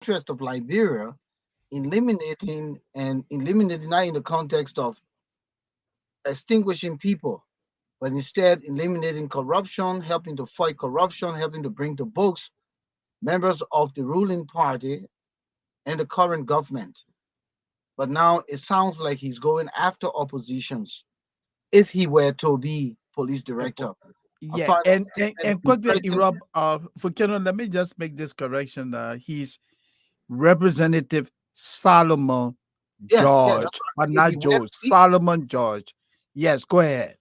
interest of Liberia, eliminating not in the context of extinguishing people, but instead eliminating corruption, helping to fight corruption, helping to bring to books members of the ruling party and the current government. But now it sounds like he's going after oppositions. If he were to be police director, I Yeah, find that statement and quickly, insulting. Rob, Volcano, let me just make this correction. He's Representative Solomon Yeah, yeah, that's George, what I but said. If he not were George. to be, Solomon George. Yes, go ahead.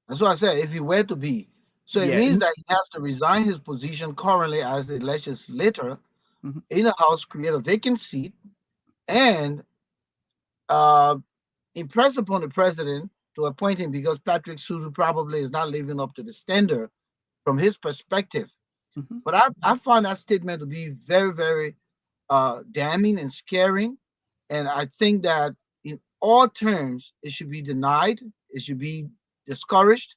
that's what I said. If he were to be, so it Yeah. means that he has to resign his position currently as the legislator Mhm. in the House, create a vacant seat, and uh, impress upon the president to appoint him because Patrick Suzu probably is not living up to the standard from his perspective. Mhm. But I found that statement to be very, very damning and scaring. And I think that in all terms, it should be denied, it should be discouraged,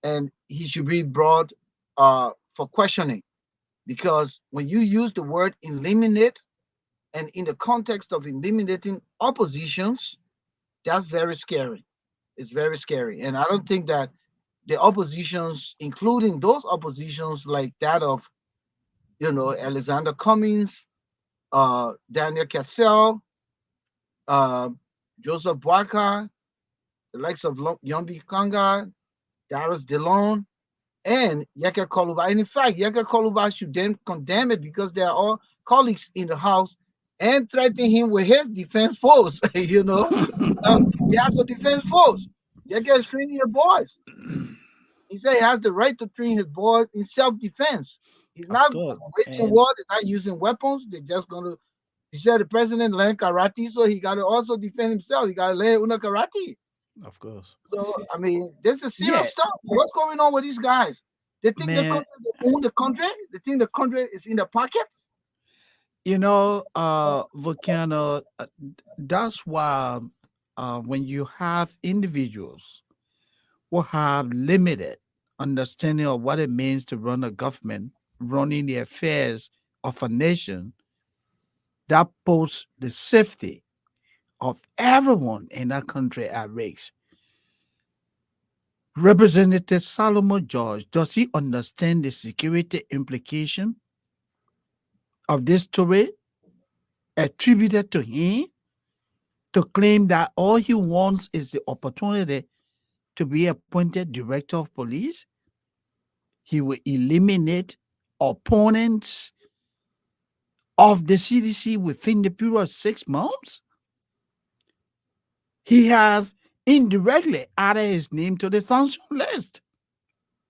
and he should be brought for questioning. Because when you use the word eliminate, and in the context of eliminating oppositions, that's very scary. It's very scary. And I don't think that the oppositions, including those oppositions like that of, Alexander Cummings, Daniel Cassell, uh, Joseph Boakai, the likes of Yombi Kanga, Darius DeLone, and Yaka Koluba. And in fact, Yaka Koluba should then condemn it because they are all colleagues in the House and threaten him with his defense force. He has a defense force. Yaka is training your boys. He said he has the right to train his boys in self-defense. He's Of not course. waging And war. They're not using weapons. They're just going to. He said the president learned karate, so he got to also defend himself. He got to learn una karate. of course. So I mean, this is serious Yeah, stuff. What's going on with these guys? They think man. they own the country. They think the country is in their pockets. Volcano, that's why when you have individuals who have limited understanding of what it means to run a government, running the affairs of a nation, that puts the safety of everyone in that country at risk. Representative Solomon George, does he understand the security implication of this story attributed to him to claim that all he wants is the opportunity to be appointed director of police? He will eliminate opponents of the CDC within the period of 6 months. He has indirectly added his name to the sanction list.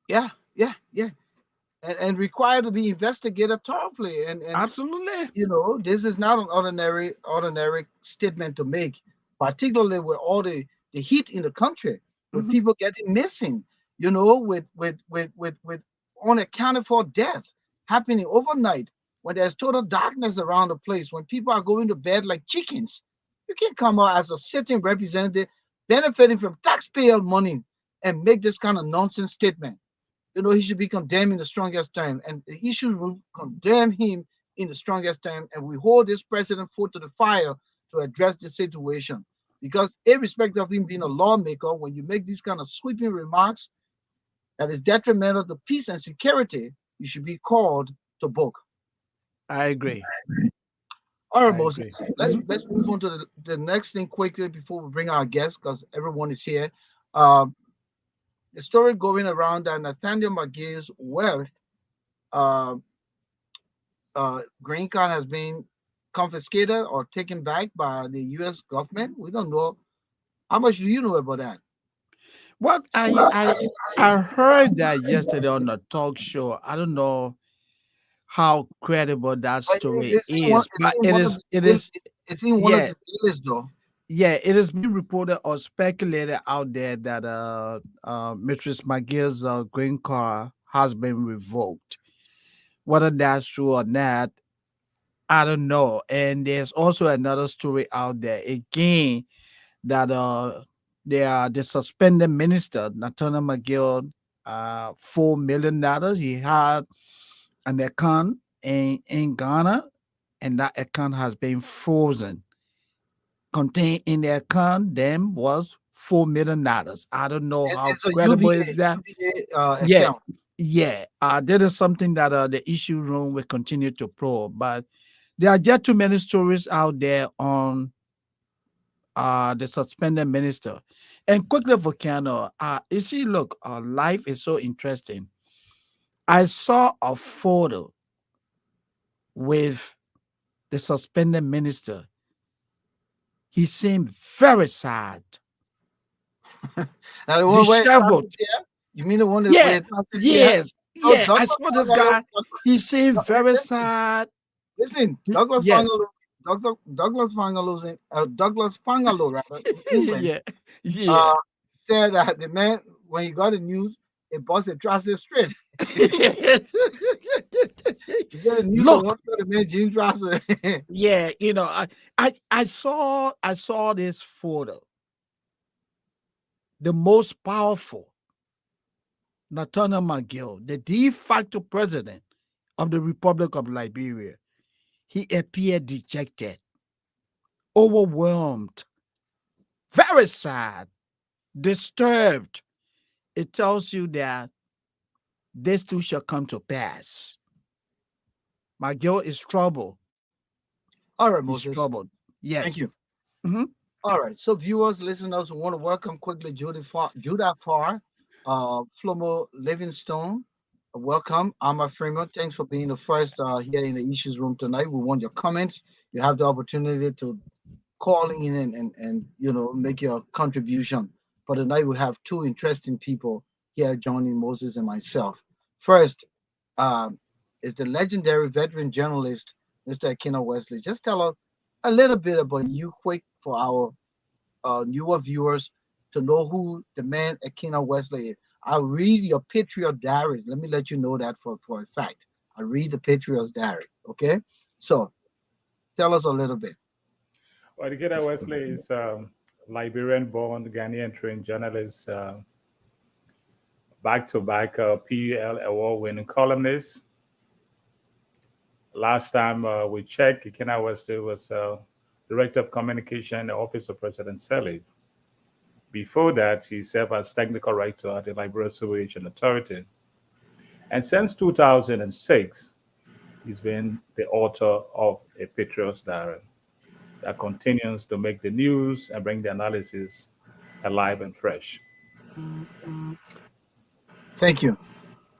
Yeah, yeah, yeah, and required to be investigated thoroughly. And Absolutely. this is not an ordinary statement to make, particularly with all the heat in the country, with Mhm. people getting missing, with unaccounted for death happening overnight, when there's total darkness around the place, when people are going to bed like chickens. You can't come out as a sitting representative benefiting from taxpayer money and make this kind of nonsense statement. He should be condemned in the strongest term, and he should condemn him in the strongest term. And we hold this president foot to the fire to address the situation. Because, irrespective of him being a lawmaker, when you make these kind of sweeping remarks that is detrimental to peace and security, you should be called to book. I agree. All right, I Moses. agree. Let's move on to the next thing quickly before we bring our guests, because everyone is here. Um, the story going around that Nathaniel McGill's wealth uh, green card has been confiscated or taken back by the U.S. government. We don't know. How much do you know about that? What I heard that yesterday on a talk show. I don't know how credible that But story is, it's but in one of the it's in one of yeah, the dealers though. yeah, it has been reported or speculated out there that Mistress McGill's green card has been revoked. Whether that's true or not, I don't know. And there's also another story out there again that the suspended minister Nathaniel McGill, $4 million he had an account in Ghana, and that account has been frozen. Contained in the account then was $4 million. I don't know how It's a credible is that. UBA Yeah, account. yeah. That is something that the issue room will continue to probe. But there are just too many stories out there on the suspended minister. And quickly, Volcano, you see, look, life is so interesting. I saw a photo with the suspended minister. He seemed very sad, Now the one where it disheveled. transit there, you mean the one that where Yeah, it transit there? yes, No, yeah. I Douglas saw this Fangalo, guy. He seemed very listen, sad. listen, Douglas Yes. Fangalo, Douglas Fangalo's in Douglas Fangalo rather in England Yeah, yeah. uh said that the man when he got the news, it bust a transit straight. He said the news was Look, not the man James Transit. yeah, I saw this photo. The most powerful Nathaniel McGill, the de facto president of the Republic of Liberia, he appeared dejected, overwhelmed, very sad, disturbed. It tells you that this too shall come to pass. McGill is troubled. All right, He's Moses. troubled. Thank Yes. you. Mhm. All right, so viewers, listeners, we want to welcome quickly Judah Farr, Flomo Livingstone. Welcome, Amma Freeman. Thanks for being the first here in the issues room tonight. We want your comments. You have the opportunity to call in and make your contribution. For tonight, we have two interesting people here joining Moses and myself. First, um, is the legendary veteran journalist, Mr. Ekena Wesley. Just tell us a little bit about you, quick, for our newer viewers to know who the man Ekena Wesley is. I read your Patriot Diary. Let me let you know that for a fact. I read the Patriot's Diary. Okay, so tell us a little bit. Well, Ekena Wesley is Liberian-born Ghanaian trained journalist, back-to-back PUL award-winning columnist. Last time we checked, Ekena Wesley was Director of Communication in the Office of President Selig. Before that, he served as Technical Writer at the Liberian Civil Aviation Authority. And since 2006, he's been the author of a Patriot's Diary that continues to make the news and bring the analysis alive and fresh. Thank you.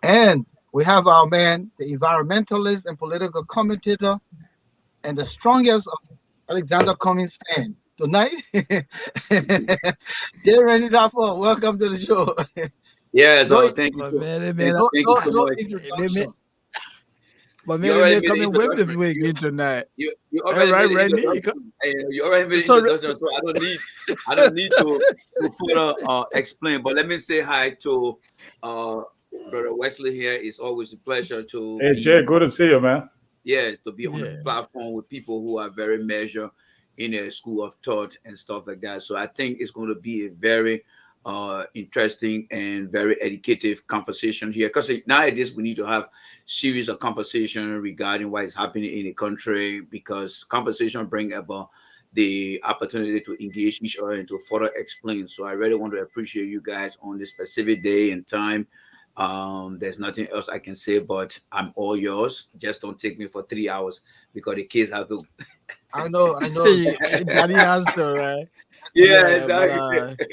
And we have our man, the environmentalist and political commentator, and the strongest of Alexander Cummings fan tonight. Jay Randy Darpoh, welcome to the show. Yeah, no, so thank you But so man, thank, man, thank you no, so no much. they may, introduction. but You man, they already may made come the in with the introduction. way again tonight. You All already right, made the Randy. introduction. You already made the So, introduction, so I don't need to further explain. But let me say hi to uh brother Wesley here. It's always a pleasure to Hey, be Jay, good to see you, man. to be on the yeah. platform with people who are very measured in a school of thought and stuff like that. So I think it's going to be a very interesting and very educative conversation here, because nowadays we need to have series of conversation regarding what is happening in the country, because conversation bring about the opportunity to engage each other and to further explain. So I really want to appreciate you guys on this specific day and time. There's nothing else I can say, but I'm all yours. Just don't take me for 3 hours because the kids have to. I know. Daddy has to, right? Yeah, Yeah, but exactly.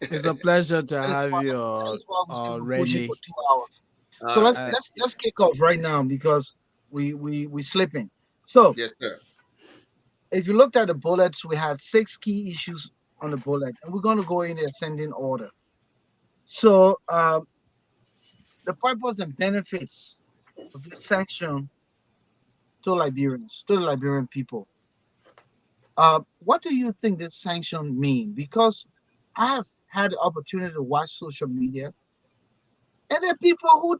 it's a pleasure to That is have why you, that is why we still be pushing for Randy. 2 hours. So All right. let's Uh, let's let's kick off right now because we slipping. So Yes, sir. if you looked at the bullets, we had six key issues on the bullet, and we're gonna go in the ascending order. So the purpose and benefits of this section to Liberians, to the Liberian people. What do you think this sanction mean? Because I have had the opportunity to watch social media, and there are people who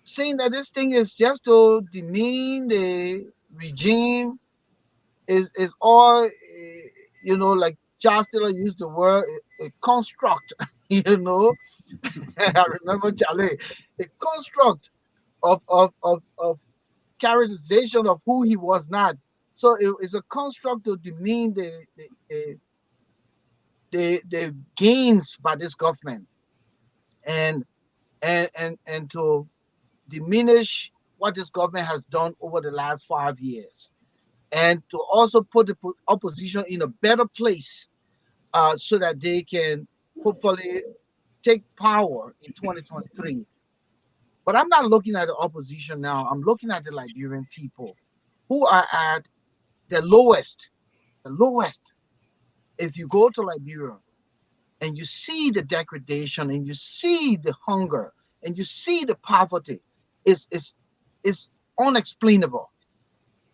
saying that this thing is just to demean the regime, is all like Charles Taylor used the word a construct. you know, I remember Charlie, a construct of characterization of who he was not. So it's a construct to demean the gains by this government, and and to diminish what this government has done over the last 5 years, and to also put the opposition in a better place, so that they can hopefully take power in 2023. But I'm not looking at the opposition now. I'm looking at the Liberian people who are at the lowest. The lowest. If you go to Liberia and you see the degradation and you see the hunger and you see the poverty, it's unexplainable.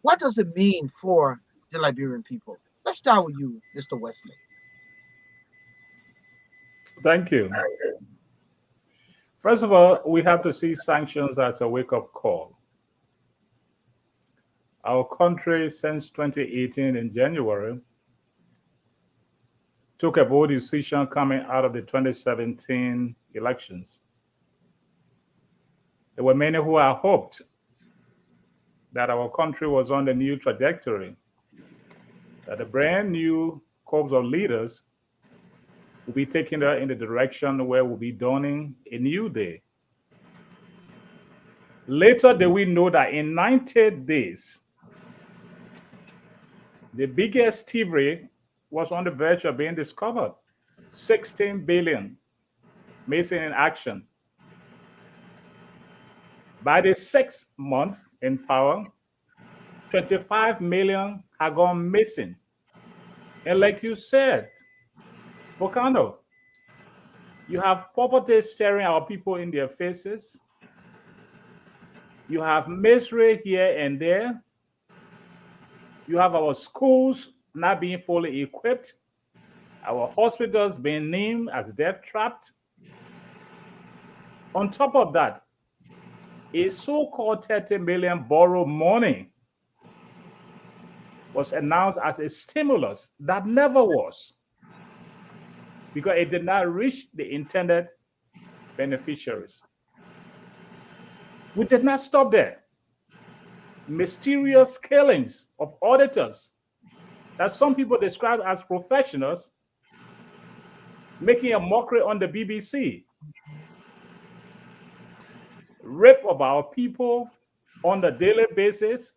What does it mean for the Liberian people? Let's start with you, Mr. Wesley. Thank you. First of all, we have to see sanctions as a wake-up call. Our country, since 2018 in January, took a bold decision coming out of the 2017 elections. There were many who had hoped that our country was on the new trajectory, that a brand new corps of leaders will be taking us in the direction where we'll be dawning a new day. Later did we know that in 90 days, the biggest thievery was on the verge of being discovered. 16 billion missing in action. By the 6th month in power, 25 million had gone missing. And like you said, Volcano, you have poverty staring our people in their faces. You have misery here and there. You have our schools not being fully equipped, our hospitals being named as death trapped. On top of that, a so-called 30 million borrowed money was announced as a stimulus that never was, because it did not reach the intended beneficiaries. We did not stop there. Mysterious killings of auditors that some people describe as professionals, making a mockery on the BBC. Rape of our people on a daily basis.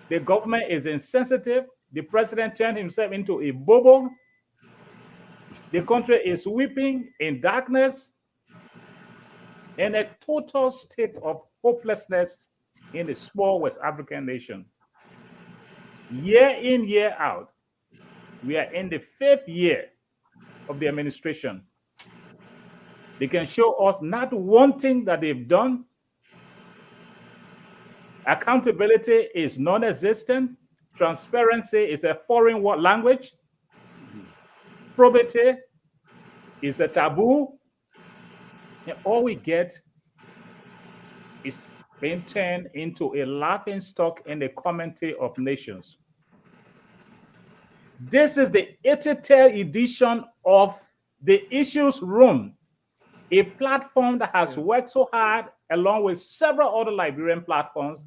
The government is insensitive. The president turned himself into a bobo. The country is weeping in darkness, in a total state of hopelessness in a small West African nation. Year in, year out, we are in the 5th year of the administration. They can show us not one thing that they've done. Accountability is non-existent. Transparency is a foreign language. Probity is a taboo. And all we get is being turned into a laughing stock in the community of nations. This is the 83rd edition of the Issues Room, a platform that has worked so hard, along with several other Liberian platforms,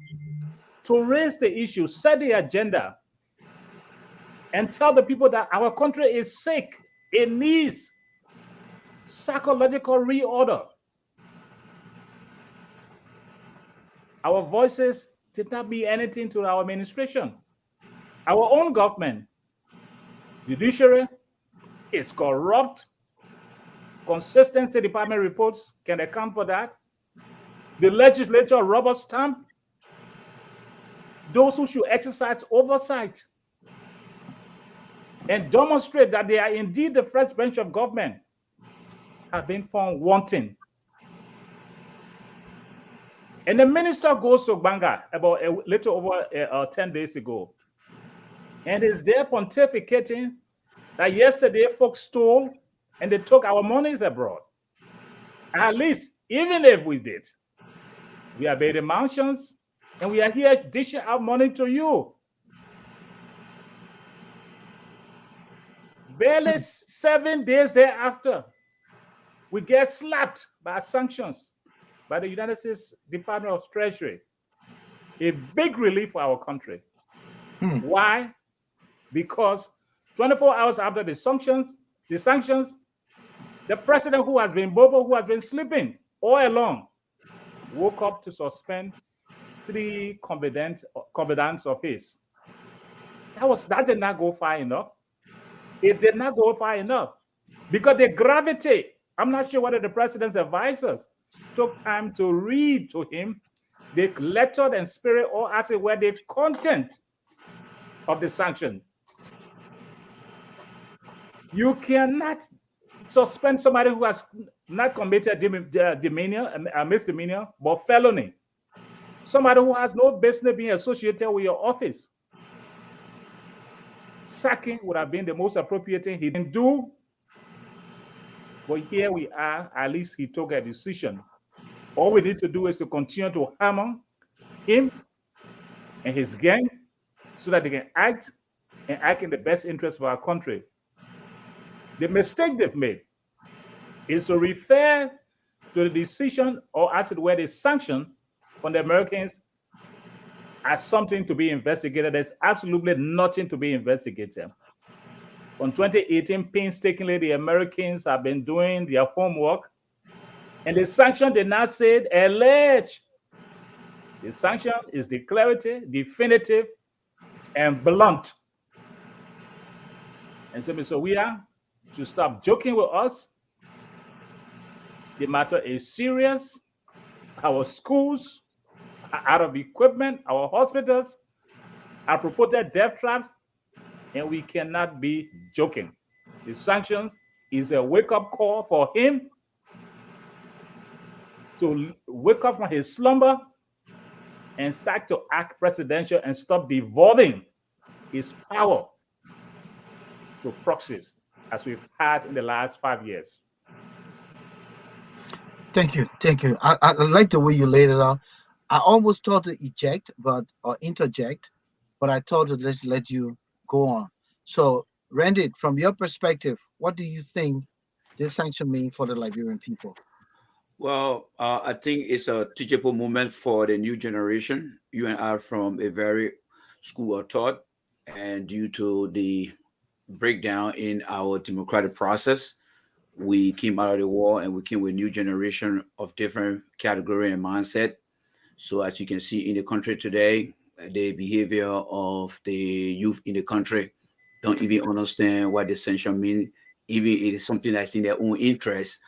to raise the issue, set the agenda, and tell the people that our country is sick. It needs psychological reorder. Our voices did not mean anything to our administration. Our own government, judiciary, is corrupt. Consistency Department reports can account for that. The legislature rubber stamp those who should exercise oversight and demonstrate that they are indeed the first branch of government have been found wanting. And the minister goes to Banga about a little over 10 days ago, and is there pontificating that yesterday folks stole and they took our monies abroad. At least, even if we did, we are building mansions and we are here dishing out money to you. Barely 7 days thereafter, we get slapped by sanctions by the United States Department of Treasury. a big relief for our country. Hmm. Why? Because 24 hours after the sanctions, the president who has been bobo, who has been sleeping all along, woke up to suspend 3 commandants of his. That did not go far enough. It did not go far enough because the gravity. I'm not sure whether the president's advisors took time to read to him the letter and spirit, or as it were, the content of the sanction. You cannot suspend somebody who has not committed a misdemeanor, but felony. Somebody who has no business being associated with your office. Sacking would have been the most appropriate thing he didn't do. But here we are, at least he took a decision. All we need to do is to continue to hammer him and his gang so that they can act in the best interest of our country. The mistake they've made is to refer to the decision, or as it were, the sanction from the Americans as something to be investigated. There's absolutely nothing to be investigated. From 2018, painstakingly, the Americans have been doing their homework, and the sanction did not say allege. The sanction is declarative, definitive, and blunt. And so, Mr. Weah should stop joking with us. The matter is serious. Our schools are out of equipment, our hospitals are purported death traps, and we cannot be joking. The sanctions is a wake-up call for him to wake up from his slumber and start to act presidential and stop devolving his power to proxies as we've had in the last 5 years. Thank you. Thank you. I like the way you laid it out. I almost thought to eject, or interject, but I thought to let you go on. So, Randy, from your perspective, what do you think this sanction mean for the Liberian people? Well, I think it's a teachable moment for the new generation. You and I are from a very school of thought, and due to the breakdown in our democratic process, we came out of the war and we came with new generation of different category and mindset. So as you can see in the country today, the behavior of the youth in the country don't even understand what the sanction means. Even it is something that's in their own interest,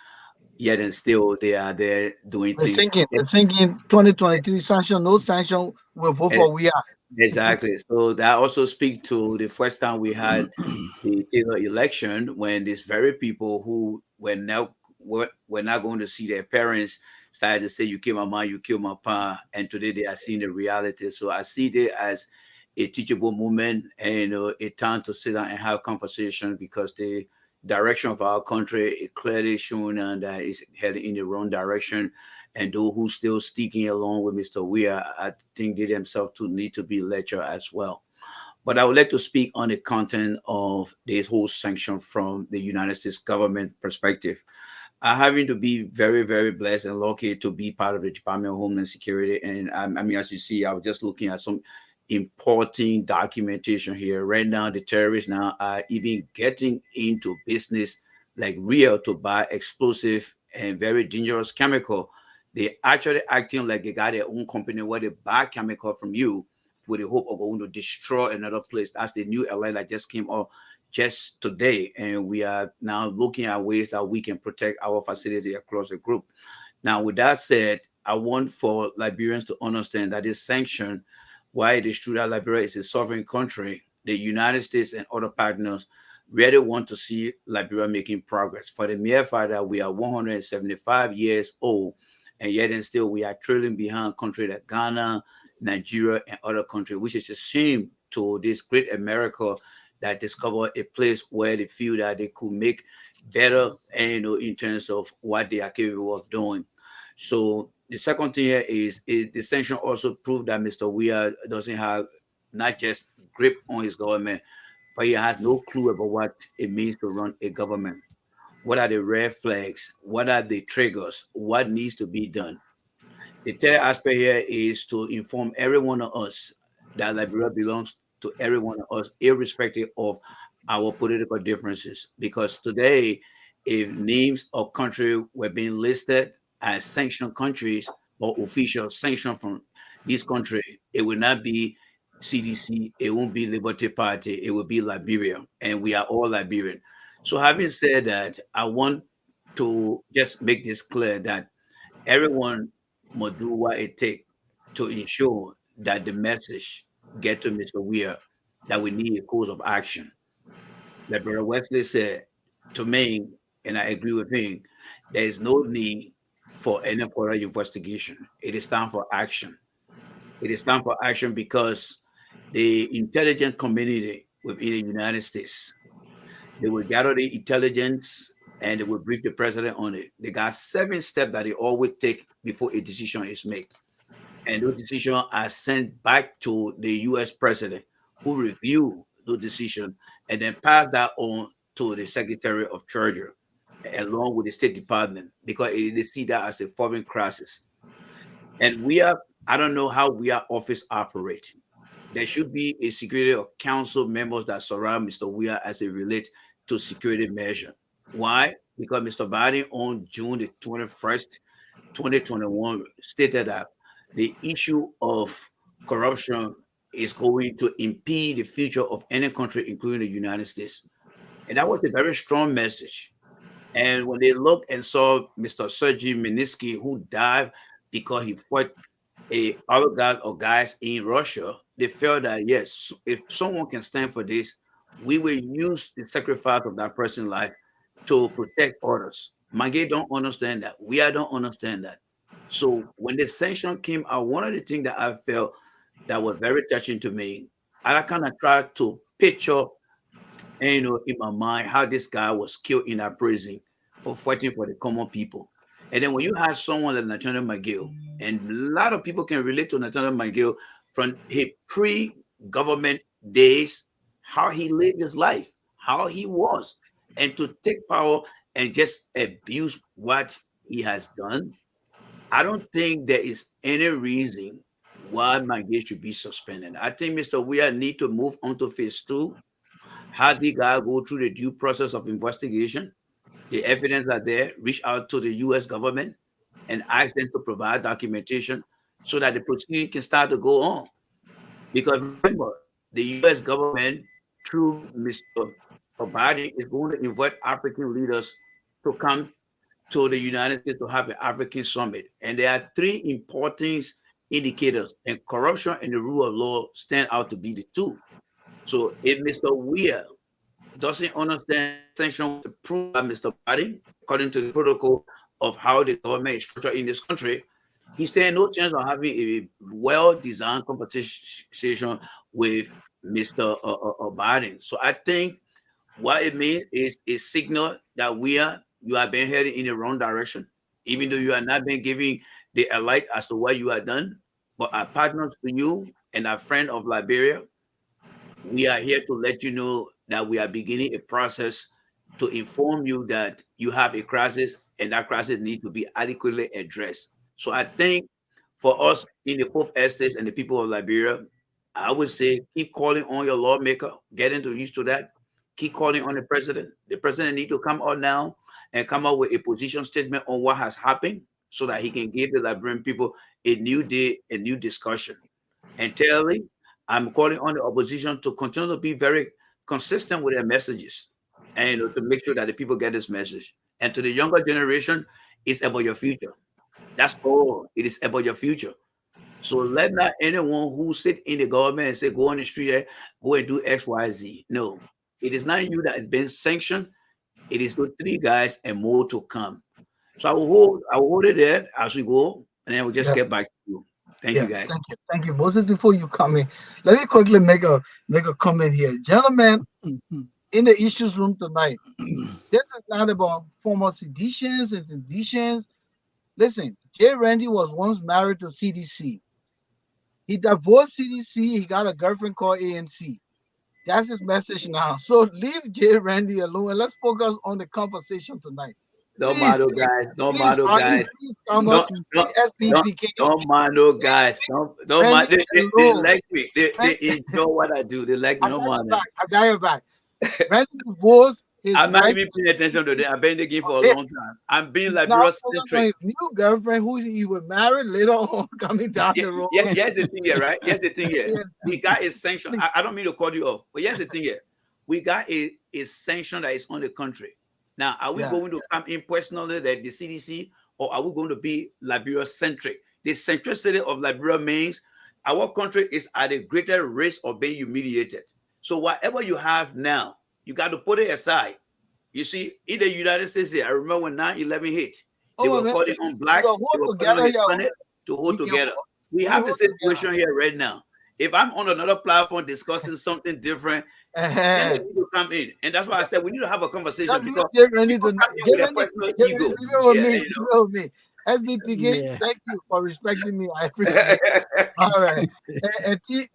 yet and still they are there doing things. They're thinking 2023 sanction, no sanction, we'll vote Eh, for we are. Exactly. So that also speak to the first time we had the general election, when these very people who were not going to see their parents started to say, "You kill my mom, you kill my pa," and today they are seeing the reality. So I see it as a teachable moment and a time to sit down and have conversation, because the direction of our country is clearly showing that it's heading in the wrong direction. And those who still sticking along with Mr. Weah, I think they themselves too need to be lectured as well. But I would like to speak on the content of this whole sanction from the United States government perspective. I having to be very, very blessed and lucky to be part of the Department of Homeland Security. And I mean, as you see, I was just looking at some important documentation here. Right now, the terrorists now are even getting into business like real to buy explosive and very dangerous chemical. They actually acting like they got their own company where they buy chemical from you with the hope of going to destroy another place. That's the new alert that just came out just today. And we are now looking at ways that we can protect our facility across the group. Now, with that said, I want for Liberians to understand that this sanction, why it is true that Liberia is a sovereign country, the United States and other partners really want to see Liberia making progress. For the mere fact that we are 175 years old, and yet and still we are trailing behind countries like Ghana, Nigeria, and other countries, which is a shame to this great America that discovered a place where they feel that they could make better, and in terms of what they are capable of doing. So the second thing here is the sanction also proved that Mr. Weah doesn't have not just grip on his government, but he has no clue about what it means to run a government. What are the red flags? What are the triggers? What needs to be done? The third aspect here is to inform every one of us that Liberia belongs to every one of us, irrespective of our political differences. Because today, if names of country were being listed as sanctioned countries or official sanction from this country, it would not be CDC, it won't be Liberty Party, it will be Liberia, and we are all Liberian. So, having said that, I want to just make this clear that everyone must do what it takes to ensure that the message get to Mr. Weah that we need a course of action. Like Brother Wesley said to me, and I agree with him, there is no need for any further investigation. It is time for action. It is time for action because the intelligence community within the United States, they will gather the intelligence and they will brief the president on it. They got 7 steps that they always take before a decision is made. And those decisions are sent back to the US president who review the decision and then pass that on to the Secretary of Treasury along with the State Department because they see that as a foreign crisis. And I don't know how we are office operating. There should be a security or council members that surround Mr. Weah as it relates to security measure. Why? Because Mr. Biden on June the 21st, 2021 stated that the issue of corruption is going to impede the future of any country, including the United States. And that was a very strong message. And when they looked and saw Mr. Sergei Miniski, who died because he fought a oligarch or guys in Russia, they felt that yes, if someone can stand for this, we will use the sacrifice of that person's life to protect others. McGill don't understand that. We don't understand that. So when the sanction came out, one of the things that I felt that was very touching to me, I kind of tried to picture, in my mind, how this guy was killed in a prison for fighting for the common people. And then when you have someone like Nathaniel McGill, and a lot of people can relate to Nathaniel McGill from his pre-government days, how he lived his life, how he was, and to take power and just abuse what he has done. I don't think there is any reason why McGill should be suspended. I think Mr. Weah need to move on to phase 2. Have the guy go through the due process of investigation. The evidence are there. Reach out to the U.S. government and ask them to provide documentation so that the proceeding can start to go on. Because remember, the U.S. government, through Mr. Biden, is going to invite African leaders to come to the United States to have an African summit. And there are 3 important indicators, and corruption and the rule of law stand out to be the 2. So if Mr. Weah doesn't understand sanction approved by Mr. Biden, according to the protocol of how the government is structured in this country, he stands no chance of having a well-designed competition with Mr. Biden. So I think what it means is a signal that you have been heading in the wrong direction, even though you are not being given the alert as to what you have done. But our partners to you and our friend of Liberia, we are here to let you know that we are beginning a process to inform you that you have a crisis and that crisis needs to be adequately addressed. So I think for us in the 4th estate and the people of Liberia, I would say keep calling on your lawmaker, get into used to that. Keep calling on the president. The president need to come out now and come out with a position statement on what has happened so that he can give the Liberian people a new day, a new discussion. And Terry, I'm calling on the opposition to continue to be very consistent with their messages and to make sure that the people get this message. And to the younger generation, it's about your future. That's all. It is about your future. So let not anyone who sit in the government and say, go on the street, go and do X, Y, Z. No, it is not you that has been sanctioned. It is the 3 guys and more to come. So I will hold it there as we go, and then we'll just get back to you. Thank you, guys. Thank you, Moses. Before you come in, let me quickly make a comment here, gentlemen. In the issues room tonight, this is not about former CDcians and CDcians. Listen, Jay Randy was once married to CDC. He divorced CDC. He got a girlfriend called ANC. That's his message now. So leave Jay Randy alone and let's focus on the conversation tonight. Don't please, mind those guys. Don't please, mind those are you guys. please come us Don't to don't don't SPPK? don't mind those guys. Don't mind. Randy They alone. like me. They enjoy what I do. They like me. I Don't got your mind them. back. I got your back. Randy divorced his I'm not wife. even paying attention to them. I've been in the game for a He- long time. I'm being He's now Liberia focused on centric. his new girlfriend, who he will marry later on, coming down Yeah, the road. yeah, here's the thing here, right? Here's the thing here. Yes, We got a sanction. please. I don't mean to cut you off, but here's the thing here. We got a sanction that is on the country. Now, are we Yeah. going to come in personally, like the CDC, or are we going to be Liberia centric? The centricity of Liberia means our country is at a greater risk of being humiliated. So whatever you have now, you got to put it aside. You see, in the United States, here, I remember when 9/11 hit, they Oh were man, calling on blacks, hold they were calling together on here. Hispanic to hold We can together. We we have the hold together. situation here right now. If I'm on another platform discussing something different, then they need to come in. And that's why I said we need to have a conversation Just because get ready people to come in get with a ready. personal Get ready. ego. Leave it with Yeah, me. you Leave it with me. SBPK, Yeah. thank you for respecting me. I appreciate it. know. All right. And T,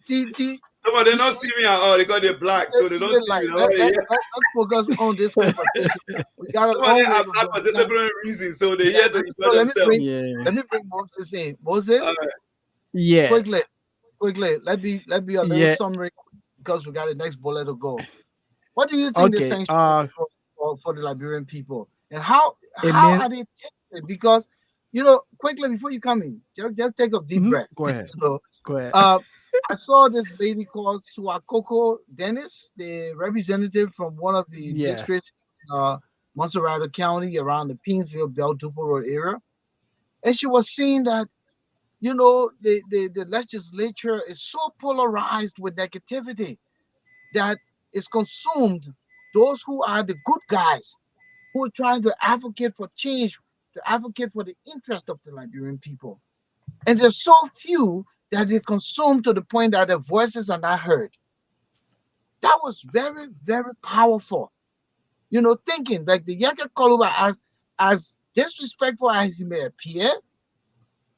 Some of them don't see me at all because they're black, so they don't see like me. They're like, yeah. let's focus on this conversation. We got a Some of them long way have to black for go. disciplinary reasons, so they're Yeah, here to so enjoy themselves. Yeah. let me bring Moses in. Moses, All right. Yeah. quickly, let be a little Yeah. summary because we got the next bullet to go. What do you think the Okay. sanctions for the Liberian people, and It how means are they taken? Because quickly before you come in, just take a deep breath. go ahead. know, Go ahead. I saw this lady called Swakoko Dennis, the representative from one of the Yeah. districts in Montserrat County around the Pinsville Bell Dupo Road area, and she was saying that the legislature is so polarized with negativity that it's consumed those who are the good guys who are trying to advocate for change, to advocate for the interest of the Liberian people. And there's so few that they consume to the point that their voices are not heard. That was very, very powerful. Thinking like the Yaka Koluba, as disrespectful as he may appear,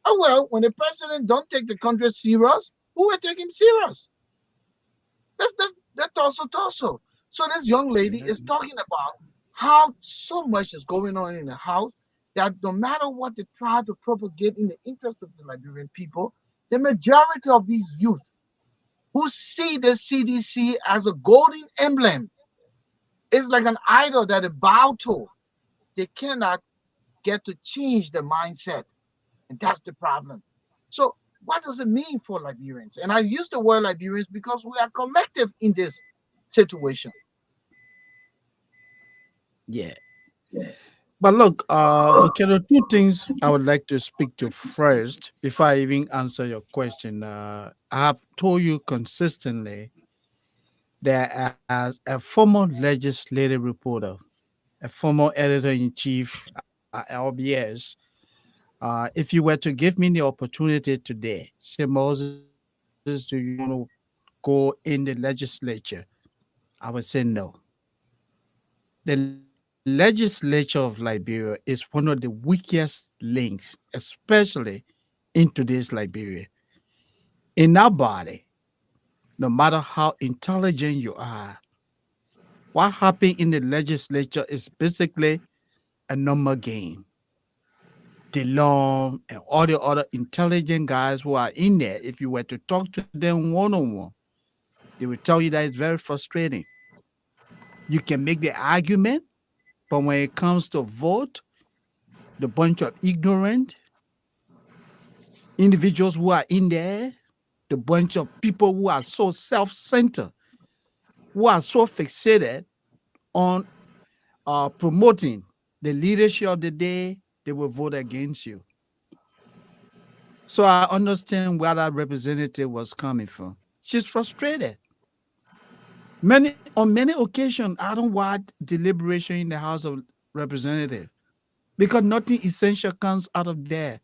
oh well, when the president don't take the country serious, who will take him serious? That's torso. So this young lady is talking about how so much is going on in the house that no matter what they try to propagate in the interest of the Liberian people, the majority of these youth who see the CDC as a golden emblem is like an idol that they bow to. They cannot get to change the mindset, and that's the problem. So what does it mean for Liberians? And I use the word Liberians because we are collective in this situation. Yeah. But look, Volcano, two things I would like to speak to first before I even answer your question. I have told you consistently that as a former legislative reporter, a former editor in chief at LBS, if you were to give me the opportunity today, say, Moses, do you want to go in the legislature? I would say no. The legislature of Liberia is one of the weakest links, especially in today's Liberia. In our body, no matter how intelligent you are, what happened in the legislature is basically a number game. DeLong and all the other intelligent guys who are in there, if you were to talk to them one on one, they will tell you that it's very frustrating. You can make the argument, but when it comes to vote, the bunch of ignorant individuals who are in there, the bunch of people who are so self-centered, who are so fixated on promoting the leadership of the day, they will vote against you. So I understand where that representative was coming from. She's frustrated. On many occasions, I don't watch deliberation in the House of Representatives because nothing essential comes out of there.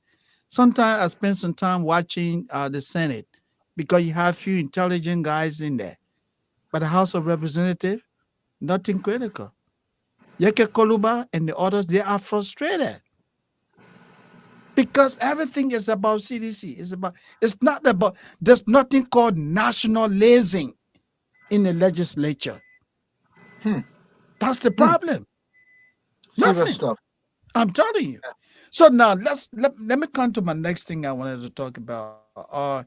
Sometimes I spend some time watching the Senate because you have few intelligent guys in there. But the House of Representatives, nothing critical. Yeke Koluba and the others, they are frustrated because everything is about CDC. It's not about, there's nothing called nationalism in the legislature. Hmm. That's the Hmm. problem. Serious Nothing. stuff. I'm telling you. So now let me come to my next thing I wanted to talk about.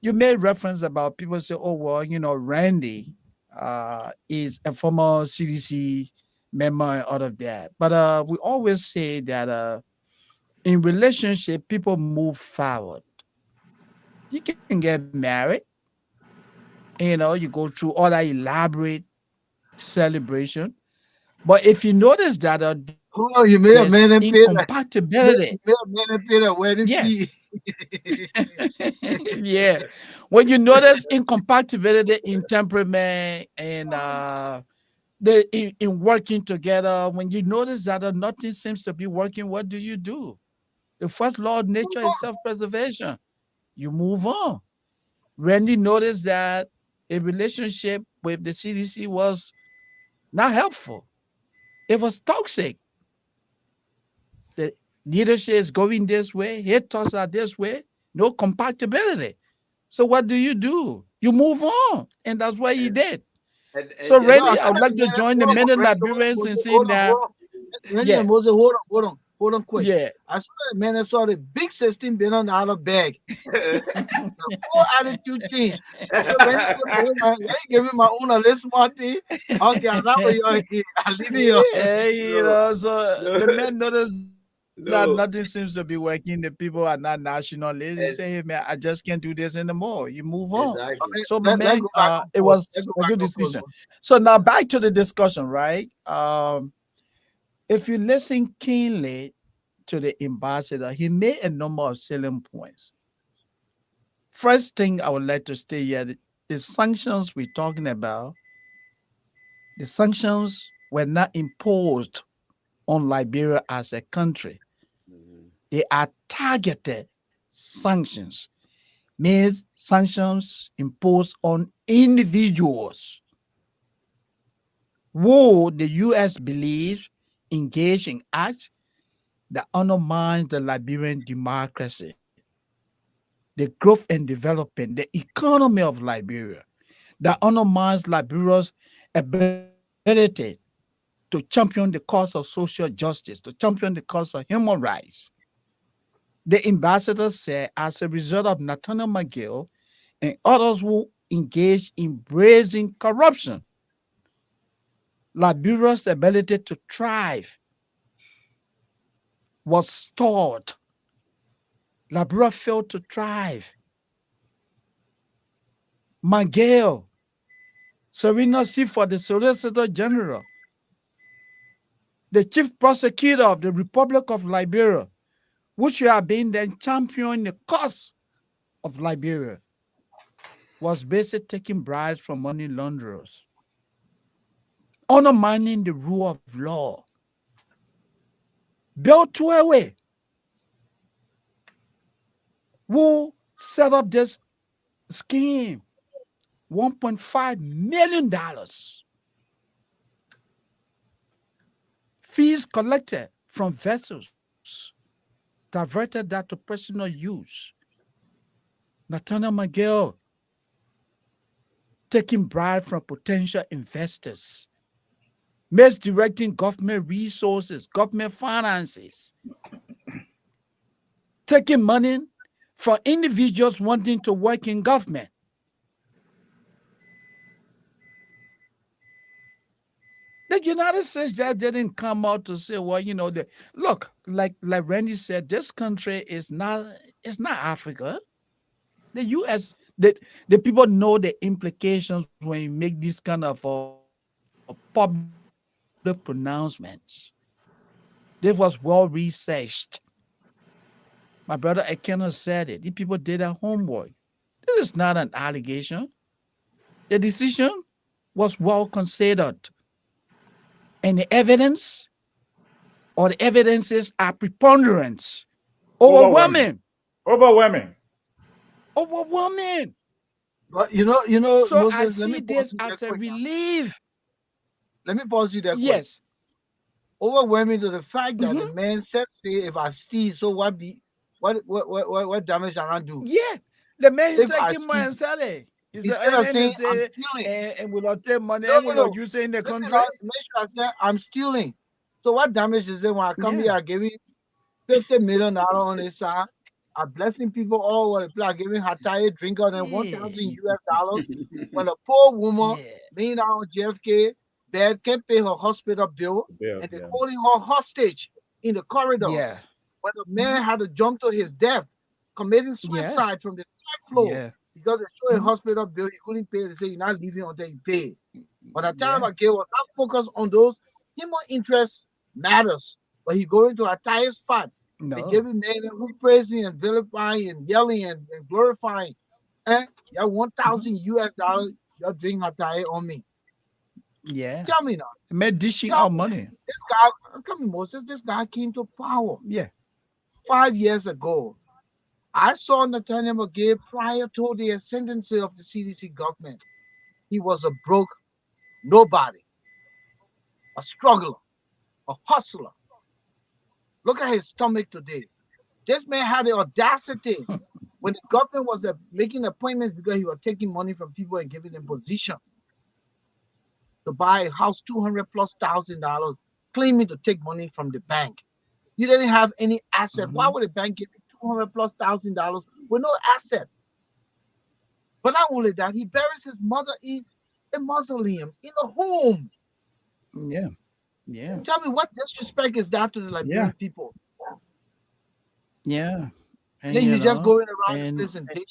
You made reference about people say, oh well, Randy is a former CDC member and all of that. But we always say that in relationship, people move forward. You can get married, you go through all that elaborate celebration. But if you notice that there's Hold on, you made a man and pay that. incompatibility, You made a man and pay that yeah, wedding fee. yeah. When you notice incompatibility in temperament and in working together, when you notice that nothing seems to be working, what do? The first law of nature is self-preservation. You move on. Randy noticed that a relationship with the CDC was not helpful. It was toxic. The leadership is going this way, his thoughts are this way, no compatibility. So what do? You move on. And that's what he And did. and So, No, I Randy, saw I would that like to man. join the Hold many on, Randy, Liberians in saying hold on, that, hold on. Randy yeah, and Moses, hold on, quick. yeah. I saw that man. I saw the big $16 billion bag. The whole attitude changed. So when you give me my own a little smarty, okay, I'm not with you. I'm leaving you. Yeah, no, so no, the man noticed that nothing seems no. to be working. The people are not nationalists. They say, hey And man, I just can't do this anymore. You move on. exactly. So my Let's man, go back on it pause. was Let's go a back good on pause. decision. So now Yeah. back to the discussion, right? If you listen keenly to the ambassador, he made a number of salient points. First thing I would like to state here, the sanctions we're talking about, the sanctions were not imposed on Liberia as a country. Mhm. They are targeted sanctions, means sanctions imposed on individuals who the U.S. believes engage in acts that undermines the Liberian democracy, the growth and development, the economy of Liberia, that undermines Liberia's ability to champion the cause of social justice, to champion the cause of human rights. The ambassador said, as a result of Nathaniel McGill and others who engage in brazen corruption, Liberia's ability to thrive was stalled. Liberia failed to thrive. McGill, Serena Seaford, the Solicitor General, the Chief Prosecutor of the Republic of Liberia, who should have been then championing the cause of Liberia, was basically taking bribes from money launderers, undermining the rule of law. Bill Tuewe, who set up this scheme, $1.5 million fees collected from vessels, diverted that to personal use. Nathaniel McGill taking bribes from potential investors, misdirecting government resources, government finances, taking money from individuals wanting to work in government. The United States just didn't come out to say, well, look, like Randy said, this country is not, it's not Africa. The U.S. the people know the implications when you make these kind of public pronouncements. This was well researched. My brother Ekena said it. The people did their homework. This is not an allegation. The decision was well considered. And the evidence or the evidences are preponderant, Overwhelming. overwhelming, Overwhelming. overwhelming. But So I Moses, let me see pause this you there as a quick now. relief. Let me pause you there quick. Yes. Overwhelming to the fact that the Mhm. man said, say, if I steal, so what damage can I do? Yeah. The man If said, I "Give steal, my salary." He said, instead of and they saying I'm say, stealing. and we don't take money, No, and we no, don't no. use it in the Listen, country. make sure I said I'm stealing. So what damage is it when I come here? Yeah. I give you $50 million on this side. I'm blessing people all over the place. I'm giving Hatay drinker than Yeah. 1,000 US dollars. When a poor woman Yeah. laying down on JFK bed can't pay her hospital bill, Bill, and they're yeah. holding her hostage in the corridors. Yeah. When a man had to jump to his death, committing Yeah. suicide from the third floor Yeah. because they show a Mhm. hospital bill, you couldn't pay. They say you're not leaving until you pay. But the time Yeah. about Gay was not focused on those human interests matters. But he going to a tight spot and No. giving men who praising and vilifying and yelling and glorifying. Eh? Y'all Mhm. 1,000 US dollars, y'all drink Hatay on me. Yeah. Tell me now. Made dishing Tell out me. money. This guy, come on, Moses, this guy came to power Yeah. 5 years ago. I saw Nathaniel McGill prior to the ascendancy of the CDC government. He was a broke nobody, a struggler, a hustler. Look at his stomach today. This man had the audacity when the government was making appointments because he was taking money from people and giving them position to buy a house, 200 plus $1,000, claiming to take money from the bank. You didn't have any asset. Why Mhm. would the bank give you 200 plus $1,000 with no asset? But not only that, he buries his mother in a mausoleum, in a home. Yeah. Yeah. Tell me what disrespect is that to the Yeah. Liberian people? Yeah. And Then you you just know, going around the and place and they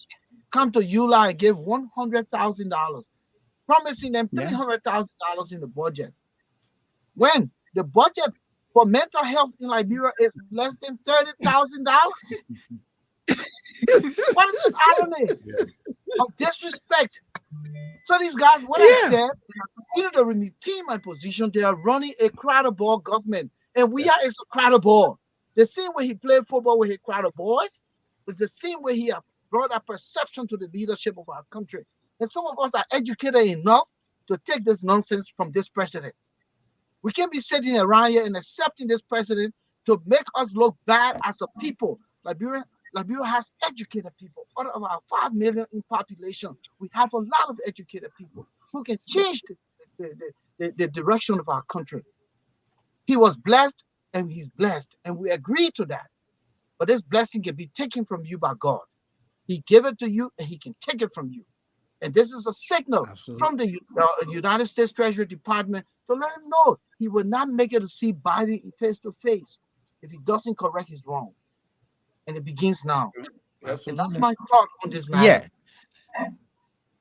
come to Eula and give $100,000, promising them yeah. $300,000 in the budget. When the budget for mental health in Liberia is less than $30,000. What is the irony Yeah. of disrespect? So these guys, what I Yeah. said, and I continue to retain my position, they are running a credible government. And we Yeah. are is a credible. The same way he played football with his crowd boys is the same way he have brought a perception to the leadership of our country. And some of us are educated enough to take this nonsense from this president. We can't be sitting around here and accepting this president to make us look bad as a people. Liberia has educated people. Out of our 5 million in population, we have a lot of educated people who can change the direction of our country. He was blessed and he's blessed, and we agree to that. But this blessing can be taken from you by God. He gave it to you and he can take it from you. And this is a signal Absolutely. from the United States Treasury Department to let him know he will not make it to see Biden face to face if he doesn't correct his wrong. And it begins now. And that's Absolutely. my thought on this matter. Yeah.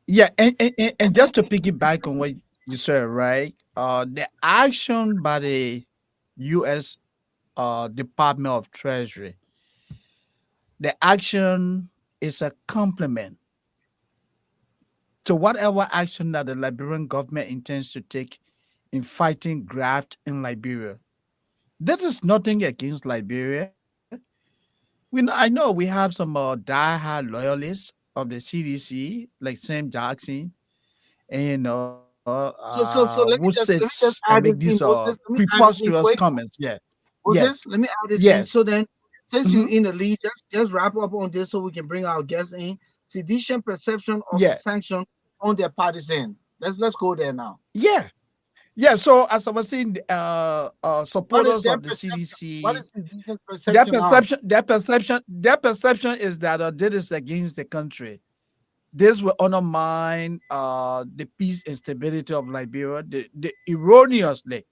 Yeah. And just to piggyback on what you said, right? The action by the US Department of Treasury, the action is a complement to whatever action that the Liberian government intends to take in fighting graft in Liberia. This is nothing against Liberia. I know we have some die-hard loyalists of the CDC, like Sam Jackson, and who Let me sits just and make add these this in, Moses. Let me add this in preposterous quick. comments. Yeah, yes, Moses, let me add this in. yes. So then, since Hmm. you're in the lead, just wrap up on this so we can bring our guests in. Sedition perception of Yeah, sanction on their partisan. Let's go there now. yeah, yeah. So as I was saying, What is supporters their of the perception? What CDC, is sedition's perception of? their perception is that this is against the country. This will undermine the peace and stability of Liberia. They erroneously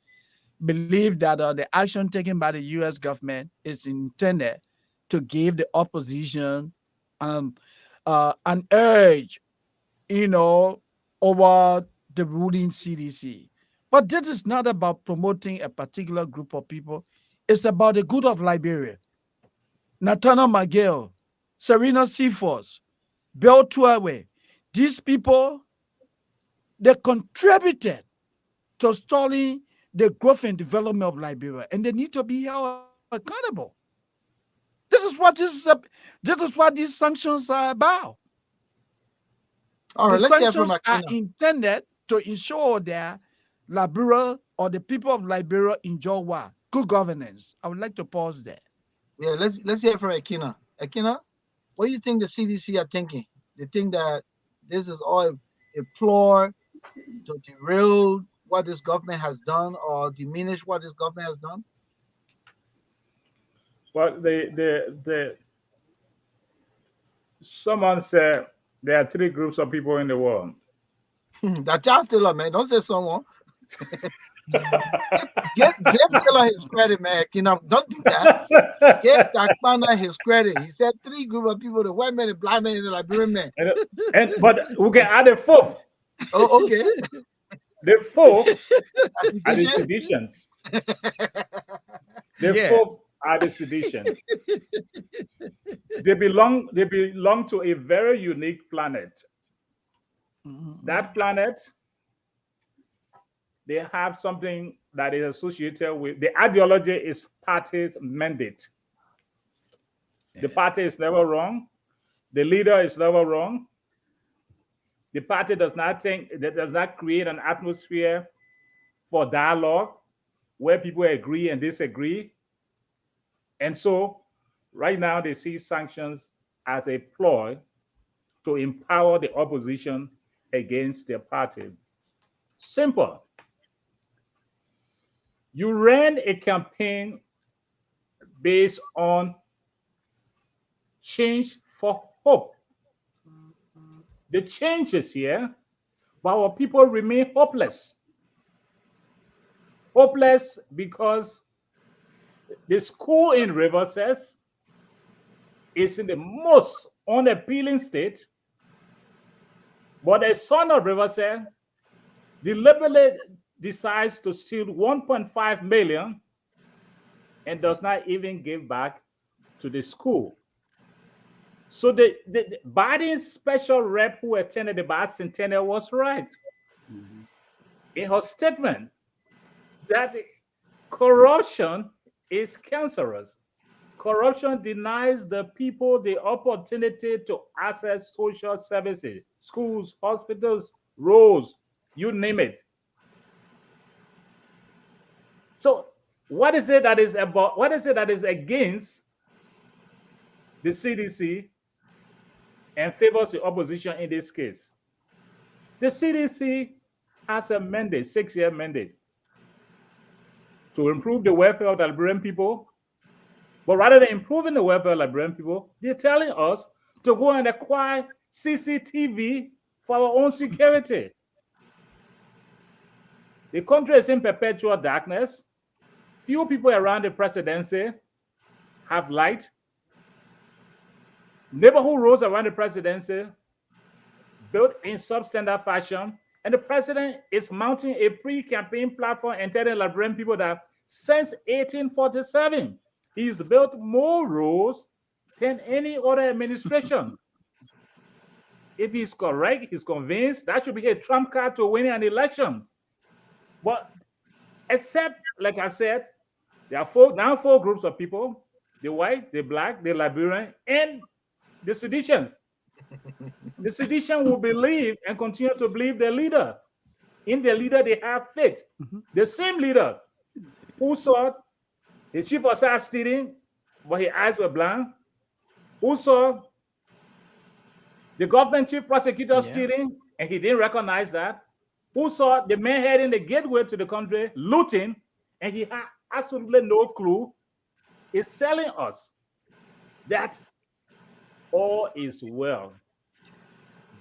believe that the action taken by the U.S. government is intended to give the opposition um, an urge, you know, over the ruling CDC. But this is not about promoting a particular group of people. It's about the good of Liberia. Nathaniel McGill, Serena Seaforth, Bill Tuawe, these people, they contributed to stalling the growth and development of Liberia, and they need to be held accountable. This is what these sanctions are about. All The right, let's hear from sanctions are Ekena. intended to ensure that Liberia or the people of Liberia enjoy what? Good governance. I would like to pause there. Yeah, let's hear from Ekena. Ekena, what do you think the CDC are thinking? They think that this is all a ploy to derail what this government has done or diminish what this government has done? Well, the someone said there are three groups of people in the world. That just Taylor, man. Don't say someone. Give Taylor his credit, man. You know, don't do that. Give Takpana his credit. He said three group of people: the white man, the black man, and the Liberian man. But we can add a fourth. Oh, okay. The fourth That's are the sedition? CDcians. The Yeah. fourth are the CDcians. They belong to a very unique planet. That planet, they have something that is associated with the ideology is party's mandate. The party is never wrong. The leader is never wrong. The party does not create an atmosphere for dialogue where people agree and disagree. And so right now they see sanctions as a ploy to empower the opposition against their party. Simple. You ran a campaign based on change for hope. The change is here, but our people remain hopeless. Hopeless because the school in Riverside is in the most unappealing state, but the son of Riverside deliberately decides to steal 1.5 million and does not even give back to the school. So the Biden's special rep who attended the bicentennial was right in her statement that corruption is cancerous. Corruption denies the people the opportunity to access social services, schools, hospitals, roads, you name it. So what is it that is about? What is it that is against the CDC and favors the opposition in this case? The CDC has a mandate, 6-year mandate, to improve the welfare of the Liberian people. But rather than improving the welfare of Liberian people, they're telling us to go and acquire CCTV for our own security. The country is in perpetual darkness. Few people around the presidency have light. Neighborhood roads around the presidency built in substandard fashion. And the president is mounting a pre-campaign platform and telling Liberian people that since 1847, he's built more roads than any other administration. If he's correct, he's convinced, that should be a trump card to winning an election. But except, like I said, there are four groups of people: the white, the black, the Liberian, and the CDcians. The CDcians will believe and continue to believe their leader. In their leader, they have faith. The same leader who saw the chief of staff stealing, but his eyes were blind, who saw the government chief prosecutor stealing, and he didn't recognize that, who saw the man heading the gateway to the country looting, and he had absolutely no clue, is telling us that all is well.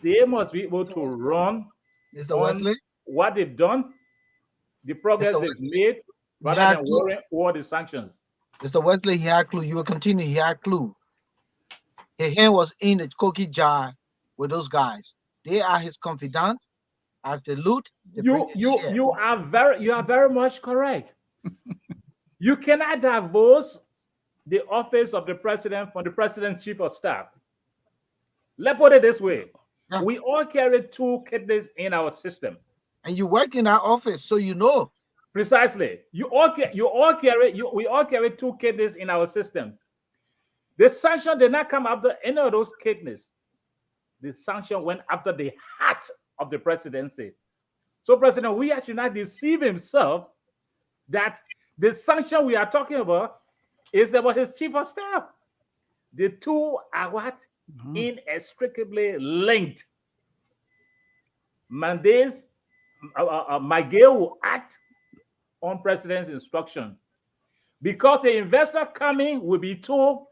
They must be able to run Mr. on Wesley, what they've done, the progress Mr. they've Wesley, made, rather had than clue. worrying all the sanctions. Mr. Wesley, he had clue. You will continue. He had clue. His hand was in the cookie jar with those guys. They are his confidant. As they loot, they bring his share. You are very much correct. You cannot divorce the office of the president from the president's chief of staff. Let's put it this way: Yeah. we all carry two kidneys in our system. And you work in our office, so you know. Precisely. We all carry two kidneys in our system. The sanction did not come after any of those kidneys. The sanction went after the heart of the presidency. So President Weah should not deceive himself that the sanction we are talking about is about his chief of staff. The two are what? Inextricably linked. Mandates McGill will act on president's instruction because the investor coming will be told.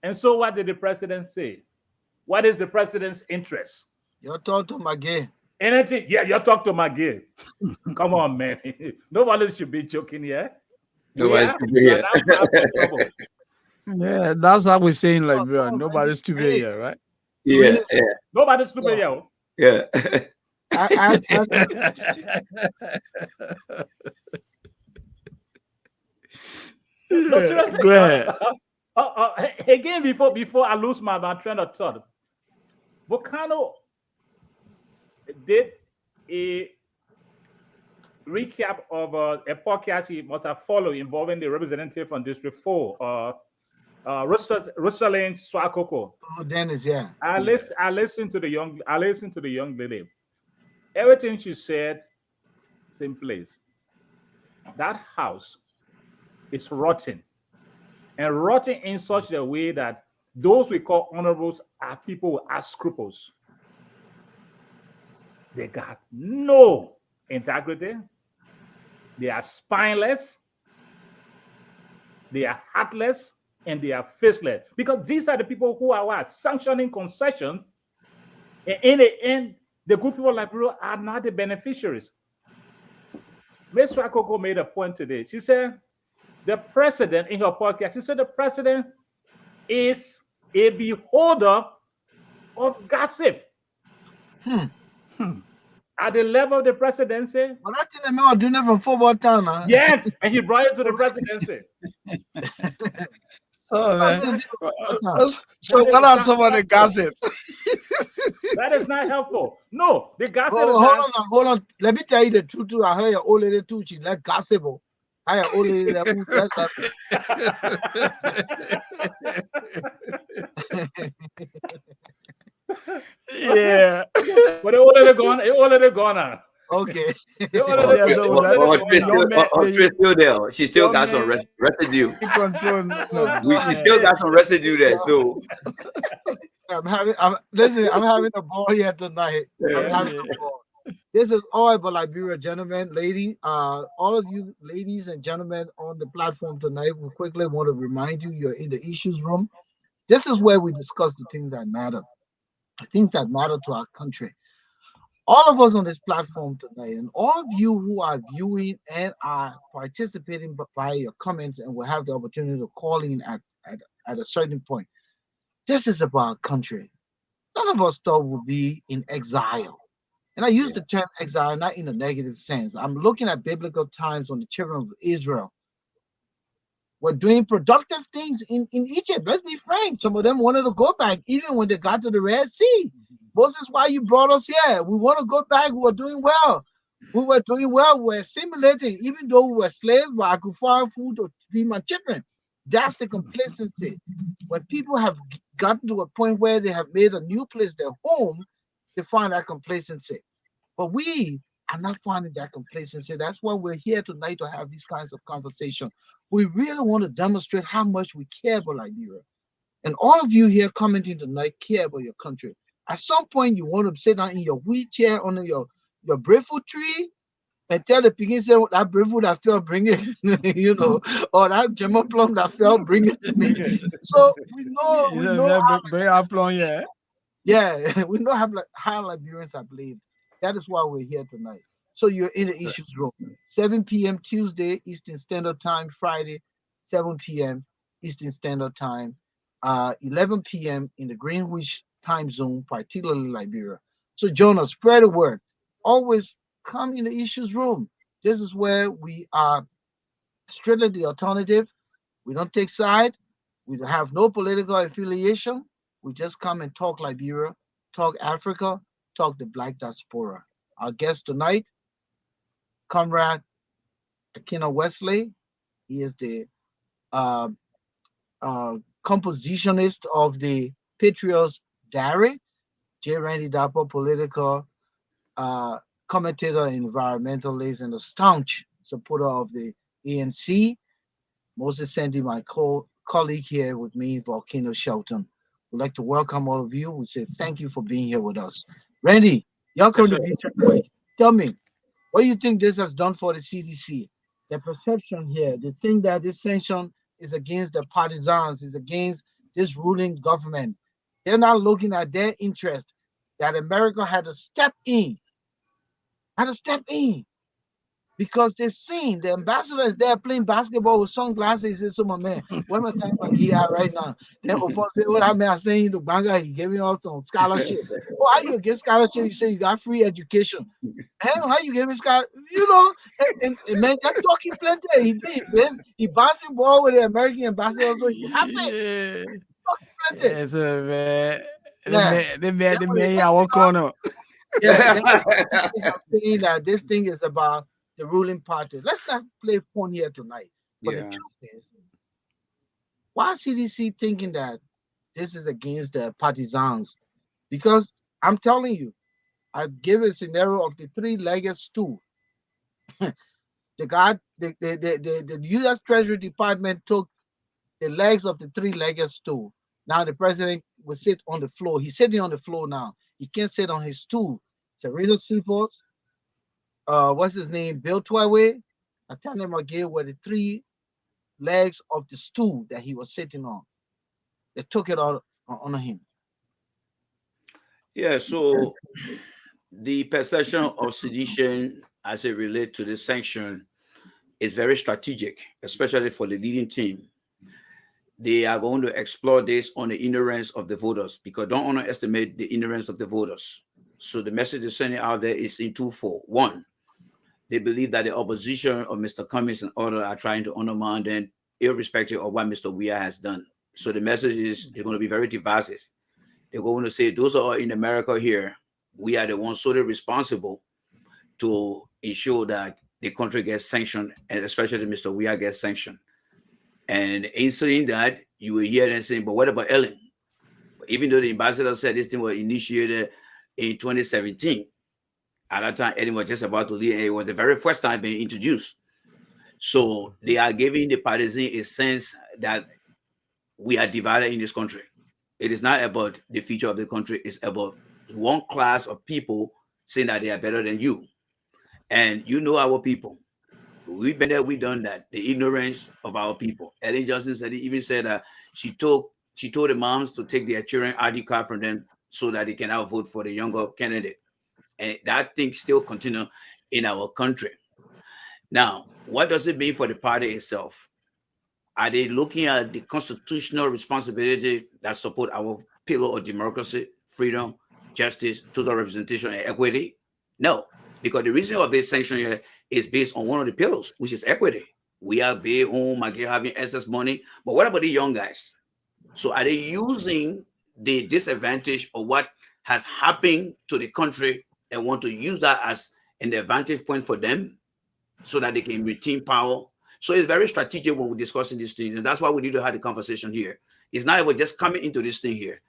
And so, what did the president say? What is the president's interest? You're talking to McGill. Anything? Yeah, you talk to McGill. Come on, man. Nobody should be joking here. Nobody's Yeah, here. that's trouble. Yeah, that's how we say in Liberia. Nobody's to be here, right? Yeah, Nobody's stupid here. yeah. No, seriously. Go ahead. Again, before I lose my train of thought, Volcano did a recap of a podcast he must have followed involving the representative from District 4, Rosalind Swakoko. Oh, Dennis, yeah. I listened to the young lady. Everything she said is in place. That house is rotten. And rotten in such a way that those we call honorables are people who have scruples. They got no integrity. They are spineless. They are heartless. And they are faceless. Because these are the people who are what? Sanctioning concessions. And in the end, the good people like Liberia are not the beneficiaries. Ms. Rakoko made a point today. She said, the president, in her podcast, she said the president is a beholder of gossip. At the level of the presidency. But I think the man doing it from football town. Huh? Yes, and he brought it to the presidency. So, man. So what are some of the gossip? That is not helpful. No, the gossip. Hold on. Let me tell you the truth too. I heard your old lady too. She like gossip. I heard old lady that. Yeah. But it already gone now. Okay. Still there. She still got some residue. She still got some residue there. So I'm having a ball here tonight. I'm having a ball. This is all about Liberia, gentlemen, lady. All of you ladies and gentlemen on the platform tonight, we quickly want to remind you you're in the issues room. This is where we discuss the things that matter, the things that matter to our country. All of us on this platform tonight, and all of you who are viewing and are participating by your comments and will have the opportunity to call in at a certain point. This is about our country. None of us thought we'd be in exile. And I use the term exile not in a negative sense. I'm looking at biblical times when the children of Israel were doing productive things in Egypt. Let's be frank. Some of them wanted to go back even when they got to the Red Sea. Moses, why you brought us here? We want to go back. We were doing well. We were assimilating. Even though we were slaves, but I could find food to feed my children. That's the complacency. When people have gotten to a point where they have made a new place their home, they find that complacency. But we are not finding that complacency. That's why we're here tonight to have these kinds of conversations. We really want to demonstrate how much we care about Liberia. And all of you here commenting tonight care about your country. At some point, you want to sit down in your wheelchair under your breadfruit tree and tell the piggy, say, that breadfruit I felt, bring it, or that German plum that felt, bring it to me. So we know we know how Liberians are believed. That is why we're here tonight. So you're in the issues room. 7 p.m. Tuesday, Eastern Standard Time, Friday, 7 p.m. Eastern Standard Time, 11 p.m. in the Greenwich time zone, particularly Liberia. So join us, spread the word. Always come in the issues room. This is where we are strictly the alternative. We don't take side. We have no political affiliation. We just come and talk Liberia, talk Africa, talk the Black diaspora. Our guest tonight, Comrade Ekena Wesley. He is the compositionist of the Patriots Diary, J. Randy Darpoh, political commentator, environmentalist, and a staunch supporter of the ANC. Moses Sandy, my colleague here with me, Volcano Shelton. We'd like to welcome all of you. We say thank you for being here with us. Randy, your contribution. Tell me, What do you think this has done for the CDC? The perception here, they think that this sanction is against the partisans, is against this ruling government. They're not looking at their interest that America had to step in because they've seen the ambassador is there playing basketball with sunglasses. He says, "So my man, where my time McGill at right now?" Then Opa said, "What I mean, I saying to Banga, he giving us some scholarship. Oh, how you get scholarship? You say you got free education. Hell, how you give me scholarship? You know, and man, that talking plenty. He did. He bouncing ball with the American ambassador, so he happy. Yeah. Talking plenty. Yes, man. Yeah. Then The when they man, I open walk up, on up. yeah, then I'm saying that this thing is about the ruling party. Let's not play phone here tonight. But the Yeah. truth is, why CDC thinking that this is against the partisans? Because I'm telling you, I give a scenario of the three-legged stool. The guy, the U.S. Treasury Department took the legs of the three-legged stool. Now the president will sit on the floor. He's sitting on the floor now. He can't sit on his stool. Serena Seaforth, what's his name? Bill Twaway, Nathaniel McGill were the three legs of the stool that he was sitting on. They took it out on him. Yeah, so the perception of sedition as it relates to the sanction is very strategic, especially for the leading team. They are going to explore this on the ignorance of the voters because don't underestimate the ignorance of the voters. So the message they're sending out there is in twofold. One, they believe that the opposition of Mr. Cummings and others are trying to undermine them, irrespective of what Mr. Weah has done. So the message is going to be very divisive. They're going to say those are in America here. We are the ones solely responsible to ensure that the country gets sanctioned, and especially Mr. Weah gets sanctioned. And in saying that, you will hear them saying, but what about Ellen? Even though the ambassador said this thing was initiated in 2017, at that time, Ellen was just about to leave. It was the very first time being introduced. So they are giving the partisan a sense that we are divided in this country. It is not about the future of the country. It's about one class of people saying that they are better than you. And you know our people. We've been there, we've done that. The ignorance of our people. Ellen Johnson said even said that she told the moms to take their children ID card from them so that they can now vote for the younger candidate. And that thing still continue in our country. Now, what does it mean for the party itself? Are they looking at the constitutional responsibility that support our pillar of democracy, freedom, justice, total representation, and equity? No, because the reason of this sanction here is based on one of the pillars, which is equity. We are big home, again having excess money. But what about the young guys? So are they using the disadvantage of what has happened to the country and want to use that as an advantage point for them so that they can retain power? So it's very strategic when we're discussing these things. And that's why we need to have the conversation here. It's not about just coming into this thing here.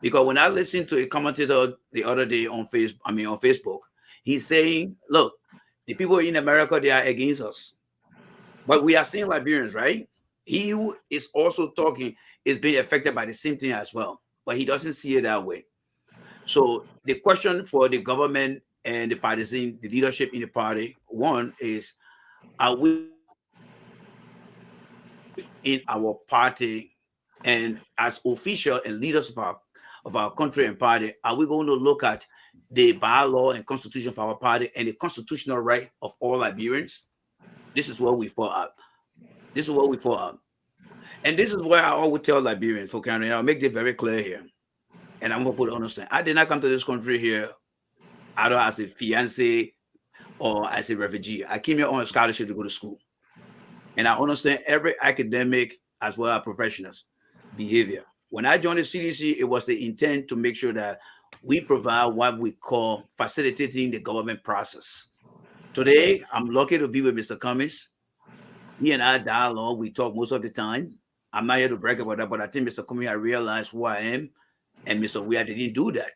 Because when I listened to a commentator the other day on Facebook, he's saying, look, the people in America, they are against us. But we are seeing Liberians, right? He who is also talking is being affected by the same thing as well. But he doesn't see it that way. So the question for the government and the partisan, the leadership in the party, one is, are we in our party and as official and leaders of our country and party, are we going to look at the bylaw and constitution of our party and the constitutional right of all Liberians? This is where we fall out. This is where we fall out. And this is where I always tell Liberians, for Canada, and I'll make it very clear here. And I'm going to put it understand. I did not come to this country here either as a fiancé or as a refugee. I came here on a scholarship to go to school. And I understand every academic as well as professionals' behavior. When I joined the CDC, it was the intent to make sure that we provide what we call facilitating the government process. Today, I'm lucky to be with Mr. Cummings. He and I dialogue, we talk most of the time. I'm not here to brag about that, but I think Mr. Cummings, I realized who I am, and Mr. Weah didn't do that.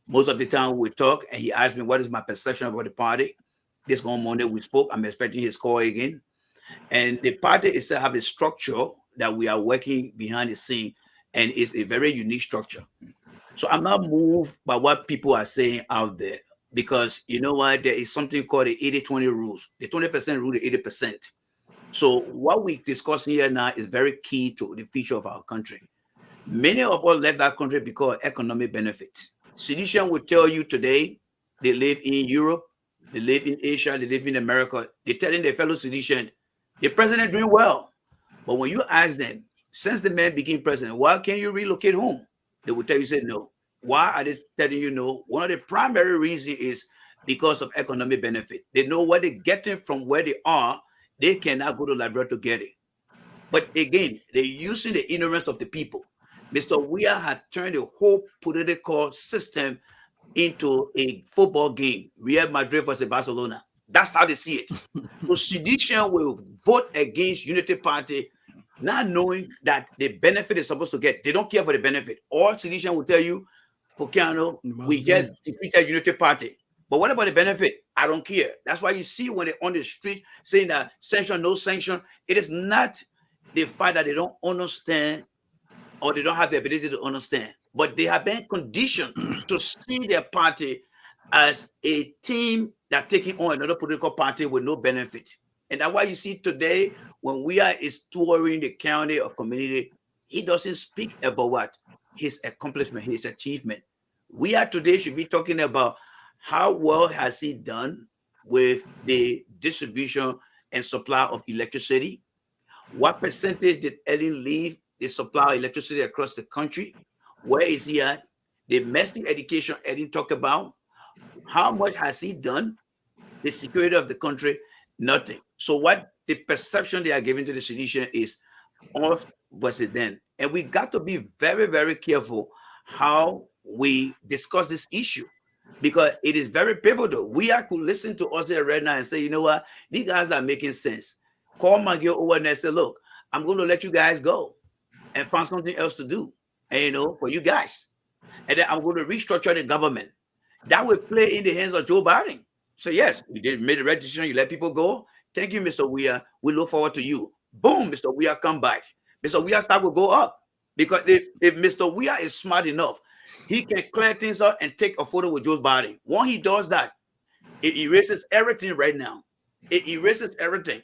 Most of the time we talk, and he asked me, what is my perception about the party? This one Monday we spoke. I'm expecting his call again. And the party itself have a structure that we are working behind the scene, and it's a very unique structure. So I'm not moved by what people are saying out there. because you know what? There is something called the 80-20 rules. The 20% rule, the 80%. So what we discuss here now is very key to the future of our country. Many of us left that country because of economic benefits. CDcians will tell you today they live in Europe, they live in Asia, they live in America. They're telling their fellow CDcians, the president doing well. But when you ask them, since the man became president, why can't you relocate home? They will tell you, say no. Why are they telling you no? One of the primary reasons is because of economic benefit. They know what they're getting from where they are. They cannot go to Liberia to get it. But again, they're using the ignorance of the people. Mr. Weah had turned the whole political system into a football game. Real Madrid versus Barcelona. That's how they see it. So CDcians will vote against Unity Party, not knowing that the benefit is supposed to get. They don't care for the benefit. Or CDcians will tell you, Volcano, we just defeated Unity Party. But what about the benefit? I don't care. That's why you see when they're on the street saying that sanction, no sanction, it is not the fact that they don't understand or they don't have the ability to understand, but they have been conditioned to see their party as a team that taking on another political party with no benefit. And that's why you see today when Weah is touring the county or community, he doesn't speak about what? His accomplishment, his achievement. Weah today should be talking about how well has he done with the distribution and supply of electricity. What percentage did Ellen leave the supply of electricity across the country? Where is he at? The domestic education Ellen talked about. How much has he done? The security of the country, nothing. So what the perception they are giving to the CDcian is us versus them. And we got to be very, very careful how we discuss this issue, because it is very pivotal. We are could listen to us here right now and say, you know what, these guys are making sense. Call McGill over there and say, look, I'm going to let you guys go and find something else to do, and you know, for you guys. And then I'm going to restructure the government. That will play in the hands of Joe Biden. So yes, we did made a right decision. You let people go. Thank you, Mr. Weah. We look forward to you. Boom, Mr. Weah, come back. Mr. Weah stock will go up, because if Mr. Weah is smart enough, he can clear things up and take a photo with Joe Biden. Once he does that, it erases everything right now. It erases everything.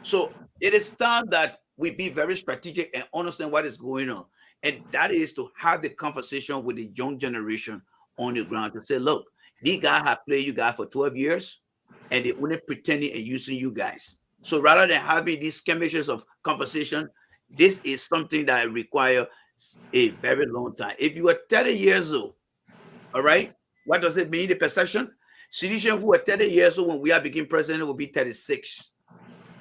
So it is time that we be very strategic and understand what is going on. And that is to have the conversation with the young generation on the ground to say, look, these guys have played you guys for 12 years and they're only pretending and using you guys. So rather than having these skirmishes of conversation, this is something that requires a very long time. If you are 30 years old, all right, what does it mean, the perception? CDcians who are 30 years old when we are becoming president will be 36.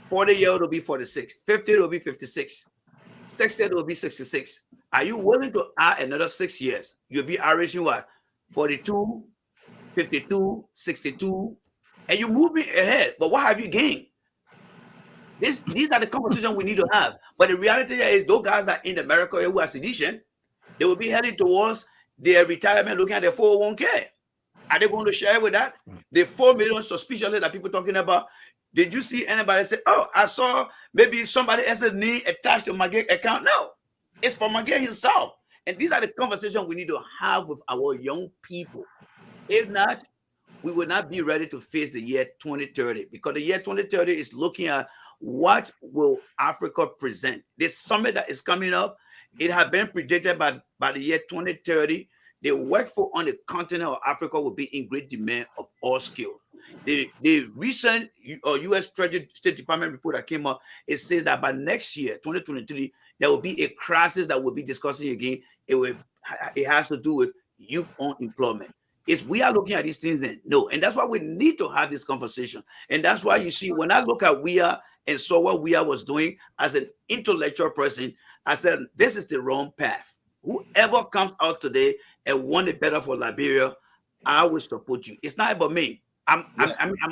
40-year-old will be 46. 50 will be 56. 60 will be 66. Are you willing to add another 6 years? You'll be averaging what? 42, 52, 62, and you're moving ahead. But what have you gained? These are the conversations we need to have. But the reality is, those guys that in America who are CDcian, they will be heading towards their retirement, looking at their 401k. Are they going to share with that? The 4 million suspiciously that people talking about. Did you see anybody say, oh, I saw maybe somebody else's name attached to McGill account? No, it's for McGill himself. And these are the conversations we need to have with our young people. If not, we will not be ready to face the year 2030, because the year 2030 is looking at what will Africa present. This summit that is coming up, it has been predicted by the year 2030. The workforce on the continent of Africa will be in great demand of all skills. The recent U.S. Treasury State Department report that came up, it says that by next year, 2023, there will be a crisis that we'll be discussing again. It has to do with youth unemployment. If we are looking at these things, then no. And that's why we need to have this conversation. And that's why you see, when I look at Weah and saw what Weah was doing as an intellectual person, I said, this is the wrong path. Whoever comes out today and want it better for Liberia, I will support you. It's not about me. I'm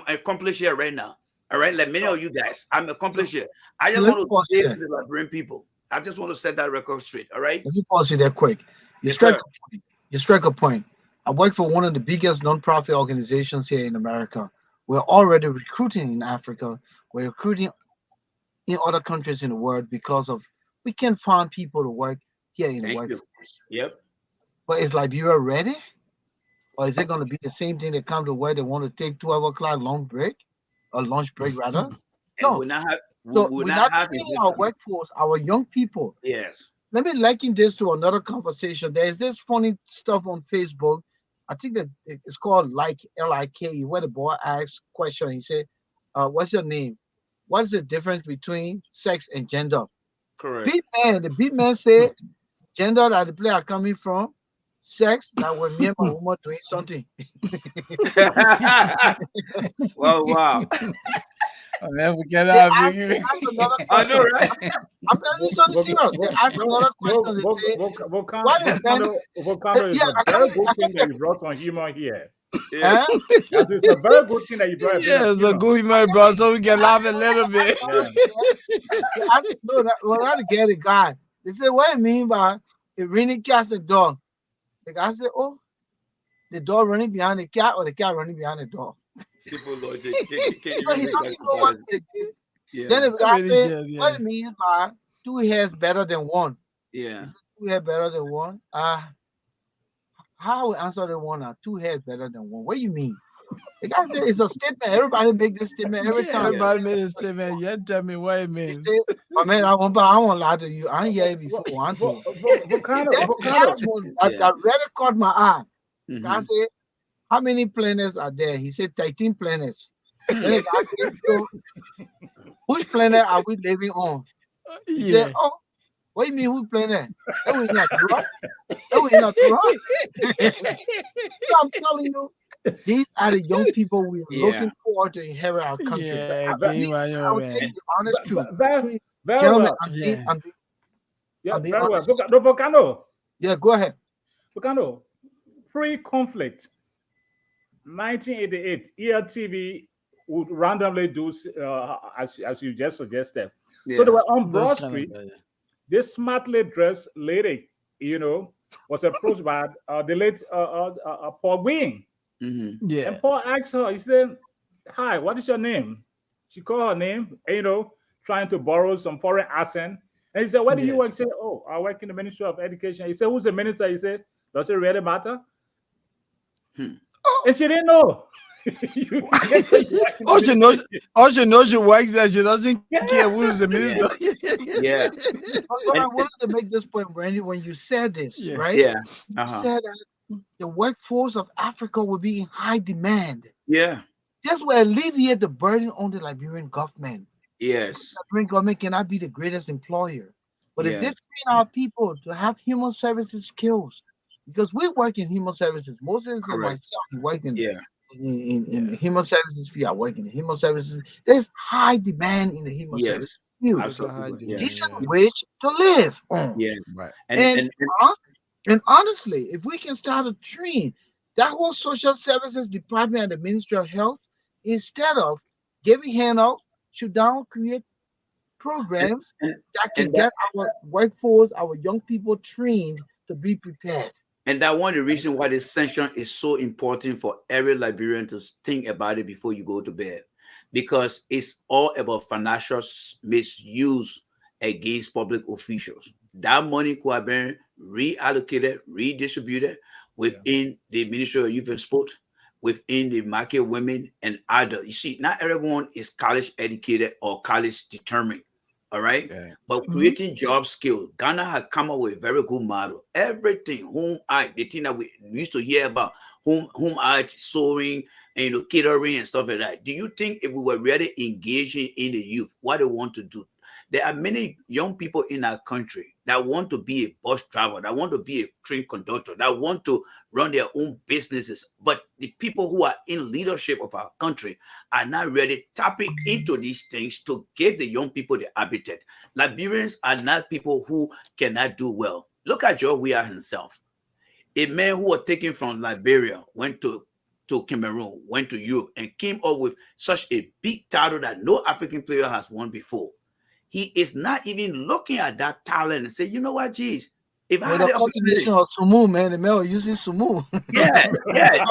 accomplished here right now. All right, like many of you guys, I'm accomplished here. I just want to say to the Liberian people, I just want to set that record straight. All right. Let me pause you there quick. You strike a point. I work for one of the biggest nonprofit organizations here in America. We're already recruiting in Africa. We're recruiting in other countries in the world because of we can't find people to work here in the workforce. Yep. But is Liberia ready? Or is it going to be the same thing that come to where they want to take 12 o'clock long break or lunch break rather? And No. we're not have So we're we're not not having training this. our workforce, our young people. Yes. Let me liken this to another conversation. There's this funny stuff on Facebook. I think that it's called like LIK, where the boy asks question. He said, what's your name? What's the difference between sex and gender? Correct. The beat man said, gender that the player are coming from, sex that when me and my woman doing something. Wow, wow. Then we get They out. ask another I know, question. right? I'm telling you something serious. They ask another question. They say, what is Volcano is yeah, a very good thing that you brought on humor here. Yeah. huh? Yes, it's a very good thing that you brought a bit Yeah, of it's a humor. good man, bro. So we can laugh a little bit. Yeah. They ask, no, well, I get the guy. They say, what do you mean by a raining cat's a dog? The guy said, oh, the dog running behind the cat or the cat running behind the dog. Simple logic. Can you So he really doesn't know what they did. Yeah. Then the guy Really said, good, yeah. what do you mean by two hairs better than one? Yeah. He said, two hairs better than one? How we answer the one are two hairs better than one? What do you mean? The guy said it's a statement. Everybody make this statement every Yeah, time. everybody made a statement. Yeah, tell me what it He means. said, oh man, I won't lie to you. I ain't hear it before. I told. Volcano, Then the Volcano. last one that really caught my eye. The guy Mhm. said, how many planets are there? He said 13 planets. Then the guy said, so which planet are we living on? He said, Yeah. oh, what do you mean which planet? That was not Tura. That was not Tura. So I'm telling you, these are the young people we're Yeah. looking forward to inherit our country. Yeah, I okay, I will tell you the honest truth. Very Gentlemen, well. Yeah. Yeah, I'm being very well. honest. Volcano, Yeah, go ahead. Volcano, pre-conflict, 1988, ELTV would randomly do as you just suggested. So they Yeah. were on Broad Those kind Street. of This smartly dressed lady, was approached by the late Paul Wing. Mhm. yeah. And Paul asked her, he said, hi, what is your name? She called her name, trying to borrow some foreign accent. And he said, where do you Yeah. work? He said, oh, I work in the Ministry of Education. He said, who's the minister? He said, does it really matter? Hmm. And she didn't know. You can't say you work in the All she knows, ministry. all she knows, she works there. She doesn't care who's the minister. Yeah. But I And- wanted to make this point, Brandy, when you said this, Yeah. right? Yeah. You Uh-huh. said that the workforce of Africa will be in high demand. Yeah. This will alleviate the burden on the Liberian government. Yes. The Liberian government cannot be the greatest employer. But if they Yes. train our people to have human services skills, because we work in human services, Moses and Correct. myself, we work in Yeah. in the human services field. I work in the human services. There's high demand in the human Yes. services field. Absolutely. Yeah. Decent wage to live on. Yeah. Right. And and honestly, if we can start a train, that whole social services department and the Ministry of Health, instead of giving handouts, should now create programs and, that can and that get our workforce, our young people trained to be prepared. and that one of the reason why this sanction is so important for every Liberian to think about it before you go to bed, because it's all about financial misuse against public officials. That money could have been reallocated, redistributed within the Ministry of Youth and Sport, within the market women and others. You see, not everyone is college educated or college determined. All right. Yeah. But creating job skills, Ghana had come up with a very good model. Everything, the thing that we used to hear about, whom art, sewing, and catering and stuff like that. Do you think if we were really engaging in the youth, what they want to do? There are many young people in our country that want to be a bus driver, that want to be a train conductor, that want to run their own businesses. But the people who are in leadership of our country are not really tapping into these things to give the young people the habitat. Liberians are not people who cannot do well. Look at Weah himself, a man who was taken from Liberia, went to Cameroon, went to Europe, and came up with such a big title that no African player has won before. He is not even looking at that talent and say, you know what, geez, if I With had a the opportunity, combination of sumu, man, the male are using sumu. yeah, yeah,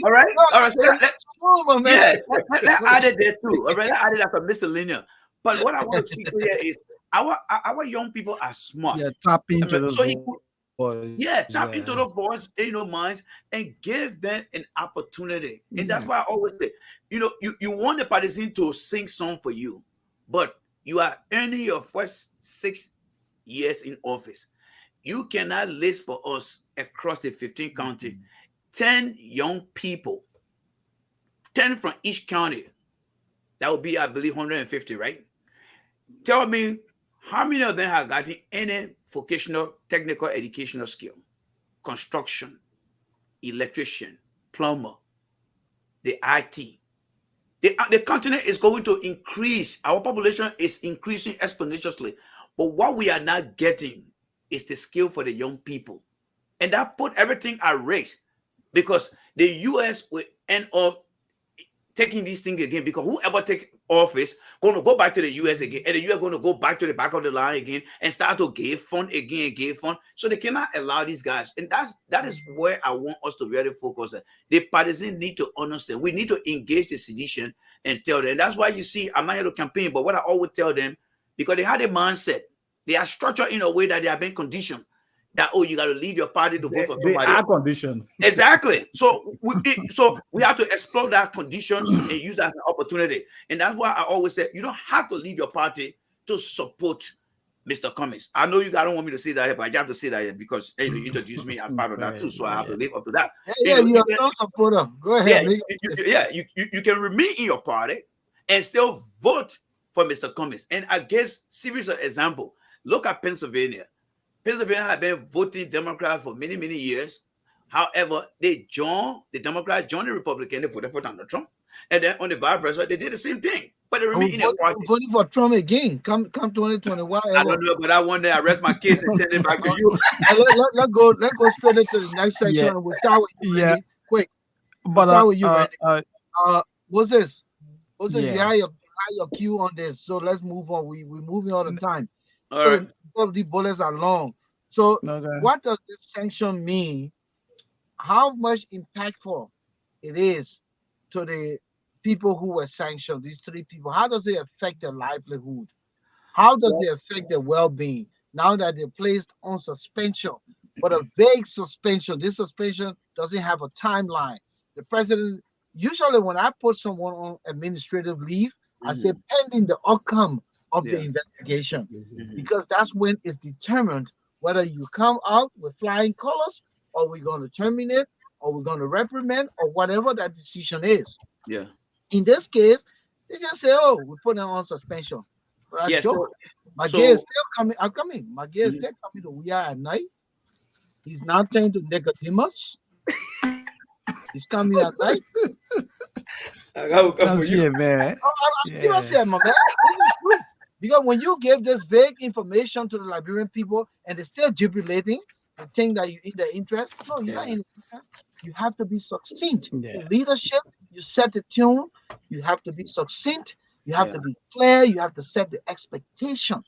all right. So Sumu, my man. let's add it there too. All right, let's add it as a miscellaneous. But what I want to speak to here is our young people are smart. Yeah, tap into those. So Yeah, tap into the boys, minds, and give them an opportunity. And that's why I always say, you want the partisan to sing song for you, but you are earning your first 6 years in office. You cannot list for us across the 15 county 10 young people, 10 from each county. That would be, I believe, 150, right? Tell me how many of them have gotten any vocational, technical, educational skill? Construction, electrician, plumber, the IT. The continent is going to increase. Our population is increasing exponentially. But what we are not getting is the skill for the young people. And that put everything at risk because the US will end up taking these things again, because whoever take office going to go back to the US again, and the US going to go back to the back of the line again and start to give fund again and give fund. So they cannot allow these guys. And that is where I want us to really focus on. The partisans need to understand. We need to engage the sedition and tell them. And that's why you see, I'm not here to campaign, but what I always tell them, because they had a mindset, they are structured in a way that they have been conditioned. That, oh, you got to leave your party to vote for somebody. They are conditioned. Exactly. So we have to explore that condition and use that as an opportunity. And that's why I always say you don't have to leave your party to support Mr. Cummings. I know you guys don't want me to say that here, but I have to say that here because you introduced me as part of that too. So I have to live up to that. Yeah, you're a supporter. Go ahead. You can remain in your party and still vote for Mr. Cummings. And I guess series of example. Look at Pennsylvania. Pennsylvania have been voting Democrat for many, many years. However, the Democrat joined the Republican, they voted for Donald Trump. And then on the vice versa, they did the same thing. But they remain in their party. Voting for Trump again. Come 2021. I don't know, but I want to arrest my case and send it back to you. Let's go straight into the next section. Yeah. And we'll start with you, Randy. Quick. But start with you, Randy. What's this? Yeah. You have your cue on this. So let's move on. We're moving all the time. All right. The bullets are long. So what does this sanction mean? How much impactful it is to the people who were sanctioned, these 3 people? How does it affect their livelihood? How does it affect their well-being now that they're placed on suspension? But a vague suspension. This suspension doesn't have a timeline. The president, usually when I put someone on administrative leave, I say pending the outcome of the investigation, because that's when it's determined whether you come out with flying colors, or we're going to terminate, or we're going to reprimand, or whatever that decision is. Yeah. In this case, they just say, "Oh, we put them on suspension." But I joke. McGill is still coming. I'm coming. McGill is still coming to Weah at night. He's now turned to Nicodemus. He's coming at night. That's it, man. I'm serious here, my man. This is true. Because when you give this vague information to the Liberian people and they're still jubilating and think that you're in their interest, no, you're not in their interest. You have to be succinct. In leadership, you set the tune. You have to be succinct. You have to be clear. You have to set the expectation.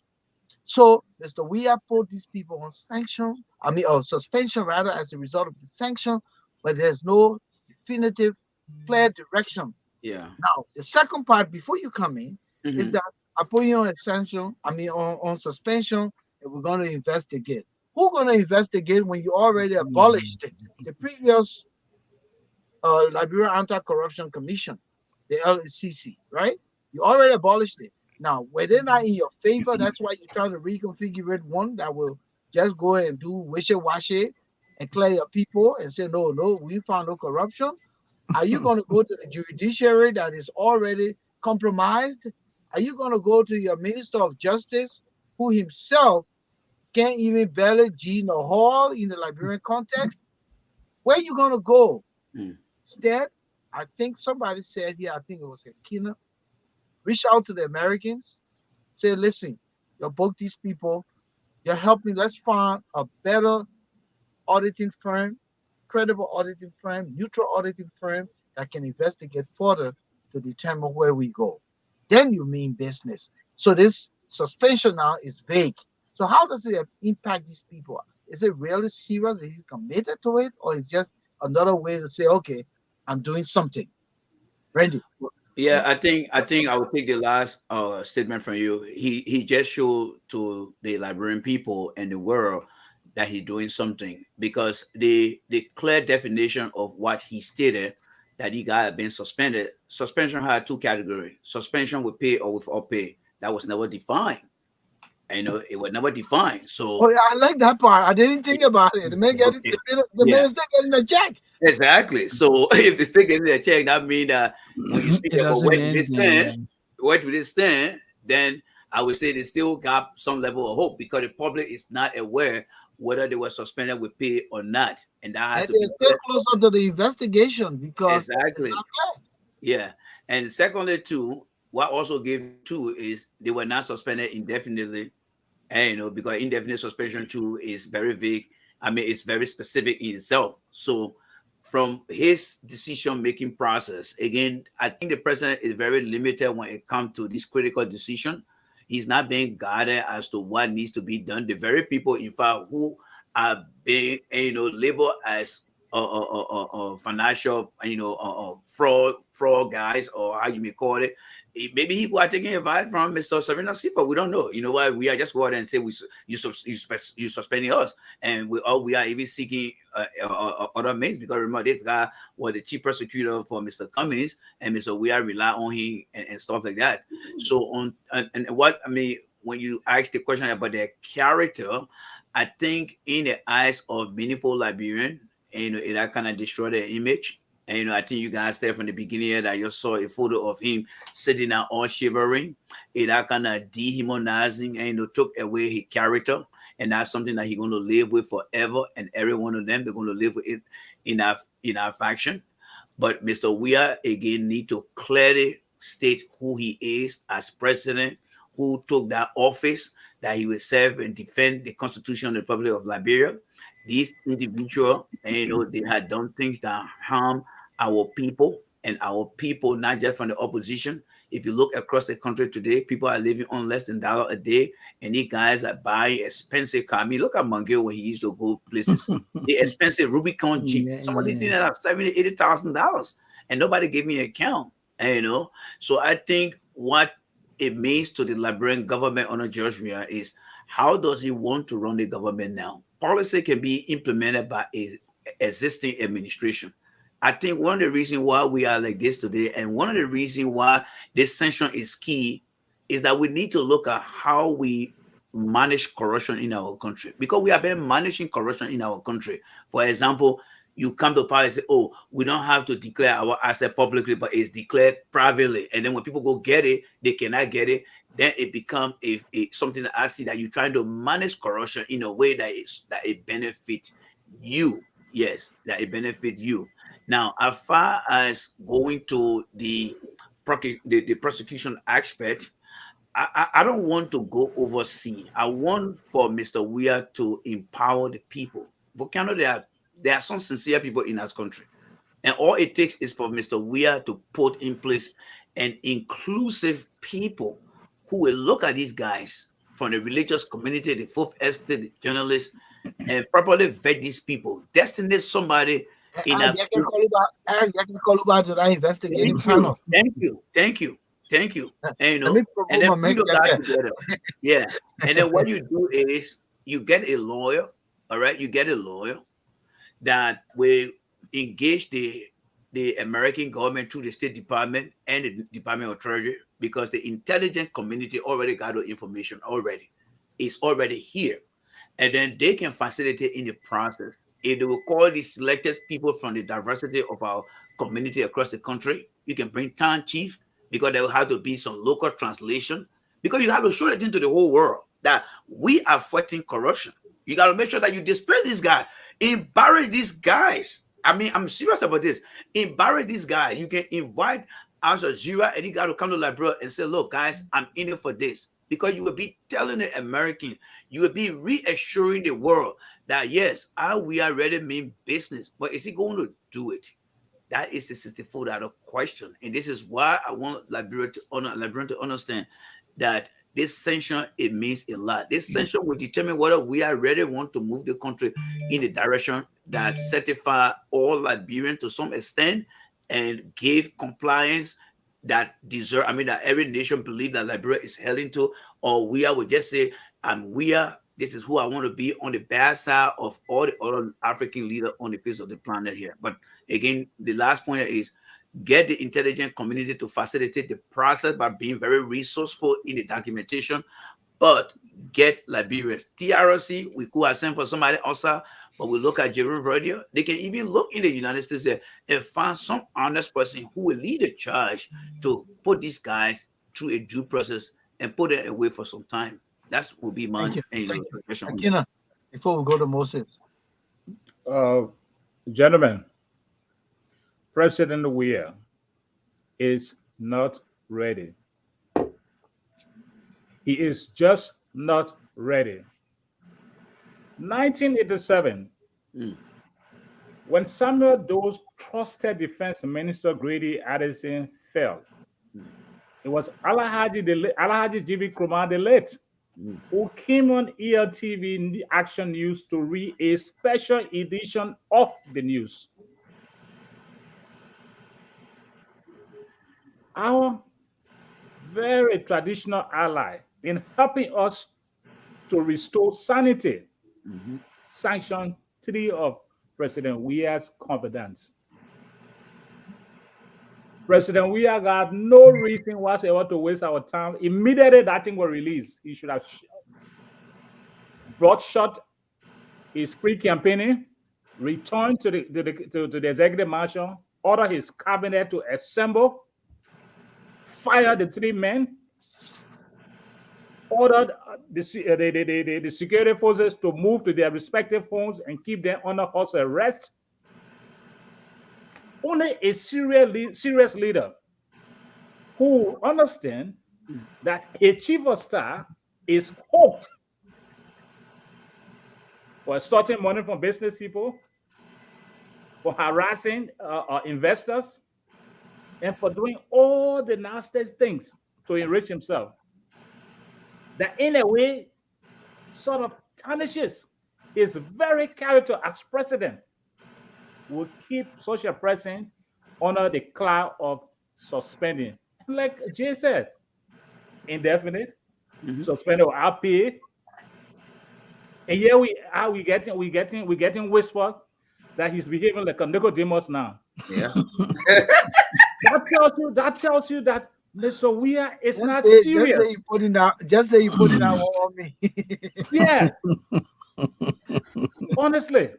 So Mr. Weah put these people on suspension rather, as a result of the sanction, but there's no definitive, clear direction. Yeah. Now, the second part before you come in is that I put you on on suspension, and we're going to investigate. Who's going to investigate when you already abolished the previous Liberian Anti-Corruption Commission, the LCC, right? You already abolished it. Now, were they not in your favor? That's why you're trying to reconfigure one that will just go and do wishy-washy and clear your people and say, no, we found no corruption. Are you going to go to the judiciary that is already compromised? Are you going to go to your Minister of Justice, who himself can't even barely G no hall in the Liberian context? Where are you going to go? Instead, I think somebody said here, I think it was Ekena, reach out to the Americans, say, listen, you book these people, you're helping, let's find a better auditing firm, credible auditing firm, neutral auditing firm that can investigate further to determine where we go. Then you mean business. So this suspension now is vague. So how does it impact these people? Is it really serious? Is he committed to it? Or is just another way to say, okay, I'm doing something? Randy. Yeah, I think I will take the last statement from you. He just showed to the Liberian people and the world that he's doing something, because the clear definition of what he stated, that he got been suspended. Suspension had two categories: suspension with pay or without pay. That was never defined. It was never defined. Oh So yeah, I like that part. I didn't think about it. The man getting okay, the yeah, man is still getting a check. exactly. So if they still getting a check, that means that when you speak It about doesn't where mean do they stand, anything. where do they stand, then I would say they still got some level of hope, because the public is not aware whether they were suspended with pay or not, and that has And to they're be still closer to the investigation because it's exactly. not clear. Yeah. And secondly, too, what also gave them too is they were not suspended indefinitely. And because indefinite suspension too is very vague. I mean, it's very specific in itself. So from his decision making process, again, I think the president is very limited when it comes to this critical decision. He's not being guided as to what needs to be done. The very people, in fact, who are being, labeled as financial, fraud guys, or how you may call it. Maybe he are taking advice from Mr. Serena Sipa. We don't know. You know why? We are just go out and say you suspending us, and we are even seeking other means, because remember this guy was the chief prosecutor for Mr. Cummings, and Mr. We are rely on him and stuff like that. So and what I mean, when you ask the question about their character, I think in the eyes of meaningful Liberian, it kind of destroyed their image. And I think you guys there from the beginning here that you saw a photo of him sitting there all shivering. It kind of dehumanizing and took away his character. And that's something that he's going to live with forever. And every one of them, they're going to live with it in our faction. But Mr. Weah again need to clearly state who he is as president, who took that office, that he will serve and defend the Constitution of the Republic of Liberia. These individuals, they had done things that harm our people, and our people, not just from the opposition. If you look across the country today, people are living on less than $1 a day, and these guys are buying expensive cars. I mean, look at McGill when he used to go places. The expensive Rubicon Jeep. Yeah, Some of these things yeah. are $70,000, $80,000, and nobody gave me an account. So I think what it means to the Liberian government under George Weah is, how does he want to run the government now? Policy can be implemented by a existing administration. I think one of the reasons why we are like this today, and one of the reasons why this sanction is key, is that we need to look at how we manage corruption in our country, because we have been managing corruption in our country. For example, you come to power and say, "Oh, we don't have to declare our asset publicly, but it's declared privately." And then when people go get it, they cannot get it. Then it becomes something that I see, that you're trying to manage corruption in a way that it benefits you. Yes, that it benefits you. Now, as far as going to the prosecution aspect, I don't want to go overseas. I want for Mr. Weah to empower the people. Volcano, there are some sincere people in our country. And all it takes is for Mr. Weah to put in place an inclusive people who will look at these guys from the religious community, the fourth estate, the journalists, and properly vet these people. Destiny somebody in a I can call you back to that thank investigating you, panel. thank you. Let me And promote then my put man. those guys together. Yeah. And then what you do is you get a lawyer, all right? You get a lawyer that will engage the American government through the State Department and the Department of Treasury, because the intelligence community already got the information already. It's already here. And then they can facilitate in the process. If they will call these selected people from the diversity of our community across the country, you can bring town chief, because there will have to be some local translation, because you have to show it into the whole world that we are fighting corruption. You got to make sure that you display this guy, embarrass these guys. I mean, I'm serious about this. Embarrass these guys. You can invite Al Jazeera, and you got to come to Liberia and say, "Look, guys, I'm in it for this." Because you will be telling the American, you will be reassuring the world that yes, we are ready to mean business, but is he going to do it? That is the $64 question. And this is why I want Liberian to understand that this sanction, it means a lot. This sanction will determine whether we are ready want to move the country in the direction that certify all Liberians to some extent and give compliance that that every nation believe that Liberia is heading to, or we are would just say, and we are this is who I want to be on the bad side of all the other African leaders on the face of the planet here. But again, the last point is get the intelligence community to facilitate the process by being very resourceful in the documentation, but get Liberians. TRC, we could have sent for somebody outside, but we look at Jerome Radio. They can even look in the United States and find some honest person who will lead the charge to put these guys through a due process and put it away for some time. That will be my question. Ekena, before we go to Moses. Gentlemen, President Weah is not ready. He is just not ready. 1987, when Samuel Doe's trusted defense minister Grady Addison fell, it was Alhaji GB Nkrumah the late who came on ELTV Action News to read a special edition of the news. Our very traditional ally in helping us to restore sanity, Sanction 3 of President Weah's confidence. President Weah got no reason whatsoever to waste our time. Immediately that thing was released, he should have brought shot his pre-campaigning, returned to the executive marshal, ordered his cabinet to assemble, fire the 3 men, ordered the security forces to move to their respective homes and keep them under house arrest. Only a serious leader who understands that a chief of staff is hoped for extorting money from business people, for harassing investors, and for doing all the nasty things to enrich himself. That in a way sort of tarnishes his very character as president, will keep such a person under the cloud of suspending. Like Jay said, indefinite, suspended without pay. And here we getting whisper that he's behaving like a Nicodemus now. Yeah. that tells you that Mr. Weah is Just not say, serious. Just say you put it out on me. Yeah. Honestly,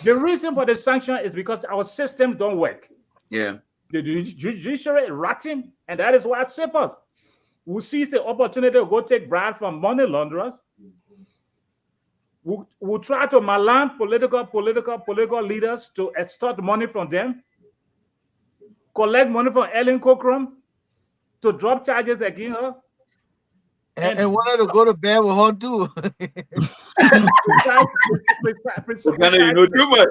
the reason for the sanction is because our systems don't work. Yeah. The judiciary is rotten, and that is why it's safer. We seize the opportunity to go take bribe from money launderers. We'll try to malign political leaders to extort money from them, collect money from Ellen Cochran to drop charges against her. And wanted to go to bed with her too. Volcano, you know too much.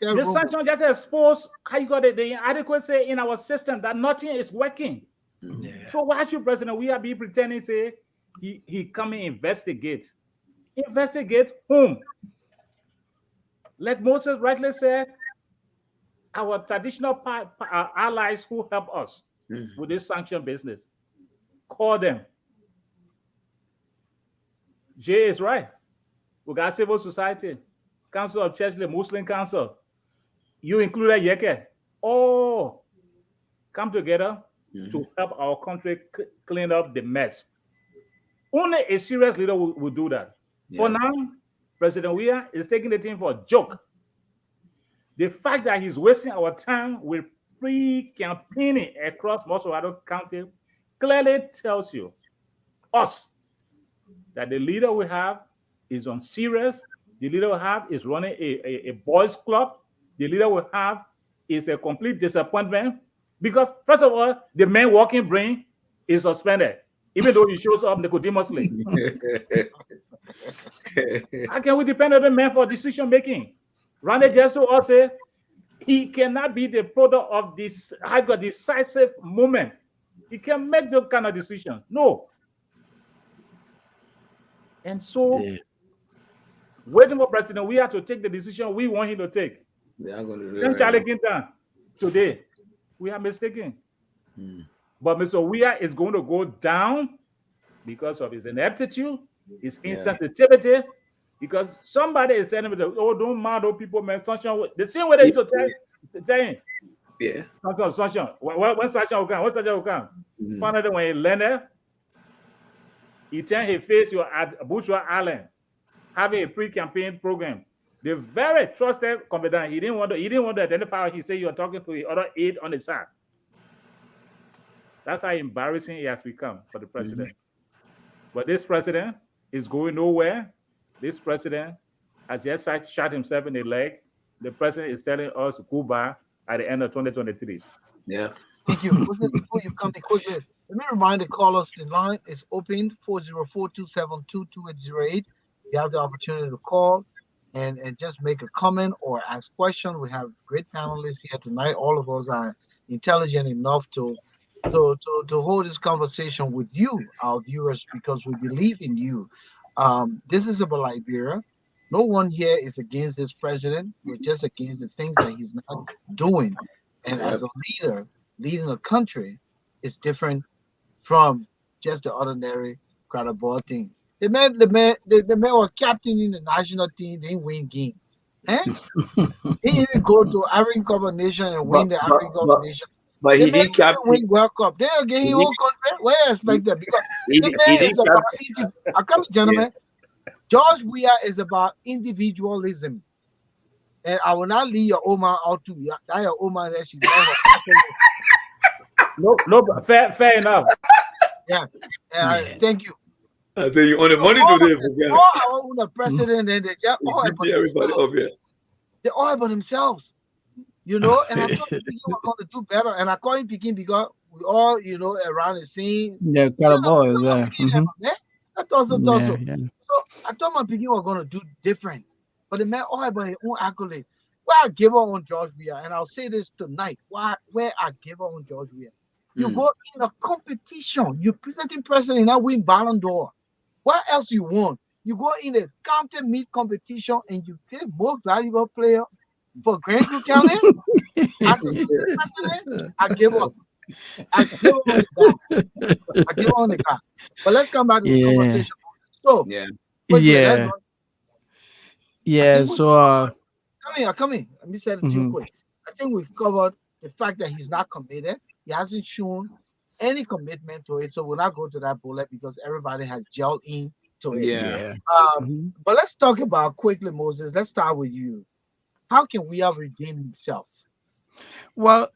The sanction just exposed how you got the inadequacy in our system that nothing is working. Yeah. So why should President Weah be pretending say he come and investigate? Investigate whom? Like Moses rightly said, our traditional allies who help us with this sanction business. Call them. Jay is right. We got civil society, Council of Church, the Muslim Council. You included Yeke. All come together to help our country clean up the mess. Only a serious leader will do that. Yeah. For now, President Weah is taking the thing for a joke. The fact that he's wasting our time with pre-campaigning across most of our county clearly tells you, us, that the leader we have is unserious. The leader we have is running a boys club. The leader we have is a complete disappointment because, first of all, the man walking brain is suspended, even though he shows up Nicodemusly. How can we depend on the man for decision making? Randy just to us say he cannot be the product of this decisive moment. He can make those kind of decisions. No. And so, waiting for President Weah to take the decision we want him to take. They are going to Same Charlie Quintan today. We are mistaken. But Mr. Weah is going to go down because of his ineptitude, his Yeah. insensitivity. Because somebody is telling me that, oh, don't mind those people, man. Sunshine, the same way they used to tell him, Yeah. Sunshine. When Sunshine will come, when Sunshine will come. Mhm. Finally, when he landed, he turned his face at Bushwa Allen, having a pre-campaign program. The very trusted confidant. He didn't want to identify. He said you are talking to the other aide on the side. That's how embarrassing it has become for the president. But this president is going nowhere. This president has just shot himself in the leg. The president is telling us goodbye at the end of 2023. Yeah. Thank you. Moses, before you come, let me remind the callers the line is open 404-272-2808. You have the opportunity to call and just make a comment or ask question. We have great panelists here tonight. All of us are intelligent enough to hold this conversation with you, our viewers, because we believe in you. This is about Liberia. No one here is against this president. We're just against the things that he's not doing. And Yep. as a leader, leading a country is different from just the ordinary crowd ball thing. The man was captain in the national team, they didn't win game. Eh? He didn't even go to African Cup of Nations and But win the but African Cup of but Nations. but The he man didn't didn't capture. win World Cup. Then again, He he didn't. won't country. Where I expect that? Because He, the did- he man didn't is about capture. I come, Yeah. gentlemen. George Weah is about individualism. And I will not leave your Oma out to you. That your Oma that she got her. No, fair enough. Yeah. Yeah. Thank you. I say you on the So money all today, of them, Volcano. all our president and they just You all keep about everybody themselves. up here. They all about themselves. And I thought Peking was going to do better. And I call him Peking because we all, around the scene. Yeah, You know, Carabao is my there. Peking never, man. I thought so, Yeah, yeah. So I thought my Peking was going to do different. But the man all about his own accolade. Where I give up on George Weah, and I'll say this tonight, where I give up on George Weah. You Mm. go in a competition, you're presenting president, now win Ballon d'Or. What else you want? You go in a counter meet competition and you get most valuable player for Grand Crew County as a sitting president. I give up. I give up on the guy. I give up on the guy. But let's come back to the Yeah, conversation. So Yeah. quickly, let's yeah, go. I yeah. think we've So, covered. Come in. Let me say it to you mhm. quick. I think we've covered the fact that he's not committed. He hasn't shown any commitment to it. So we'll not go to that bullet because everybody has gelled in to it. Yeah. Yeah. Um, Mhm. but let's talk about quickly, Moses. Let's start with you. How can we have redeemed himself? Well,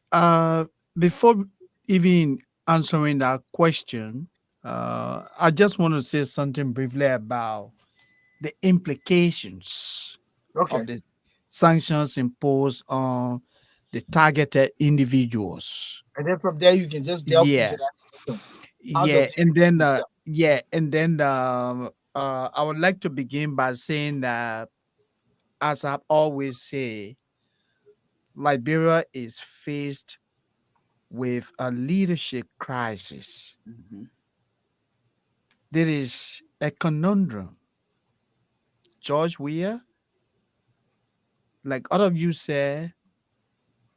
before even answering that question, I just want to say something briefly about the implications Okay. of the sanctions imposed on the targeted individuals. And then from there you can just delve into Yeah, that question. How yeah, does he and redeem then himself? I would like to begin by saying that, as I've always say, Liberia is faced with a leadership crisis. Mhm. There is a conundrum. George Weah, like all of you said,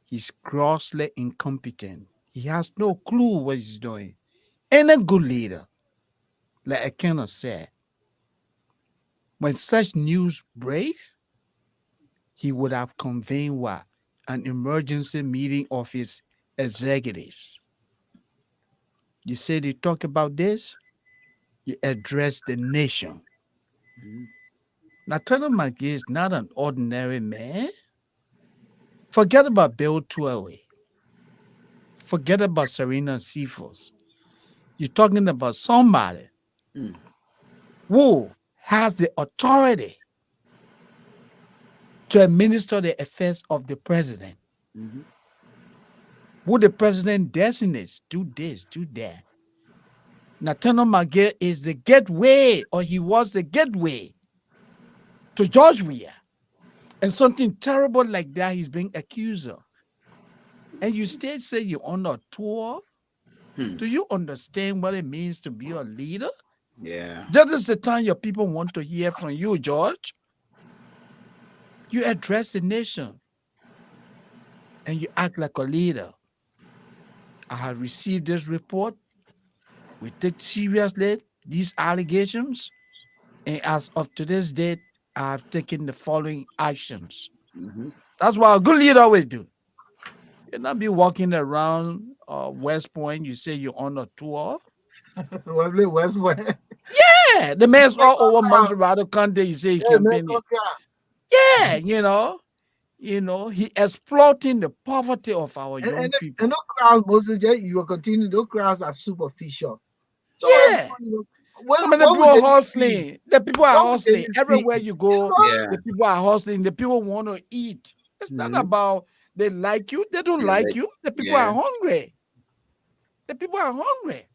he's grossly incompetent. He has no clue what he's doing. And a good leader, like Ekena said, when such news break, he would have convened what? An emergency meeting of his executives. You said you talk about this, you address the nation. Mhm. Now, Turner McGill is not an ordinary man. Forget about Bill 12. Forget about Serena Cephas. You're talking about somebody Mm. who has the authority to administer the affairs of the president. Mhm. Who the president designates, do this, do that. Nathaniel McGill is the gateway, or he was the gateway to George Weah. And something terrible like that he's being accused of. And you still say you're on a tour? Hmm. Do you understand what it means to be a leader? Yeah. Just as the time your people want to hear from you, George, you address the nation and you act like a leader. I have received this report. We take seriously these allegations, and as of today's date, I have taken the following actions. Mhm. That's what a good leader will do. You'll not be walking around West Point. You say you're on a tour. Wesley, Westway. Yeah, the man's all over Montreal County. You say he Yeah, man, campaigning. Yeah, he exploiting the poverty of our young people. and those crowds, Moses, you will continue. Those crowds are superficial. So Yeah. I mean, the what people would are they see? hustling. The people are What would they hustling. see? Everywhere you go, Yeah. the people are hustling. The people want to eat. It's not Mhm. about they like you. They don't Yeah, like like- you. The people yeah. are hungry. The people are hungry.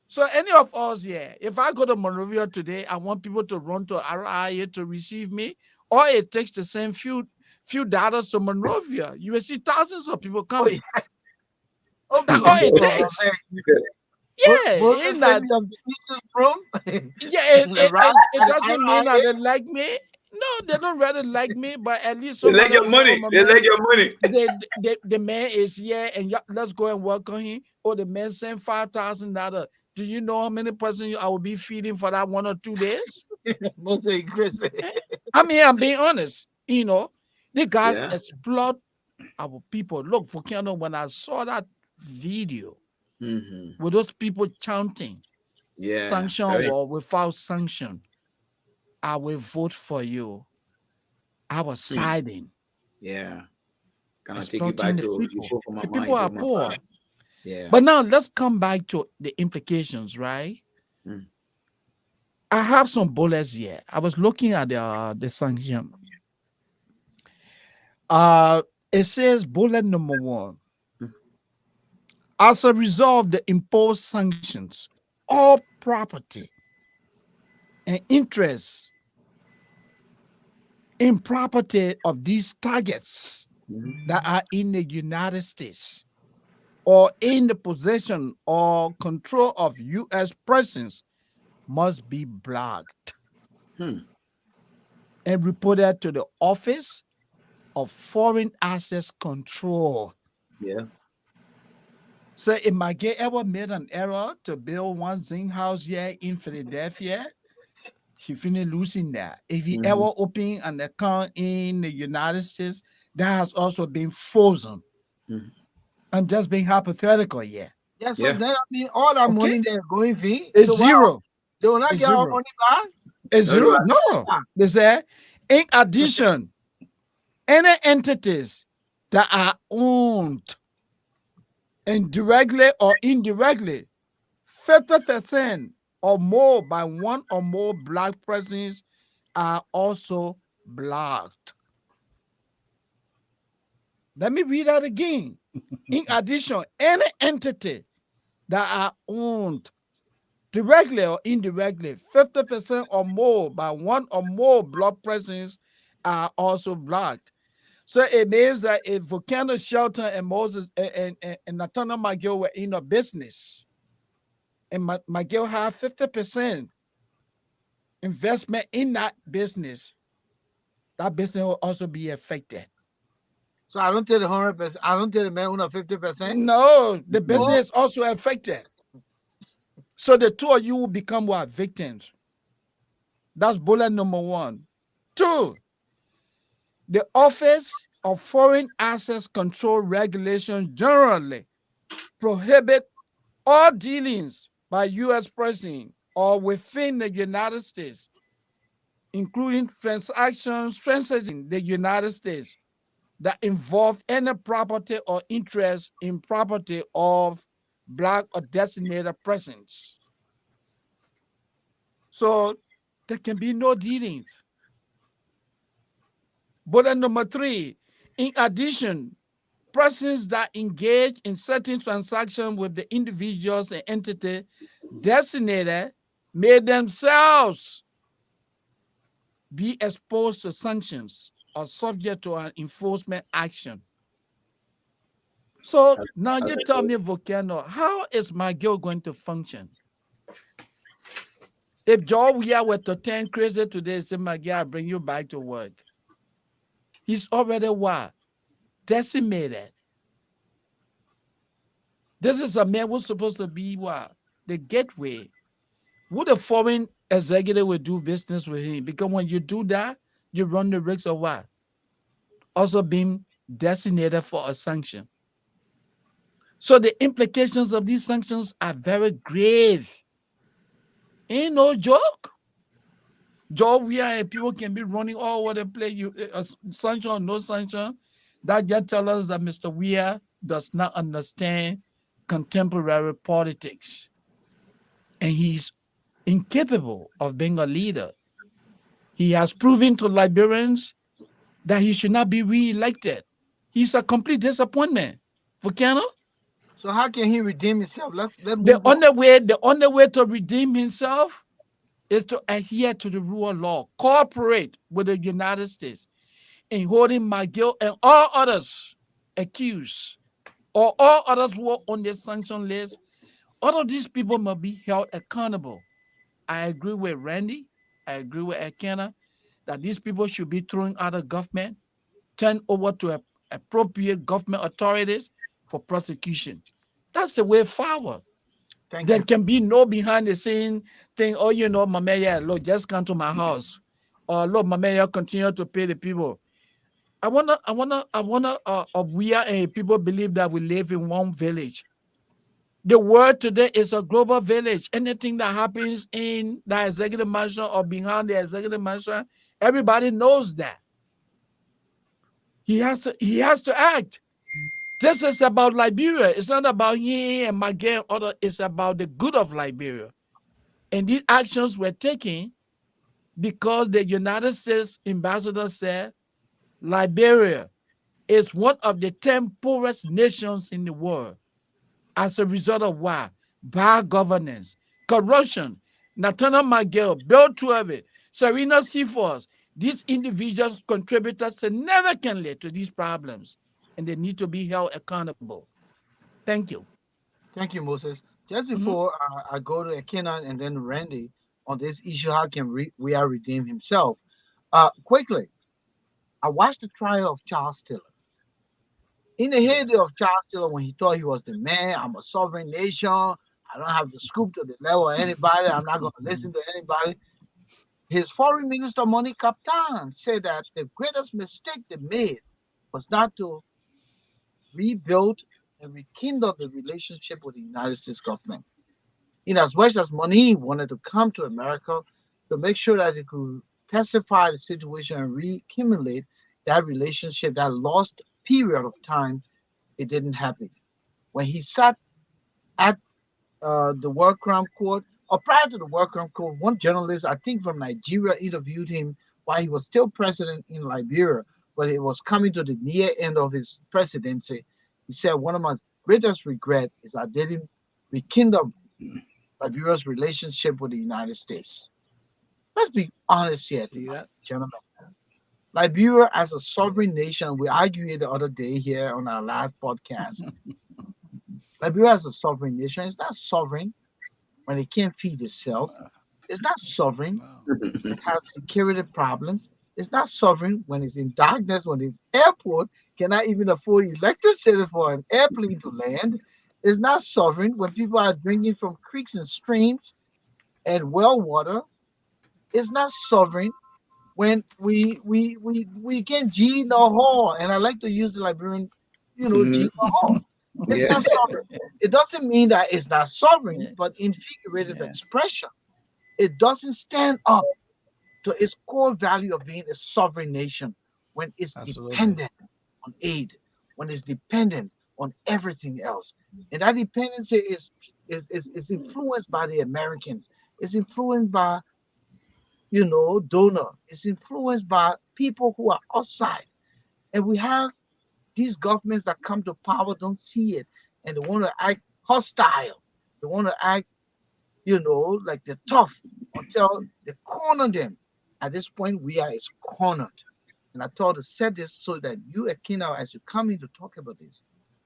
So any of us here, if I go to Monrovia today, I want people to run to RIA to receive me, or it takes the same few dollars to Monrovia. You will see thousands of people Oh, coming. yeah. Oh, That's people, all it oh, takes. man. Yeah, Moses ain't sent that me on the Eastern room. yeah, Around it doesn't mean that they like me. No, they don't really like me, but at least They like somebody your will say, "Oh, money. my They man, like your money. the man is here, and let's go and welcome him." Or the man sent $5,000. Do you know how many persons I will be feeding for that 1 or 2 days? Moses and Chris. I mean, I'm being honest. The guys Yeah. exploit our people. Look, Volcano, when I saw that video Mhm. with those people chanting, Yeah. sanction Very- or without sanction, I will vote for you. I was siding, Yeah. Can I take you exploiting back the to people. before for my The mind? people are My poor. father. Yeah. But now let's come back to the implications, right? Mm. I have some bullets here. I was looking at the sanction. It says bullet number 1. Mm. As a result of the imposed sanctions, all property and interest in property of these targets Mhm. that are in the United States or in the possession or control of U.S. persons must be blocked Hmm. and reported to the Office of Foreign Assets Control. Yeah. So if McGill ever made an error to build one zinc house here in Philadelphia, he finished losing that. If he Mhm. ever opened an account in the United States, that has also been frozen. Mhm. I'm just being hypothetical here. Yeah, so Yeah. then all that Okay. money they're going V. It's So why zero. they will not It's get our zero. money back? It's No, zero. no. No. They say, in addition, any entities that are owned indirectly or indirectly 50% or more by one or more black persons are also blocked. Let me read that again. In addition, any entity that are owned directly or indirectly 50% or more by one or more black persons are also blocked. So it means that if Volcano, Shelton, and Moses and Nathaniel McGill were in a business, and McGill had 50% investment in that business will also be affected. So I don't tell the 100%. I don't tell the man 50%. No, the Mhm. business is also affected. So the two of you will become what? Victims. That's bullet number 1. 2, the Office of Foreign Assets Control Regulations generally prohibit all dealings by U.S. persons or within the United States, including transactions transiting the United States that involve any property or interest in property of black or designated persons. So there can be no dealings. Bullet number 3, in addition, persons that engage in certain transactions with the individuals and entity designated may themselves be exposed to sanctions or subject to an enforcement action. So now you tell me, Volcano, how is McGill going to function? If Joe Weah were to turn crazy today and say, McGill, I'll bring you back to work. He's already what? Decimated. This is a man who's supposed to be what? The gateway. Would a foreign executive will do business with him? Because when you do that, you run the risk of what? Also being designated for a sanction. So the implications of these sanctions are very grave. Ain't no joke. Weah and people can be running all over the place. Sanction or no sanction. That just tells us that Mr. Weah does not understand contemporary politics. And he's incapable of being a leader. He has proven to Liberians that he should not be re-elected. He's a complete disappointment. Volcano? So how can he redeem himself? Let The move on. only way to redeem himself is to adhere to the rule of law, cooperate with the United States in holding McGill and all others accused, or all others who are on the sanction list. All of these people must be held accountable. I agree with Randy. I agree with Ekena that these people should be thrown out of government, turned over to appropriate government authorities for prosecution. That's the way forward. Thank There you. can be no behind the scene thing. Oh, Mama, yeah, look, just come to my house. Or look, Mama, yeah, continue to pay the people. We are and people believe that we live in one village. The world today is a global village. Anything that happens in the executive mansion or behind the executive mansion, everybody knows that. He has to act. This is about Liberia. It's not about him and McGill. It's about the good of Liberia. And these actions were taken because the United States ambassador said Liberia is one of the 10 poorest nations in the world as a result of what? Bad governance, corruption. Nathaniel McGill, Bill 12, Serena Seaforth, these individuals, contributors, significantly to these problems, and they need to be held accountable. Thank you. Thank you, Moses. Just Mhm. before I go to Ekena and then Randy on this issue, how can we are redeem himself? Quickly, I watched the trial of Charles Taylor. In the Yeah. heyday of Charles Taylor, when he thought he was the man, I'm a sovereign nation. I don't have to scoop to the level of anybody. I'm not going to listen to anybody. His foreign minister, Monique Captain, said that the greatest mistake they made was not to rebuild and rekindle the relationship with the United States government. In as much as Monique wanted to come to America to make sure that he could pacify the situation and reaccumulate that relationship, that lost period of time, it didn't happen. When he sat at the World Crime Court, or prior to the World Crime Court, one journalist, I think from Nigeria, interviewed him while he was still president in Liberia, but it was coming to the near end of his presidency. He said, one of my greatest regret is I didn't rekindle Liberia's relationship with the United States. Let's be honest here See tonight, that? gentlemen. Liberia as a sovereign nation, we argued the other day here on our last podcast. Liberia as a sovereign nation is not sovereign when it can't feed itself. It's not sovereign Wow. when it has security problems. It's not sovereign when it's in darkness, when its airport cannot even afford electricity for an airplane to land. It's not sovereign when people are drinking from creeks and streams and well water. It's not sovereign when we can G no hall. And I like to use the Liberian, G Mhm. no hall. It's Yeah. not sovereign. It doesn't mean that it's not sovereign, Yeah. but in figurative Yeah. expression, it doesn't stand up to its core value of being a sovereign nation when it's Absolutely. dependent on aid, when it's dependent on everything else. And that dependency is influenced by the Americans. It's influenced by, donor. It's influenced by people who are outside. And we have these governments that come to power don't see it and they want to act hostile. They want to act, like they're tough until they corner them. At this point, we are is cornered. And I thought to set this so that you, Ekena, as you come in to talk about this,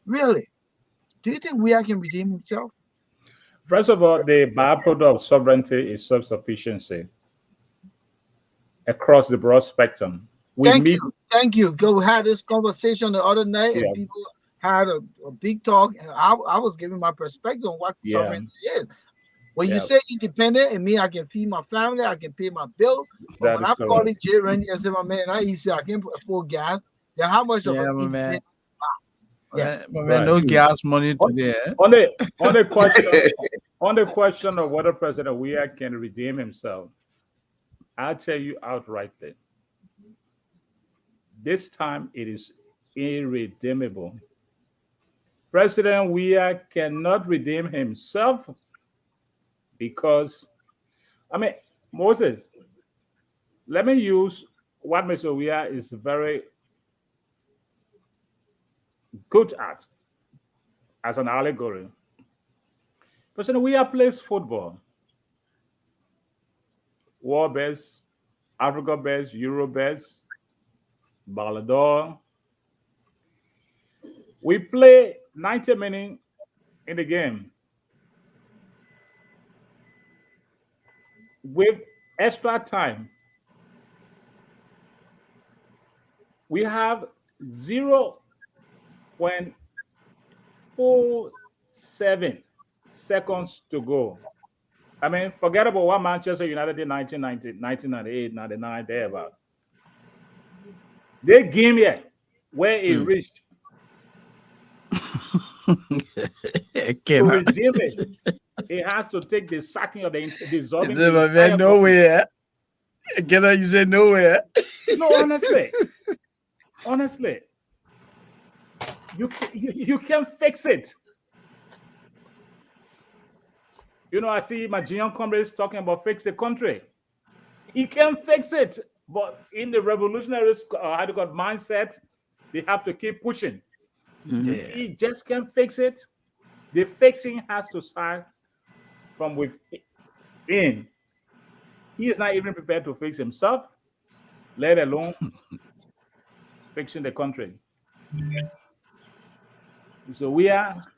really, do you think Weah can redeem himself? First of all, the byproduct of sovereignty is self-sufficiency across the broad spectrum. We Thank meet, you. Thank you. Go had this conversation the other night and yeah, people had a big talk, and I was giving my perspective on what Yeah. sovereignty is. When you Yeah. say independent, and me, I can feed my family, I can pay my bills. But That when is I'm correct. calling Jay Randy and say, my man, I easy, I can afford gas. Then how much of Yeah, an my man. independent? Yes. My man, Right. no gas money On, today. Eh? on the question of whether President Weah can redeem himself, I'll tell you outrightly. This time it is irredeemable. President Weah cannot redeem himself because, I mean, Moses, let me use what Mr. Weah is very good at as an allegory. President Weah plays football, War Best, Africa Best, Euro Best, Ballon d'Or. We play 90 minutes in the game with extra time. We have 0.47 seconds to go. I mean, forget about what Manchester United did 1990, 1998, 99, thereabout. They game here where it reached. To Ekena. redeem it has to take the sacking of the dissolving. Say, the my entire man, nowhere. Ekena, you say nowhere. No, honestly, you can fix it. You know, I see my junior comrades talking about fix the country. He can fix it, but in the revolutionary mindset, they have to keep pushing. He just can't fix it. The fixing has to start from within. He is not even prepared to fix himself, let alone fixing the country. So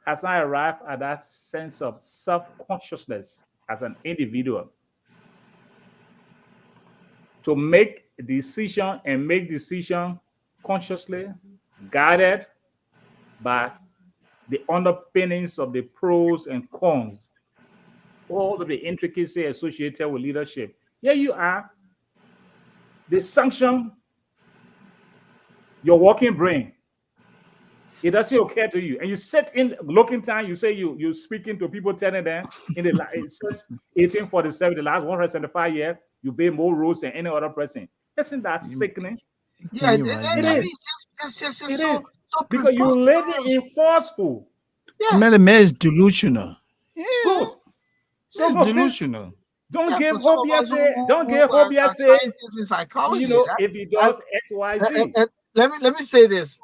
has not arrived at that sense of self-consciousness as an individual to make a decision and make decision consciously, guided by the underpinnings of the pros and cons, all of the intricacy associated with leadership. Here you are, the sanction, your working brain. It doesn't occur to you, and you sit in looking time. You say you're speaking to people, telling them since 1847, the last 175 years, you pay more roads than any other person. Isn't that sickening? Yeah, Can you and imagine? I It mean, is. just It so is because you live in forceful. Yeah. Man, the man is delusional. Good. So It's Moses, delusional. don't Yeah, give for some hope of us Don't who give hope are scientists in psychology, if he does X, Y, Z. let me say this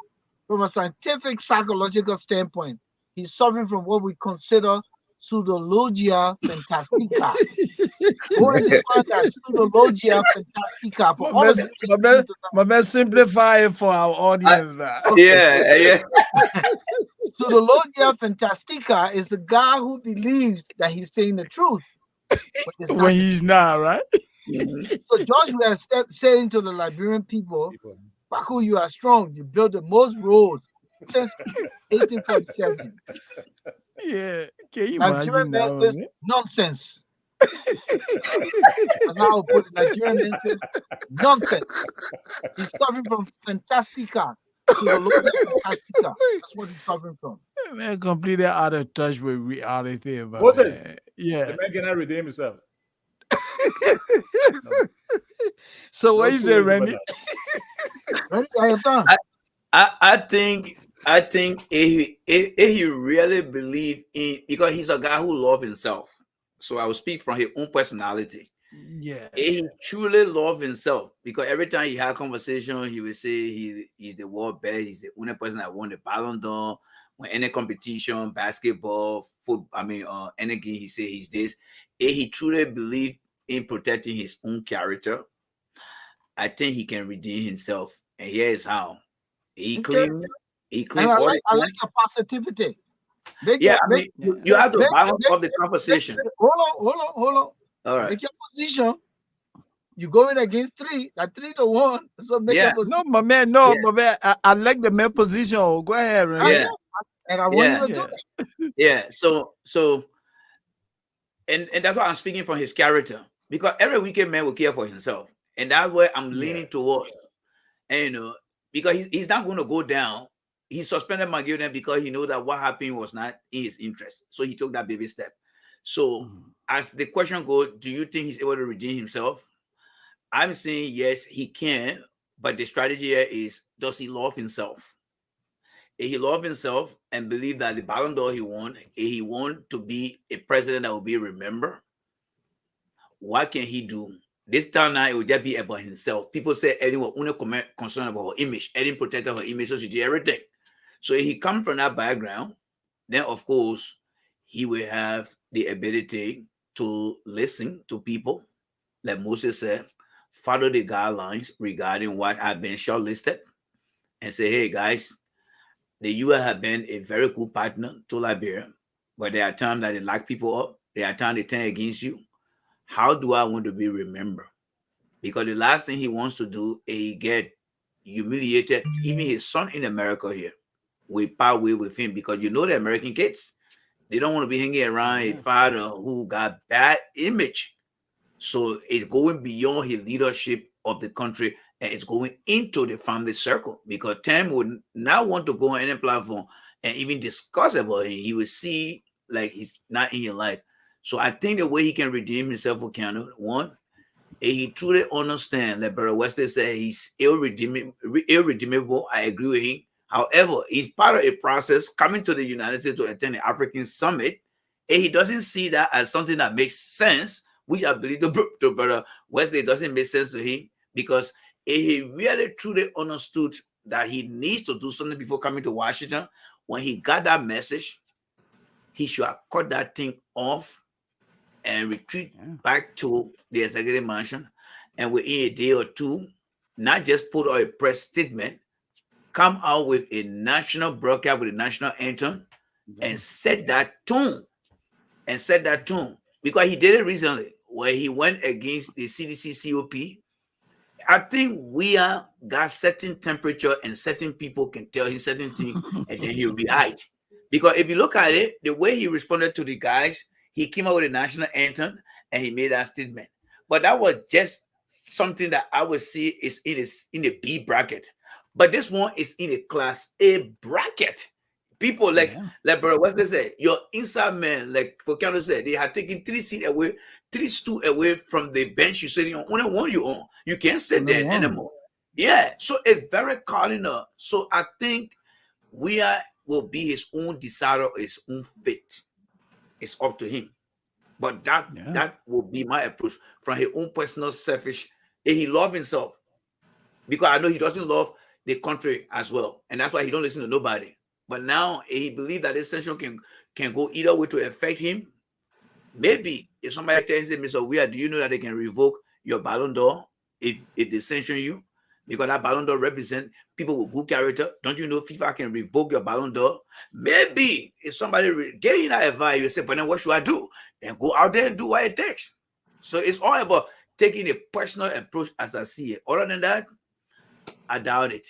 from a scientific psychological standpoint. He's suffering from what we consider pseudologia fantastica. Go and define that pseudologia fantastica for all of you. My man, simplify it for our audience, man. Yeah. Pseudologia fantastica is the guy who believes that he's saying the truth. But it's not When the he's not, right? So Joshua has saying to the Liberian people, Baku, you are strong. You built the most roads since 1847. Yeah. Can you Nigerian imagine man that? says Man? nonsense. That's how I put it. Nigerian man says nonsense. He's suffering from fantastica. To the Lord fantastica. That's what he's suffering from. Man, completely out of touch with reality. Man. Moses, Yeah. the man cannot redeem himself. So what you say, Randy? Randy, I am done. I think if he really believe in, because he's a guy who loves himself. So I will speak from his own personality. Yeah. If he truly loves himself, because every time he had conversation, he would say he's the world best, he's the only person that won the Ballon d'Or. When any competition, basketball, football, any game, he say he's this. If he truly believe in protecting his own character, I think he can redeem himself. And here is how. He claimed And I all like the your positivity. you have to balance up the conversation. Hold on. All right. Make your position. You going against 3, that 3-1. So make your position. No, my man, I like the man position. Go ahead, Randy. Yeah. And I want you Yeah, to do Yeah. that. yeah. So and that's why I'm speaking from his character, because every wicked man will care for himself, and that's where I'm Yeah. leaning towards. And because he's not going to go down. He suspended McGill then because he knew that what happened was not in his interest, so he took that baby step. So Mhm. as the question goes, do you think he's able to redeem himself? I'm saying yes, he can, but the strategy here is, does he love himself? If he love himself and believe that the Ballon d'Or he won, if he want to be a president that will be remembered, what can he do? This time now it will just be about himself. People say anyone only comment concerned about her image, Eddie protected her image, so she did everything. So if he comes from that background, then of course he will have the ability to listen to people, like Moses said, follow the guidelines regarding what have been shortlisted, and say, hey guys, the US have been a very good partner to Liberia, but there are times that they lock people up, there are times they turn against you. How do I want to be remembered? Because the last thing he wants to do is he get humiliated. Even his son in America here will part way with him, because the American kids, they don't want to be hanging around a Yeah. father who got bad image. So it's going beyond his leadership of the country, and it's going into the family circle, because Tim would not want to go on any platform and even discuss about him. He would see like he's not in your life. So I think the way he can redeem himself for Keanu, one, he truly understand that Brother Wesley said he's irredeemable. I agree with him. However, he's part of a process coming to the United States to attend the African Summit, and he doesn't see that as something that makes sense, which I believe to Brother Wesley doesn't make sense to him, because if he really truly understood that he needs to do something before coming to Washington, when he got that message, he should have cut that thing off and retreat Yeah. back to the executive mansion, and within a day or two, not just put out a press statement, come out with a national broadcast with a national anthem, Yeah. and set that tone, because he did it recently where he went against the CDC COP. I think we are got certain temperature, and certain people can tell him certain things, and then he react. Because if you look at it, the way he responded to the guys, he came out with a national anthem and he made that statement. But that was just something that I would see is in a B bracket. But this one is in a class A bracket. People Yeah. like Brother Wesley said, your inside man, like Volcano said, they had taken 3 seats away, 3 stools away from the bench you're sitting on. Only one you on. You can't sit Only there one. anymore. Yeah. So it's very cardinal. So I think Weah will be his own decider, his own fate. It's up to him. But that Yeah. that will be my approach from his own personal selfish. If he love himself, because I know he doesn't love the country as well, and that's why he don't listen to nobody. But now he believes that this sanction can go either way to affect him. Maybe if somebody tells him, Mr. Weah, do you know that they can revoke your Ballon d'Or if they sanction you? Because that Ballon d'Or represent people with good character. Don't you know FIFA can revoke your Ballon d'Or? Maybe if somebody get you that advice, you say, but then what should I do? Then go out there and do what it takes. So it's all about taking a personal approach as I see it. Other than that, I doubt it.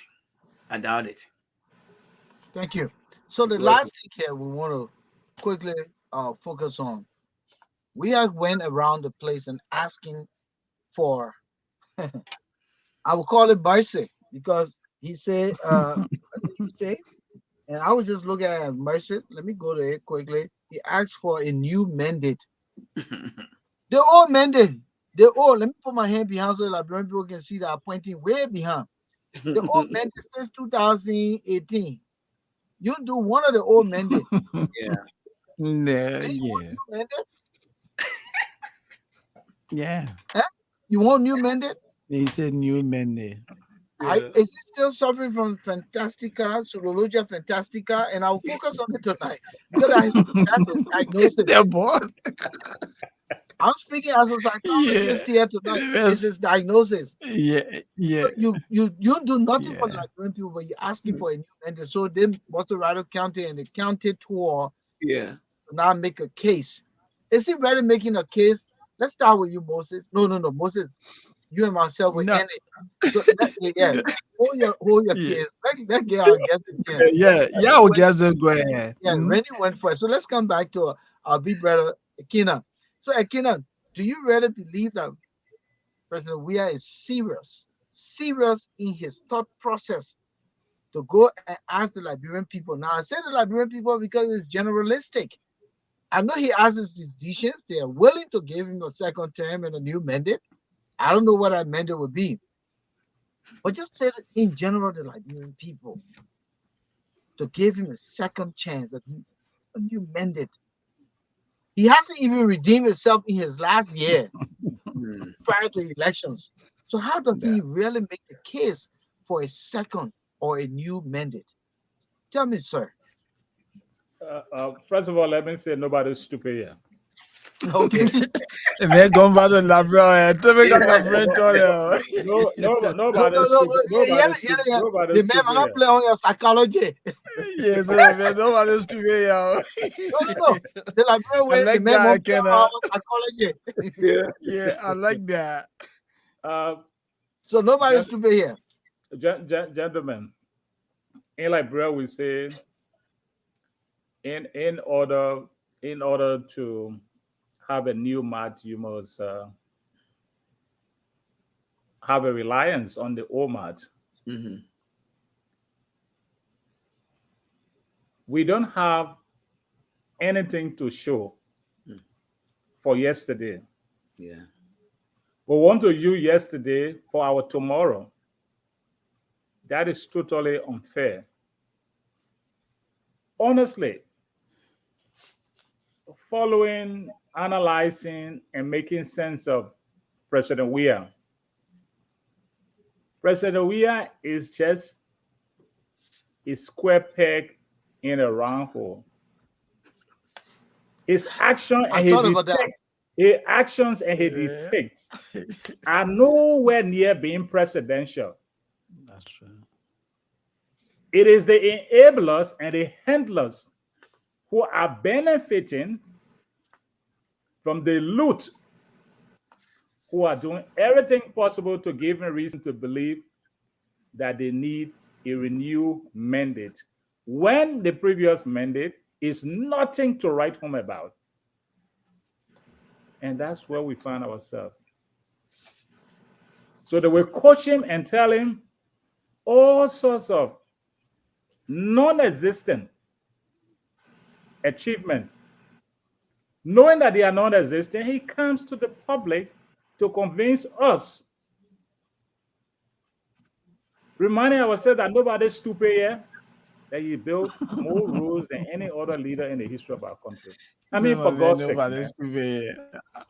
I doubt it. Thank you. So the You're welcome. last thing here we want to quickly focus on. We have went around the place and asking for, I will call it mercy, because he said, what did he say? And I was just looking at mercy. Let me go to it quickly. He asked for a new mandate. The old mandate, let me put my hand behind so that Liberian people can see that I'm pointing way behind. The old mandate since 2018. You do one of the old mandate. Yeah. Yeah. Then you want Yeah. new mandate? Yeah. Huh? You want new mandate? He said new Monday. Yeah. Is he still suffering from Fantastica, Surologia Fantastica? And I'll focus on it tonight because that's his The diagnosis. boy. I'm speaking as a Yeah. psychologist here tonight. It's Yes. his diagnosis. Yeah. Yeah. So you do nothing for the Yeah. Liberian people, but you're asking for a new mandate. So then Rider County and the county tour Yeah. to now make a case. Is he really making a case? Let's start with you, Moses. No, Moses. you and myself will No. end it. So yeah, hold your Yeah. case. Let's get our guest again. Yeah. Yeah. We'll just go ahead. Yeah, Randy went first. So let's come back to our big brother Ekena. So Ekena, do you really believe that President Weah is serious in his thought process to go and ask the Liberian people? Now I say the Liberian people because it's generalistic. I know he asks his decisions. They are willing to give him a second term and a new mandate. I don't know what that mandate would be. But just say that in general, the Liberian people to give him a second chance, a new mandate. He hasn't even redeemed himself in his last year prior to elections. So how does he really make the case for a second or a new mandate? Tell me, sir. First of all, let me say nobody's stupid here. Okay. Mais comme va de la blanc, tu veux qu'on apprenne toi là. Nobody's stupid. Nobody's stupid. Nobody's Remember, stupid I don't here. play on your psychology. Yes, mais nobody's to me, yo. No. The Liberian way, like remember, that, play on Ekena. our psychology. Yeah. Yeah, I like that. So nobody's stupid here. Gentlemen, in Liberia, we say in order to have a new mat, you must have a reliance on the old mat. Mhm. We don't have anything to show for yesterday. Yeah. We want to use yesterday for our tomorrow. That is totally unfair. Honestly, following, analyzing, and making sense of President Weah. President Weah is just a square peg in a round hole. His action I and his thought about that. his actions and his dictates are nowhere near being presidential. That's true. It is the enablers and the handlers who are benefiting from the loot, who are doing everything possible to give him reason to believe that they need a renewed mandate when the previous mandate is nothing to write home about. And that's where we find ourselves. So they will coach him and tell him all sorts of non-existent achievements. Knowing that they are non-existent, he comes to the public to convince us, reminding ourselves that nobody's stupid here, that he built more roads than any other leader in the history of our country. I mean, for God's sake, nobody's man. to me.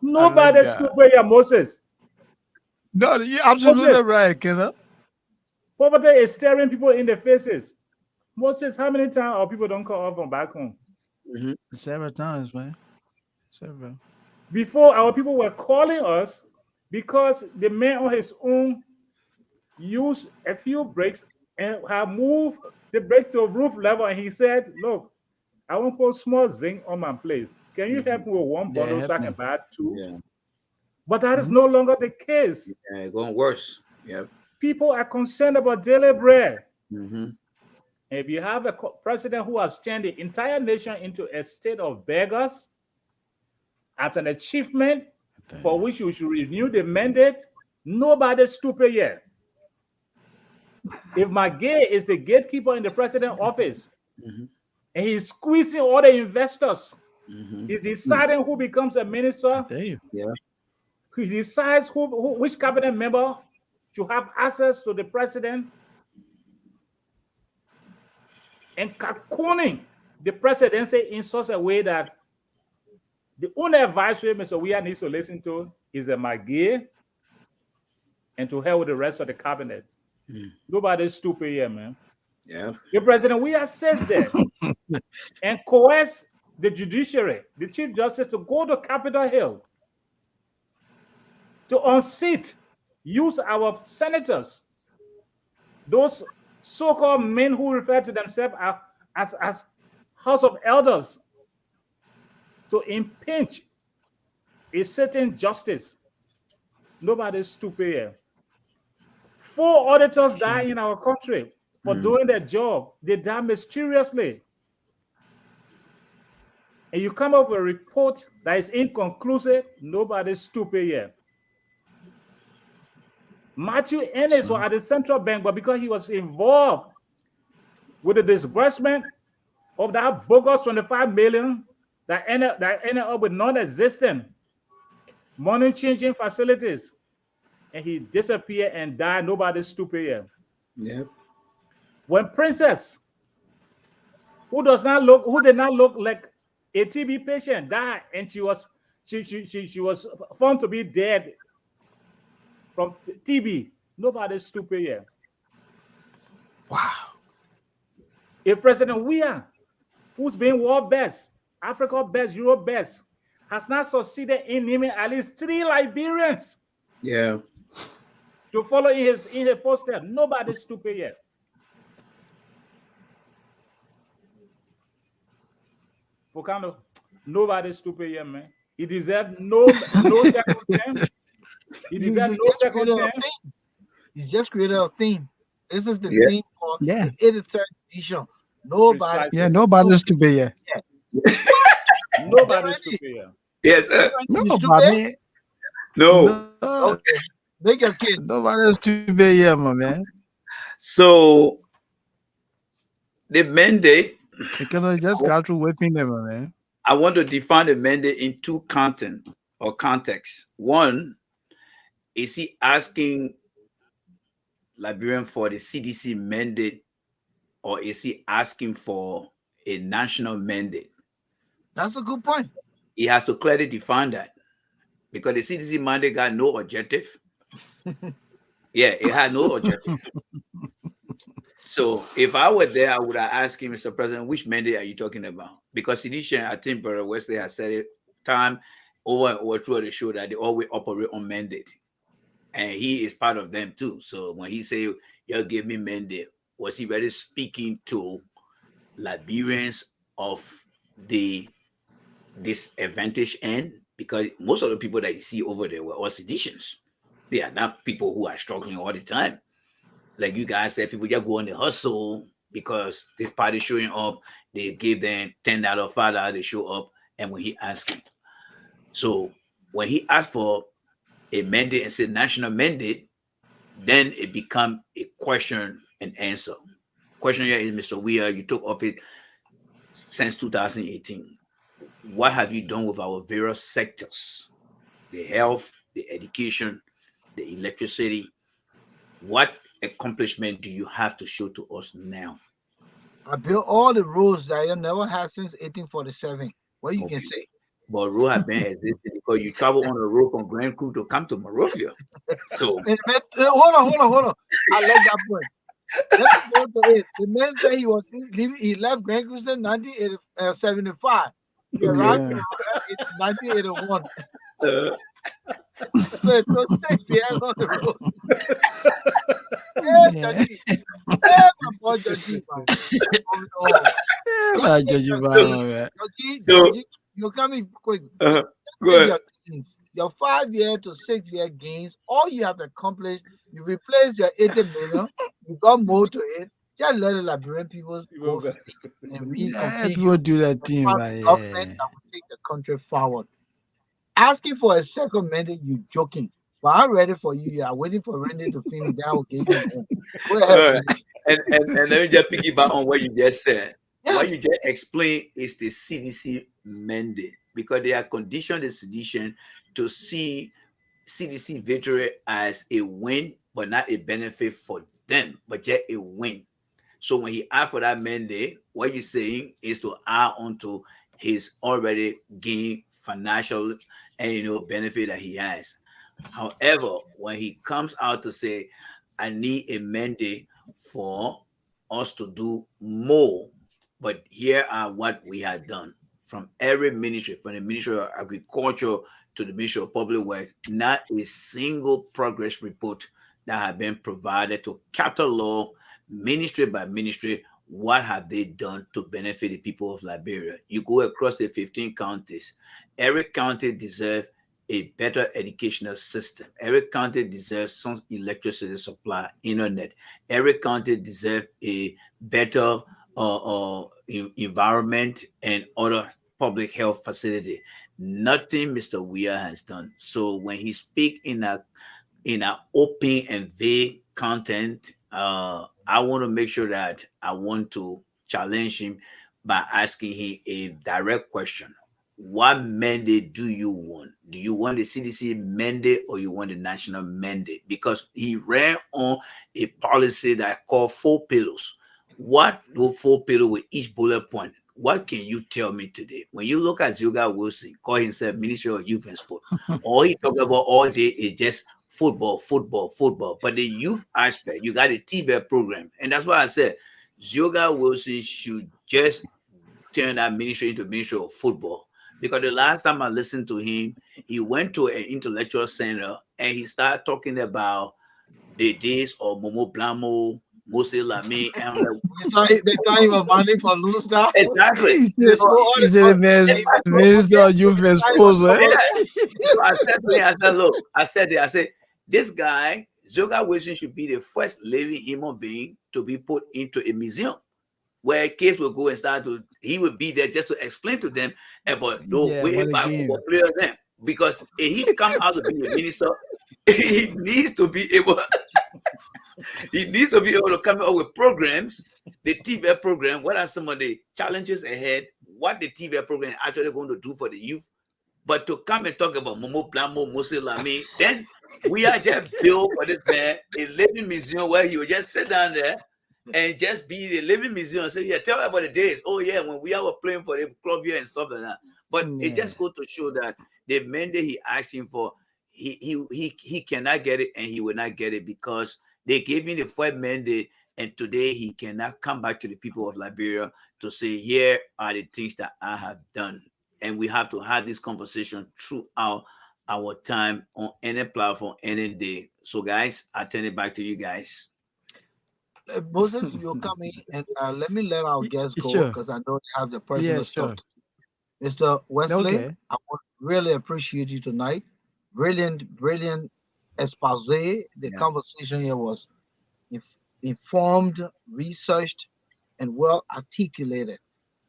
Nobody's stupid here, Moses. No, you're absolutely Moses. right, Ekena. Poverty is staring people in the faces. Moses, how many times our people don't call up from back home? Several times, man. Several. Before, our people were calling us because the man on his own used a few bricks and have moved the brick to roof level. And he said, look, I want to put small zinc on my place. Can you help me with one bottle so I can buy two? Yeah. But that is no longer the case. Yeah, it's going worse. Yeah. People are concerned about daily bread. Mm-hmm. If you have a president who has turned the entire nation into a state of beggars as an achievement for which you should renew the mandate, nobody's stupid yet. If McGill is the gatekeeper in the president's office and he's squeezing all the investors, he's deciding who becomes a minister. Yeah. He decides which cabinet member should have access to the president, and cocooning the presidency in such a way that the only advisory Mr. Weah needs to listen to is a McGill and to hell with the rest of the cabinet. Nobody's stupid here, man. Yeah. The president Weah says that and coerce the judiciary, the chief justice, to go to Capitol Hill to unseat, use our senators, those so-called men who refer to themselves as House of Elders, to impinge a certain justice Nobody's stupid here. 4 auditors die in our country for doing their job. They die mysteriously. And you come up with a report that is inconclusive. Nobody's stupid here. Matthew Ennis was at the central bank, but because he was involved with the disbursement of that bogus 25 million that ended up with non-existent money changing facilities, and he disappeared and died. Nobody's stupid here. Yeah. When Princess, who did not look like a TB patient, died, and she was found to be dead from TB. Nobody's stupid here. Wow. If President Weah, who's been world best, Africa best, Europe best, has not succeeded in naming at least 3 Liberians Yeah. to follow in his footsteps, nobody's stupid yet. Volcano, nobody's stupid yet, man. He deserves no second chance. He deserves no second chance. You just created a theme. This is the theme for Yeah. the 83rd edition. Nobody. Yeah, nobody's stupid yet. Nobody's stupid yet. Yes, sir. Nobody. No. Okay. Make your kids. Nobody's stupid yet, my man. So the mandate, You cannot just go through whipping them, my man. I want to define the mandate in 2 content or contexts. One, is he asking Liberian for the CDC mandate, or is he asking for a national mandate? That's a good point. He has to clearly define that, because the CDC mandate got no objective. Yeah, it had no objective. So if I were there, I would have asked him, Mr. President, which mandate are you talking about? Because CDcians, I think Brother Wesley has said it time over and over through the show that they always operate on mandate. And he is part of them too. So when he say, "Y'all give me mandate," was he really speaking to Liberians of the disadvantaged end? Because most of the people that you see over there were all CDcians. They are not people who are struggling all the time. Like you guys said, people just go on the hustle because this party showing up, they give them $10, $5, they show up, and when he asked him. So when he asked for a mandate and said national mandate, then it become a question and answer. Question here is, Mr. Weah, you took office since 2018. What have you done with our various sectors? The health, the education, the electricity. What accomplishment do you have to show to us now? I built all the roads that you never had since 1847. What you can say? But road have been existing because you travel on the road from Grand Crew to come to Monrovia. So Hold on. I like that point. Let's go to it. The man said he left Grand Crew in 1975. He arrived in 1981. So it was 6 years on the road. Hey, Judgy. Hey, my boy Judgy, man. Judgy, you're coming quick. Go ahead. Your 5-year to 6-year gains, all you have accomplished, you replace your 80 million, you got more to it. Just let the Liberian people go free and People do that thing, government that will take the country forward. Asking for a second mandate, you joking. But I'm ready for you. You are waiting for Randy to finish that. Okay, go ahead. And let me just piggyback on what you just said. Yeah. What you just explained is the CDC mandate, because they are conditioned the CDcians to see CDC victory as a win, but not a benefit for them, but just a win. So when he asked for that mandate, what you're saying is to add on to his already gained financial and benefit that he has. However, when he comes out to say, I need a mandate for us to do more, but here are what we have done. From every ministry, from the Ministry of Agriculture to the Ministry of Public Works, not a single progress report that have been provided to catalog ministry by ministry. What have they done to benefit the people of Liberia? You go across the 15 counties. Every county deserves a better educational system. Every county deserves some electricity supply, internet. Every county deserves a better environment and other public health facility. Nothing Mr. Weah has done. So when he speak in a open and vague content, I want to make sure that I want to challenge him by asking him a direct question. What mandate do you want? Do you want the CDC mandate or you want the national mandate? Because he ran on a policy that called 4 pillars. What do 4 pillars with each bullet point? What can you tell me today? When you look at Yoga Wilson, call himself Ministry of Youth and Sport, all he talk about all day is just football, football, football. But the youth aspect, you got a TV program. And that's why I said Yoga Wilson should just turn that ministry into ministry of football. Because the last time I listened to him, he went to an intellectual center and he started talking about the days of Momo Blamo, Mose Lame, and I'm like, They tell you about money for loose now. exactly. He They said, go all he the said, all- man, they go Minister forget- of Youth they and tell you about Sports, eh? somebody. So I said to him, I said, look, I said, this guy, Zoga Wilson, should be the first living human being to be put into a museum where kids will go and he would be there just to explain to them about the Yeah, way what back again? football players then. Because if he come out to be a minister, he needs to be able to come up with programs, the TV program. What are some of the challenges ahead? What the TV program is actually going to do for the youth? But to come and talk about Momo Plamo, Mose Lame, then we are just built for this man a living museum where he will just sit down there and just be the living museum and say, yeah, tell me about the days. Oh, yeah, when we were playing for the club here and stuff like that. But it just goes to show that the mandate he asking for, he cannot get it and he will not get it because they gave him the first mandate and today he cannot come back to the people of Liberia to say, here are the things that I have done. And we have to have this conversation throughout our time on any platform, any day. So, guys, I turn it back to you guys. Moses, you're coming, and let me let our guests go Sure. because I know they have the Yeah, personal sure. stuff. Mr. Wesley, Okay. I really appreciate you tonight. Brilliant expose. The Yeah. conversation here was informed, researched, and well articulated.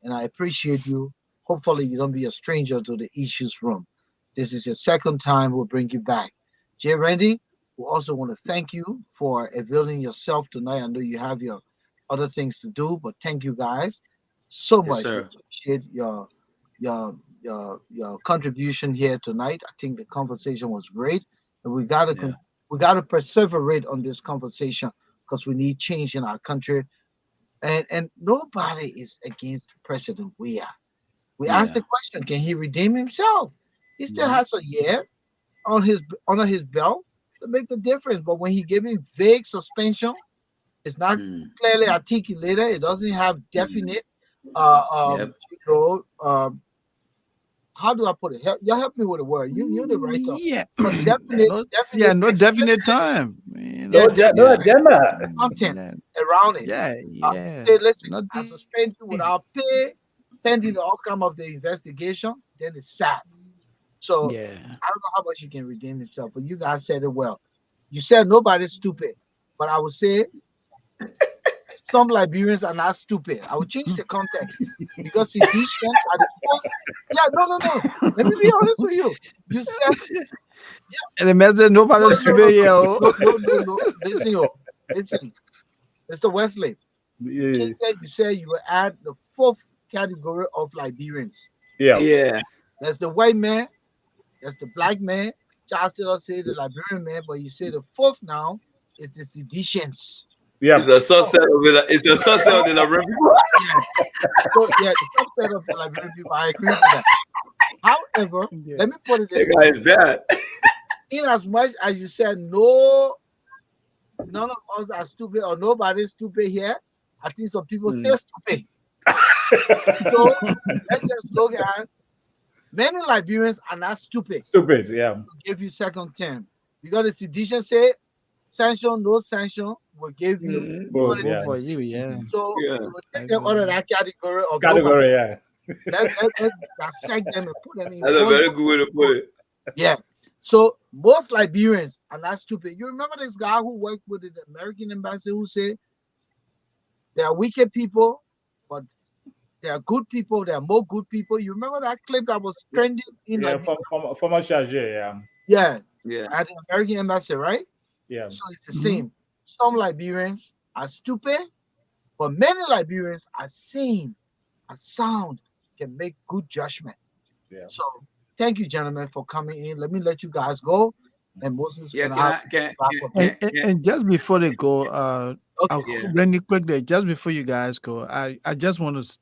And I appreciate you. Hopefully, you don't be a stranger to the issues room. This is your second time. We'll bring you back. Jay Randy, we also want to thank you for availing yourself tonight. I know you have your other things to do, but thank you guys so Yes, much. We sir. appreciate your contribution here tonight. I think the conversation was great, and Yeah. we gotta perseverate on this conversation because we need change in our country. And nobody is against President Weah. We asked Yeah. the question, can he redeem himself? He still Mhm. has a year on his under his belt to make the difference. But when he gave him vague suspension, it's not Mm. clearly articulated. It doesn't have definite Yep. you know how do I put it? Y'all help me with a word. You're the writer. Yeah. But definite, no, definite, yeah, no definite explicit, time. yeah, No definite, agenda. explicit content Yeah, around it. yeah, Uh, yeah. say, listen, Not I suspend you without pay, pending the outcome of the investigation. Then it's sad. So yeah. I don't know how much he can redeem himself, but you guys said it well. You said nobody's stupid, but I would say some Liberians are not stupid. I would change the context because CDcians are the fourth. Yeah, no. Let me be honest with you. You said And imagine no, nobody's to no, be no, here. no, Oh. no. Listen, Mr. Wesley. Yeah. You said you will add the fourth category of Liberians. Yeah. Yeah. That's the white man. That's the black man. Charles Taylor said the Liberian man, but you say the fourth now is the CDcians. Yeah. It's the subset of it. It's the subset of the Liberian people. So yeah, the subset of the Liberian people. I agree with that. However, Yeah. let me put it this That way: guy is bad. in as much as you said no, none of us are stupid or nobody's stupid here. I think some people still stupid. So let's just look at many Liberians are not stupid. Stupid. Yeah. We'll give you second term. Because the sedition say sanction, no sanction, will give you. Mhm. Both. Vote Yeah. for you, yeah. So Yeah. we will take them out of that category of Category. nobody. Yeah. Let's dissect them and put them in That's a one. very good way to put it. Yeah. So most Liberians are not stupid. You remember this guy who worked with the American embassy who said there are wicked people, but there are good people. There are more good people. You remember that clip that was trending in Yeah, Liberia? former charge, yeah. Yeah, Yeah. at the American embassy, right? Yeah. So it's the Mhm. same. Some Liberians are stupid, but many Liberians are sane, are sound, can make good judgment. Yeah. So thank you, gentlemen, for coming in. Let me let you guys go. And Moses Yeah. gonna Can have I? Can wrap can up. And, can, and, can and just before they go, Okay. I'll yeah. really quick there, just before you guys go, I just want to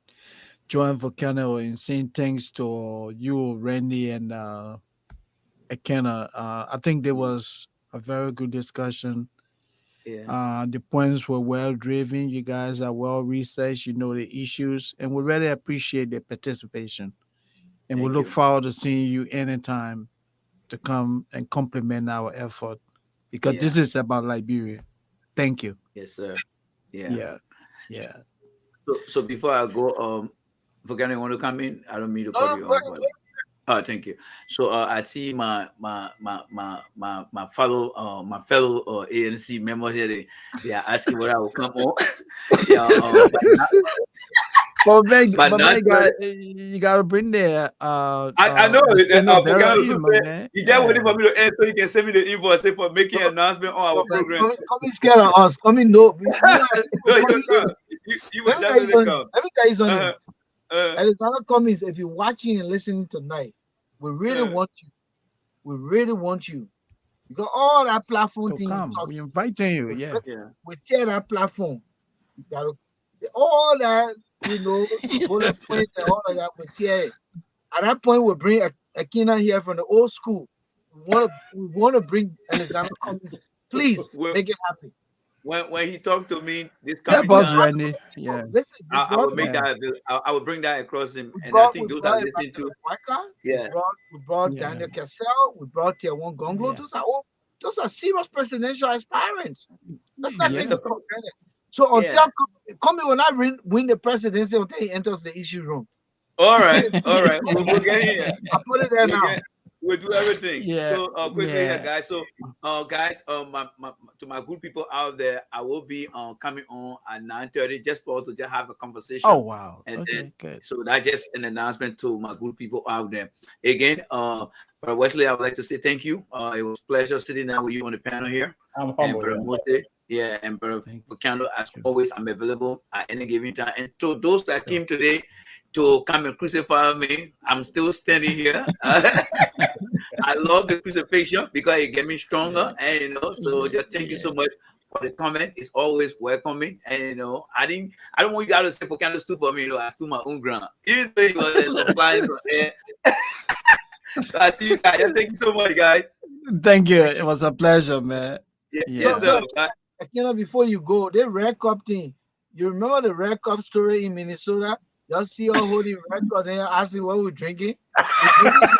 join Volcano in saying thanks to you, Randy, and Ekena. I think there was a very good discussion. Yeah. The points were well driven. You guys are well researched. You know the issues, and we really appreciate the participation. And we Thank look you. forward to seeing you anytime to come and complement our effort because Yeah. this is about Liberia. Thank you. Yes, sir. Yeah. Yeah, yeah. So before I go, Volcano, you want to come in? I don't mean to No, cut no, you go off, ahead. but thank you. So I see my fellow ANC members here. They are asking whether I will come on. Yeah. But But not my guy, you gotta bring the I know the that standard bearer Volcano in, my say man. he just waiting Yeah. for me to end so he can send me the invoice say for making an No, announcement on our no, man. program. Come scared of us. Come in, no. We are No, he come will here. go. He will Let me tell you definitely something. come. Let me tell you something. Uh, uh, Alexander Cummings, if you're watching and listening tonight, we really uh, want you. We really want you. Because all that platform To thing you come. talk, We inviting you. we, Yeah. yeah. we tear that platform. You gotta, all that, the bullet point and all of that, we tear it. At that point, we'll bring Ekena here from the old school. We want to bring Alexander Cummings. Please When make it happen. when he talked to me this Yeah, Help coming we us, time, brought him Randy. on the show. Yeah. Listen, we I brought will him. make Yeah. I will bring that across him, We and I brought think we those that brought listen Ambassador to Waka. yeah We brought Yeah. Daniel Cassell. We brought Tiawan Gonglo. Yeah. Those are serious presidential aspirants. Let's not yes take Yeah. it of for course granted. So until yeah. Comey will not win the presidency until he enters the issue room. All right, we'll get here. I put it there We'll now. get we'll do everything. Yeah. So quickly here, Yeah. guys. So guys, to my good people out there, I will be coming on at 9:30 just for us to just have a Oh conversation. wow. And then Okay, good. so that's just an announcement to my good people out there. Again, Brother Wesley, I would like to say thank you. It was a pleasure sitting down with you on the panel here. I'm And humble. Brother Yeah. Mose, yeah, and Brother Thank Volcano, as you. always, I'm available at any given time. And to those that Sure. came today to come and crucify me, I'm still standing here. I love the crucifixion because it get me stronger, Yeah. and so Yeah. just thank you Yeah. so much for the comment. It's always welcoming, and I don't want you guys to say for kind of stood for me. I stood my own ground, even though you was supplying some air. So I see you guys. Yeah, thank you so much, guys. Thank you. It was a pleasure, man. Yeah, So, yes, Yeah. so sir. before you go, the Red Cup thing. You remember the Red Cup story in Minnesota? Y'all see all holding Red Cup and asking what we're drinking. We're drinking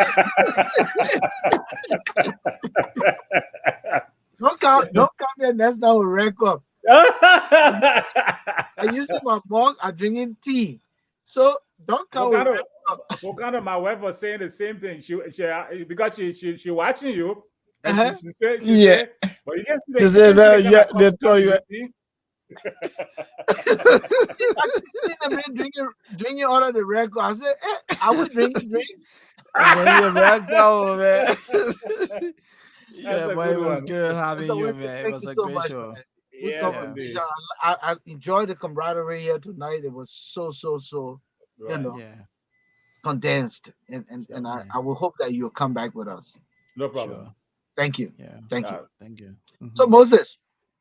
don't count that. That's not a Red Cup. I using my mug. I'm drinking tea. So don't count with Volcano, Red Cup. Volcano, my wife was saying the same thing. She because she watching you, and Uh-huh. she Yeah. said, but She you said, can see the kind yeah, of they throw cup you. you see. I seen them drinking all of the Red Cup. I said, are we drinking drinks? When you back out, man. That's Yeah, a but it good was one. good having So you, Wesley, man. It thank was you a so great much, show. man. Good Yes, Yeah. conversation. indeed. I enjoyed the camaraderie here tonight. It was so Right. Yeah. condensed, and Sure. I, Yeah. I will hope that you'll come back with us. No problem. Sure. Thank you. Yeah. Thank you. Uh, Thank you. So Hmm. Moses,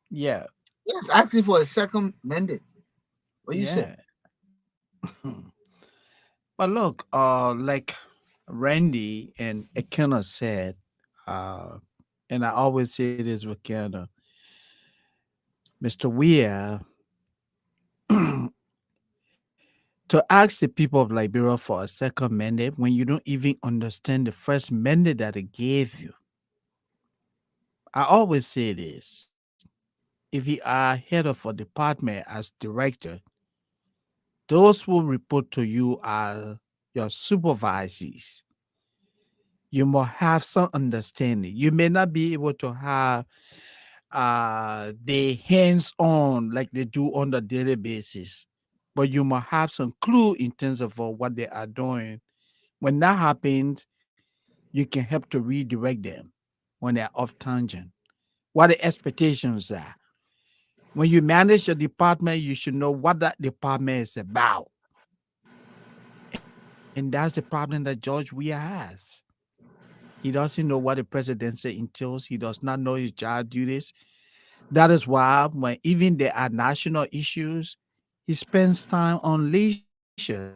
Yeah. yes, asking for a second mandate. What you say? Yeah. But look, like Randy and Ekena said, uh, and I always say this with Ekena, Mr. Weah, to ask the people of Liberia for a second mandate when you don't even understand the first mandate that they gave you. I always say this. If you are head of a department as director, those who report to you are your supervisors. You must have some understanding. You may not be able to have the hands-on like they do on the daily basis, but you must have some clue in terms of what they are doing. When that happens, you can help to redirect them when they're off tangent. What the expectations are. When you manage a department, you should know what that department is about. And that's the problem that George Weah has. He doesn't know what the presidency entails. He does not know his job duties. That is why when even there are national issues, he spends time on leisure.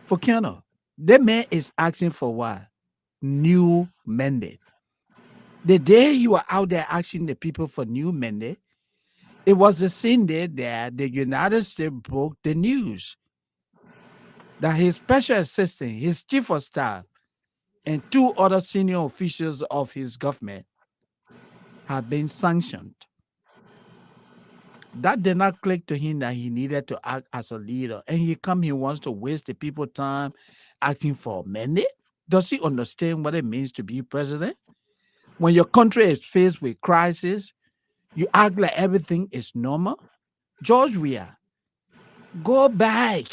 Volcano. That man is asking for what? New mandate. The day you are out there asking the people for new mandate, it was the same day that the United States broke the news that his special assistant, his chief of staff, and two other senior officials of his government have been sanctioned. That did not click to him that he needed to act as a leader. And he wants to waste the people time acting for a mandate. Does he understand what it means to be president? When your country is faced with crisis, you act like everything is normal. George Weah, go back.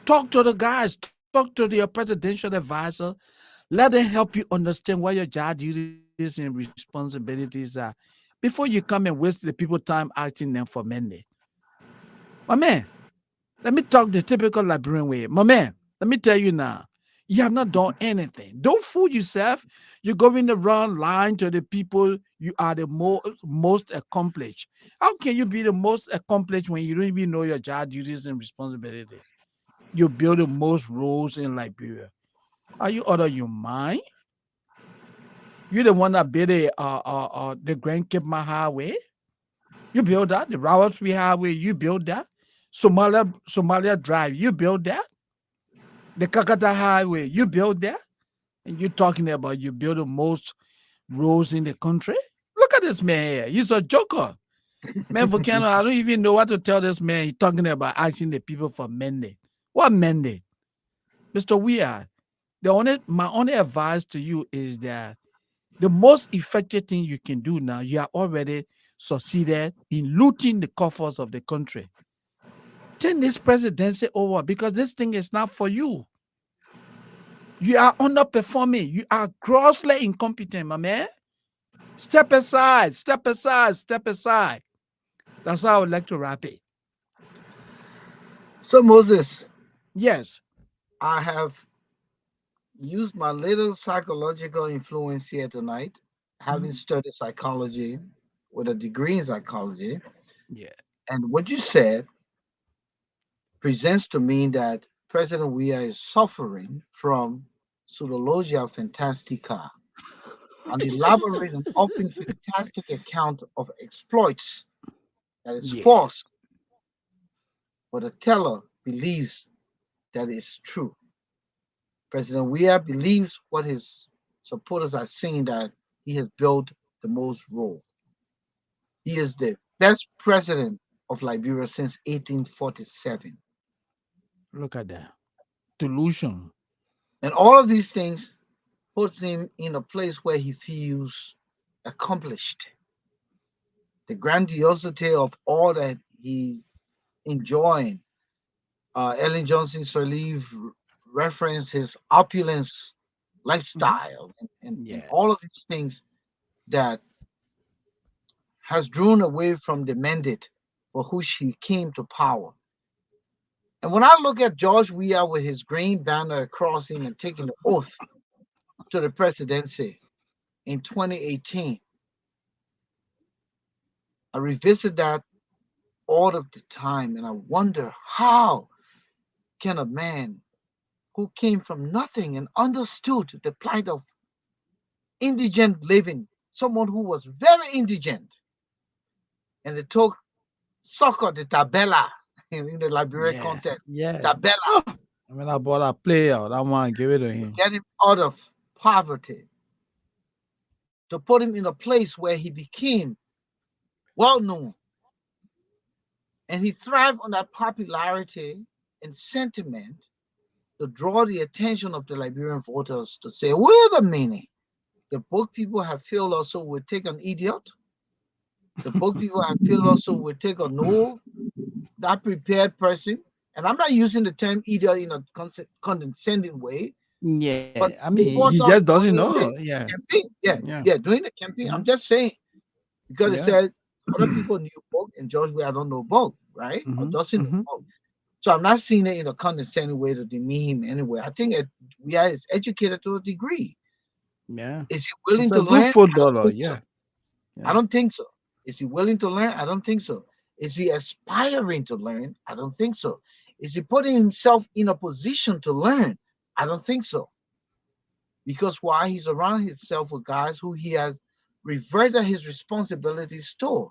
Talk to the guys. Talk to your presidential advisor. Let them help you understand what your job duties and responsibilities are before you come and waste the people time acting them for mandate. My man, let me talk the typical Liberian way. My man, let me tell you now, you have not done anything. Don't fool yourself. You're going around lying to the people you are the most accomplished. How can you be the most accomplished when you don't even know your job duties and responsibilities? You build the most roads in Liberia. Are you out of your mind? You're the one that built the Grand Cape Mine Highway. You build that. The Rawat Free Highway, you build that. Somalia Drive, you build that. The Kakata Highway, you build that. And you're talking about you build the most roads in the country. Look at this man here. He's a joker. Man, Volcano, I don't even know what to tell this man. He's talking about asking the people for mandate. What mandate? Mr. Weah, my only advice to you is that the most effective thing you can do now, you have already succeeded in looting the coffers of the country. Turn this presidency over because this thing is not for you. You are underperforming. You are grossly incompetent, my man. Step aside, step aside, step aside. That's how I would like to wrap it. So Moses, Yes. I have used my little psychological influence here tonight, having Mhm. studied psychology with a degree in psychology. Yeah. And what you said presents to me that President Weah is suffering from pseudologia fantastica, an elaborate and often fantastic account of exploits that is Yeah. false, but the teller believes that is true. President Weah believes what his supporters are saying, that he has built the most road. He is the best president of Liberia since 1847. Look at that. Delusion. And all of these things puts him in a place where he feels accomplished. The grandiosity of all that he's enjoying. Ellen Johnson Sirleaf referenced his opulence Mhm. lifestyle and Yeah. all of these things that has drawn away from the mandate for which he came to power. And when I look at George Weah with his green banner across him and taking the oath to the presidency in 2018, I revisit that all of the time and I wonder, how can a man who came from nothing and understood the plight of indigent living, someone who was very indigent, and they took soccer, the tabella, in the Liberian Yeah. context, Yeah. tabella, Oh, I mean, I bought a player. That one, give it to to him. get him out of poverty, to put him in a place where he became well known. And he thrived on that popularity and sentiment to draw the attention of the Liberian voters to say, wait a minute, the book people have felt also will take an idiot. The book people have felt also will take a no, not prepared person. And I'm not using the term idiot in a condescending way, Yeah, but I mean, before he talk just doesn't during the know. Yeah, campaign, yeah, during the campaign, I'm mhm, just saying because it yeah. said other people knew book and George Weah don't know book, right? Or Hmm, doesn't know hmm. book. So I'm not seeing it in a condescending way to demean him anyway. I think Weah is educated to a degree. Yeah, Is he he's willing a to good learn? I don't footballer. think so. Yeah, I yeah. don't think so. Is he willing to learn? I don't think so. Is he aspiring to learn? I don't think so. Is he putting himself in a position to learn? I don't think so. Because why? He's around himself with guys who he has reverted his responsibilities to.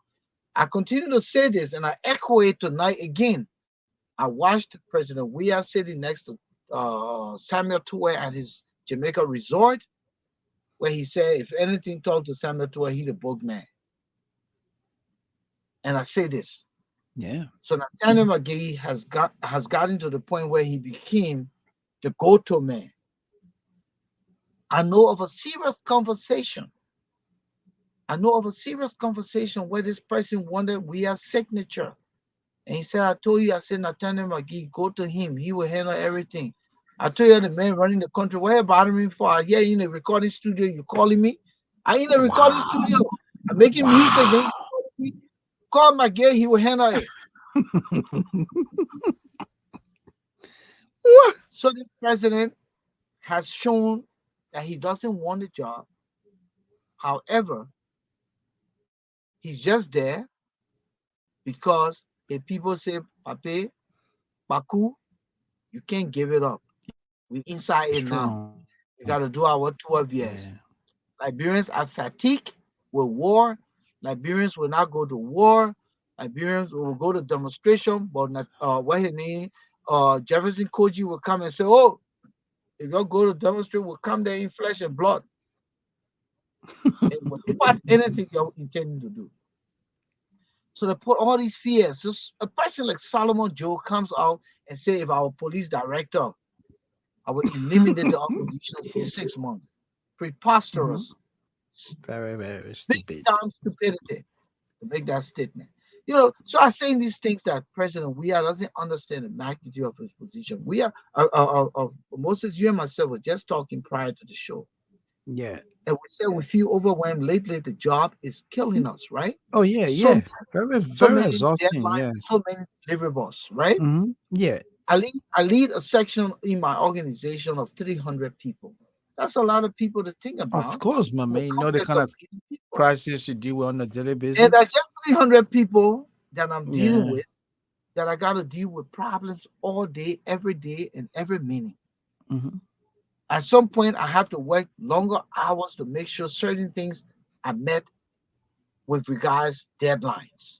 I continue to say this and I echo it tonight again. I watched President Weah sitting next to Samuel Tuwe at his Jamaica resort, where he said, if anything, talk to Samuel Tuwe, he the boogman. And I say this. Yeah. So Nathaniel McGill has gotten to the point where he became the go-to man. I know of a serious conversation. I know of a serious conversation where this person wanted Weah's signature. And he said, I told you, I said, Nathaniel McGee, go to him. He will handle everything. I told you, the man running the country, what are you bothering me for? I hear you in the recording studio, you calling me? I in the recording Wow. studio. I'm making music. Then you Wow. calling me? Call McGee, he will handle it. What? So this president has shown that he doesn't want the job. However, he's just there because if people say, Pape, Baku, you can't give it up. We're inside It's it now. true. We got to do our 12 Yeah. years. Liberians are fatigued with war. Liberians will not go to war. Liberians will go to demonstration, but not what his name Jefferson Koji will come and say, oh, if you go to demonstrate, we'll come there in flesh and blood. And without anything you're intending to do. So they put all these fears. So a person like Solomon Joe comes out and say, if our police director, I will eliminate the opposition in 6 months. Mhm. Preposterous. Very, very Big stupid. damn stupidity to make that statement. So I'm saying these things that President Weah doesn't understand the magnitude of his position. Moses, you and myself were just talking prior to the show. Yeah. And we said we feel overwhelmed lately. The job is killing us, right? Oh, yeah, So yeah. Very, so very many exhausting. deadlines, Yeah. so many deliverables, right? Yeah. I lead a section in my organization of 300 people. That's a lot of people to think Of about course, my in the man. You know the context kind of of leading people. crisis you deal with on a daily And basis. that's just 300 people that I'm dealing Yeah. with that I got to deal with problems all day, and every minute. Hmm. At some point, I have to work longer hours to make sure certain things are met with regards deadlines.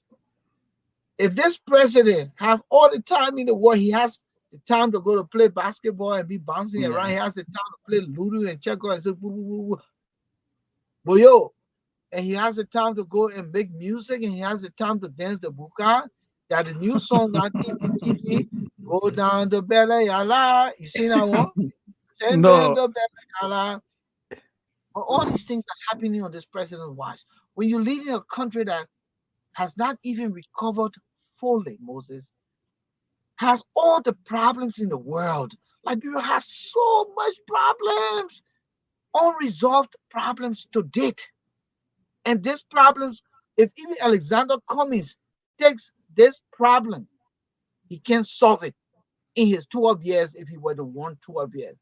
If this president have all the time in the world, he has the time to go to play basketball and be bouncing around. Yeah. He has the time to play Ludo and check out and say, boo, boo, boo, boo. But yo, and he has the time to go and make music and he has the time to dance the buka. That the new song on TV, go down the belly, yala. You see that one? Send them No. the belly, yala. But all these things are happening on this president's watch. When you're leading a country that has not even recovered fully, Moses, has all the problems in the world. Liberia has so much problems, unresolved problems to date. And these problems, if even Alexander Cummings takes this problem, he can solve it in his 12 years if he were to want 12 years.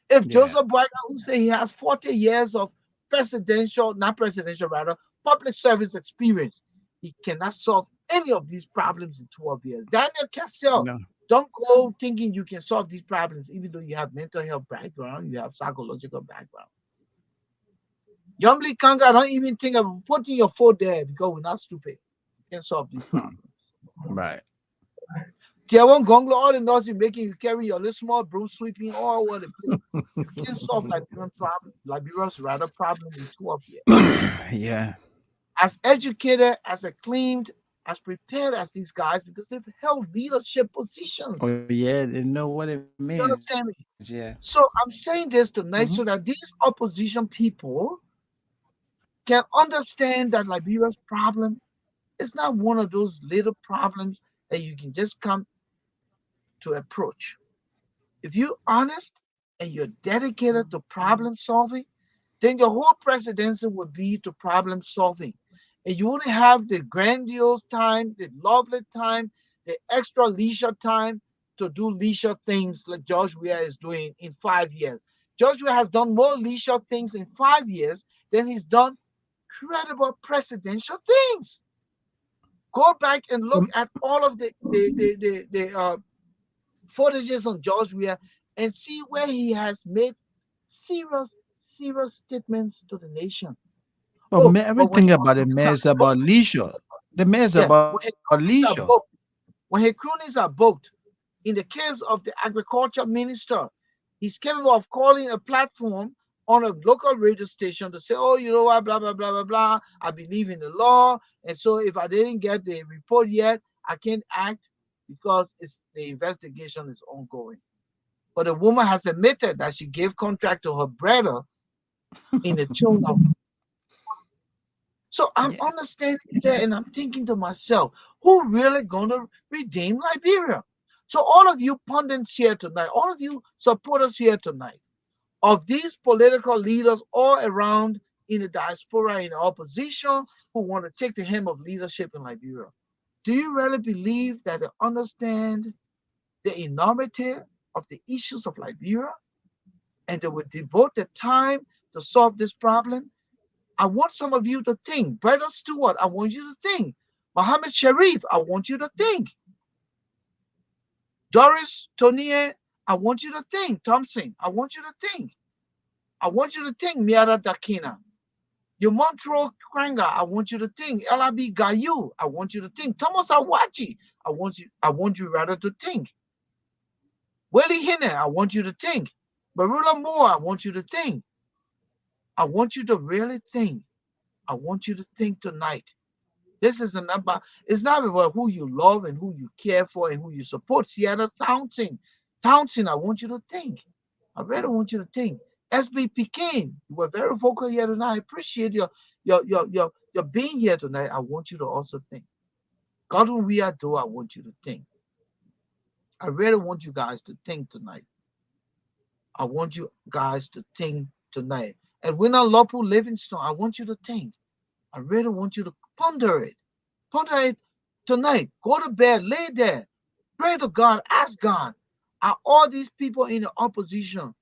If Yeah. Joseph Boyka, who say he has 40 years of not presidential rather, public service experience, he cannot solve any of these problems in 12 years. Daniel Cassell, No. don't go thinking you can solve these problems, even though you have mental health background, you have psychological background. Youngly Kanga, don't even think of putting your foot there because we're not stupid. You can solve these problems. Right. Tiawon Gonglo, all the noise you're making, you carry your little small broom sweeping all over the place. You can't solve Liberia's rather problem in 12 years. Yeah. As educated, as acclaimed, as prepared as these guys because they've held leadership positions. Oh yeah, they know what it means. You Yeah. understand me? So I'm saying this Mm-hmm. tonight so that these opposition people can understand that Liberia's problem is not one of those little problems that you can just come to approach. If you're honest and you're dedicated to problem solving, then your whole presidency will be to problem solving. And you only have the grandiose time, the lovely time, the extra leisure time to do leisure things like George Weah is doing in 5 years. George Weah has done more leisure things in 5 years than he's done credible presidential things. Go back and look Um, at all of the footages on George Weah and see where he has made serious statements to the nation. but Oh, but when everything his about the cronies mayor are is about booked, leisure. The mayor is yeah, about when his leisure. cronies are booked, when his cronies are booked, in the case of the agriculture minister, he's capable of calling a platform on a local radio station to say, oh, you know what, blah, blah, blah, blah, blah. I believe in the law. And so if I didn't get the report yet, I can't act because the investigation is ongoing. But the woman has admitted that she gave contract to her brother in the tune of. So I'm Yeah. understanding there and I'm thinking to myself, who really gonna redeem Liberia? So all of you pundits here tonight, all of you supporters here tonight, of these political leaders all around in the diaspora, in the opposition, who want to take the helm of leadership in Liberia, do you really believe that they understand the enormity of the issues of Liberia and they will devote their time to solve this problem? I want some of you to think. Brother Stewart, I want you to think. Mohammed Sharif, I want you to think. Doris Tonier, I want you to think. Thompson, I want you to think. I want you to think. Miara Dakina. Your Montreal Kranga, I want you to think. Elabi Gayu, I want you to think. Thomas Awaji, I want you rather to think. Willie Hinne, I want you to think. Barula Moore, I want you to think. I want you to really think. I want you to think tonight. This isn't about, it's not about who you love and who you care for and who you support. Seattle Townsend. Townsend, I want you to think. I really want you to think. SB Pekin, you were very vocal here tonight. I appreciate your being here tonight. I want you to also think. Godwin Weah do, I want you to think. I really want you guys to think tonight. I want you guys to think tonight. And Winner Lopu Livingstone, I want you to think. I really want you to ponder it. Ponder it tonight. Go to bed, lay there, pray to God, ask God. Are all these people in the opposition